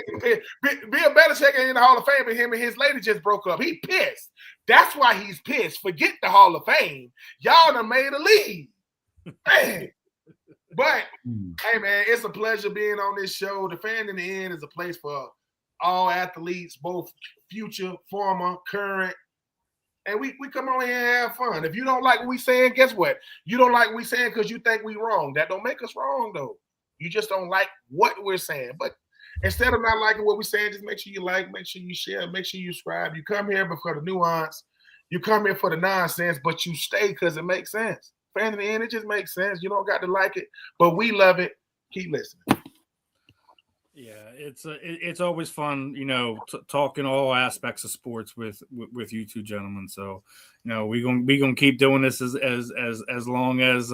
ain't in the Hall of Fame, and him and his lady just broke up. He pissed. That's why he's pissed. Forget the Hall of Fame. Y'all done made a league. Man. But, hey, man, it's a pleasure being on this show. The Fan in the End is a place for all athletes, both future, former, current. And we come on here and have fun. If you don't like what we saying, guess what? You don't like what we saying because you think we wrong. That don't make us wrong, though. You just don't like what we're saying. But instead of not liking what we're saying, just make sure you like, make sure you share, make sure you subscribe. You come here for the nuance. You come here for the nonsense, but you stay because it makes sense. Fan in the End, it just makes sense. You don't got to like it, but we love it. Keep listening. Yeah, it's always fun, talking all aspects of sports with you two gentlemen. So, we gonna keep doing this as long as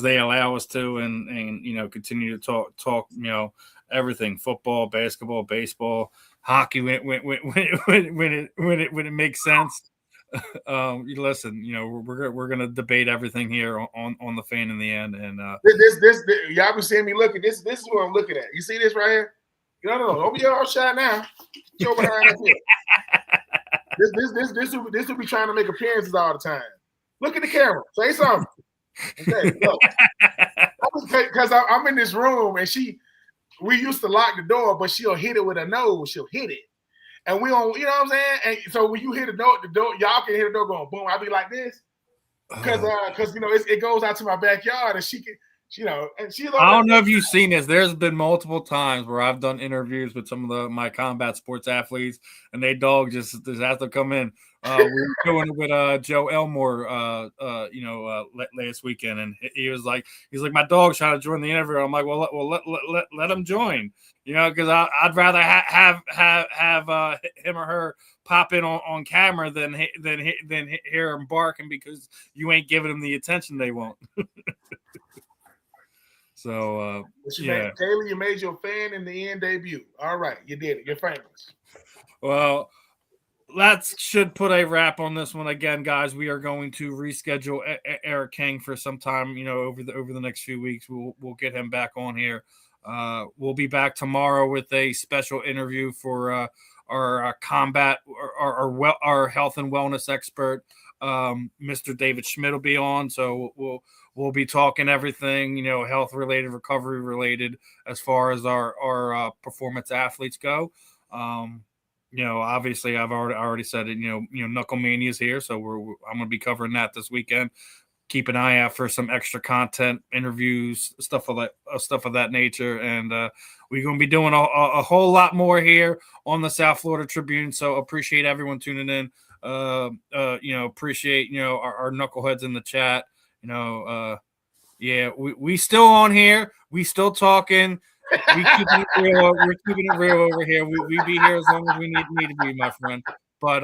they allow us to, and continue to talk everything: football, basketball, baseball, hockey when it makes sense. Listen, we're gonna debate everything here on the Fan in the End, and this y'all be seeing me looking. This is what I'm looking at. You see this right here? No, don't be all shy now. Go behind us here. This will be trying to make appearances all the time. Look at the camera. Say something. Okay, look. Because I'm in this room and we used to lock the door, but she'll hit it with her nose. She'll hit it. And we don't, you know what I'm saying? And so when you hit the door, y'all can hear the door going boom. I'll be like this. Because it goes out to my backyard and she can, And she's. I don't know if you've seen this. There's been multiple times where I've done interviews with some of my combat sports athletes, and they dog just has to come in. We were doing it with Joe Elmore, last weekend, and he's like, my dog's trying to join the interview. I'm like, let him join, because I'd rather have him or her pop in on camera than hear him barking because you ain't giving them the attention they want. So, Taylor, you made your fan in the end debut. All right, you did it. You're famous. Well, that should put a wrap on this one. Again, guys, we are going to reschedule Eric King for some time. Over the next few weeks, we'll get him back on here. We'll be back tomorrow with a special interview for our combat, our health and wellness expert, Mr. David Schmidt will be on. So we'll be talking everything, health related, recovery related, as far as our performance athletes go. Obviously I've already said it, Knuckle Mania is here. So I'm going to be covering that this weekend. Keep an eye out for some extra content, interviews, stuff of that nature. And we're going to be doing a whole lot more here on the South Florida Tribune. So appreciate everyone tuning in. Appreciate, our knuckleheads in the chat. We still on here. We still talking. We're keeping it real over here. We be here as long as we need to be, my friend. But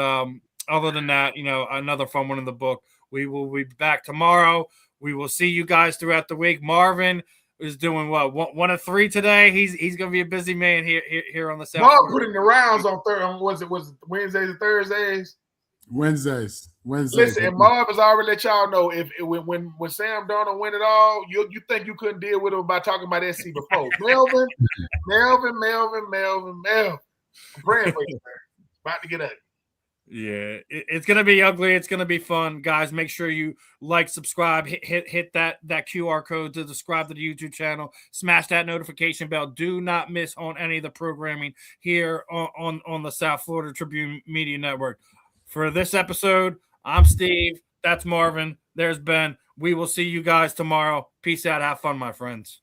other than that, another fun one in the book. We will be back tomorrow. We will see you guys throughout the week. Marvin is doing what? 1 of 3 today. He's going to be a busy man here on the South. Mark putting the rounds on was it Wednesdays and Thursdays? Wednesdays. Listen, and Marv has already let y'all know when Sam Darnold win it all, you think you couldn't deal with him by talking about SC before. Melvin. I'm praying for you, man. About to get up. Yeah, it's gonna be ugly. It's gonna be fun, guys. Make sure you like, subscribe, hit that QR code to subscribe to the YouTube channel. Smash that notification bell. Do not miss on any of the programming here on the South Florida Tribune Media Network. For this episode, I'm Steve. That's Marvin. There's Ben. We will see you guys tomorrow. Peace out. Have fun, my friends.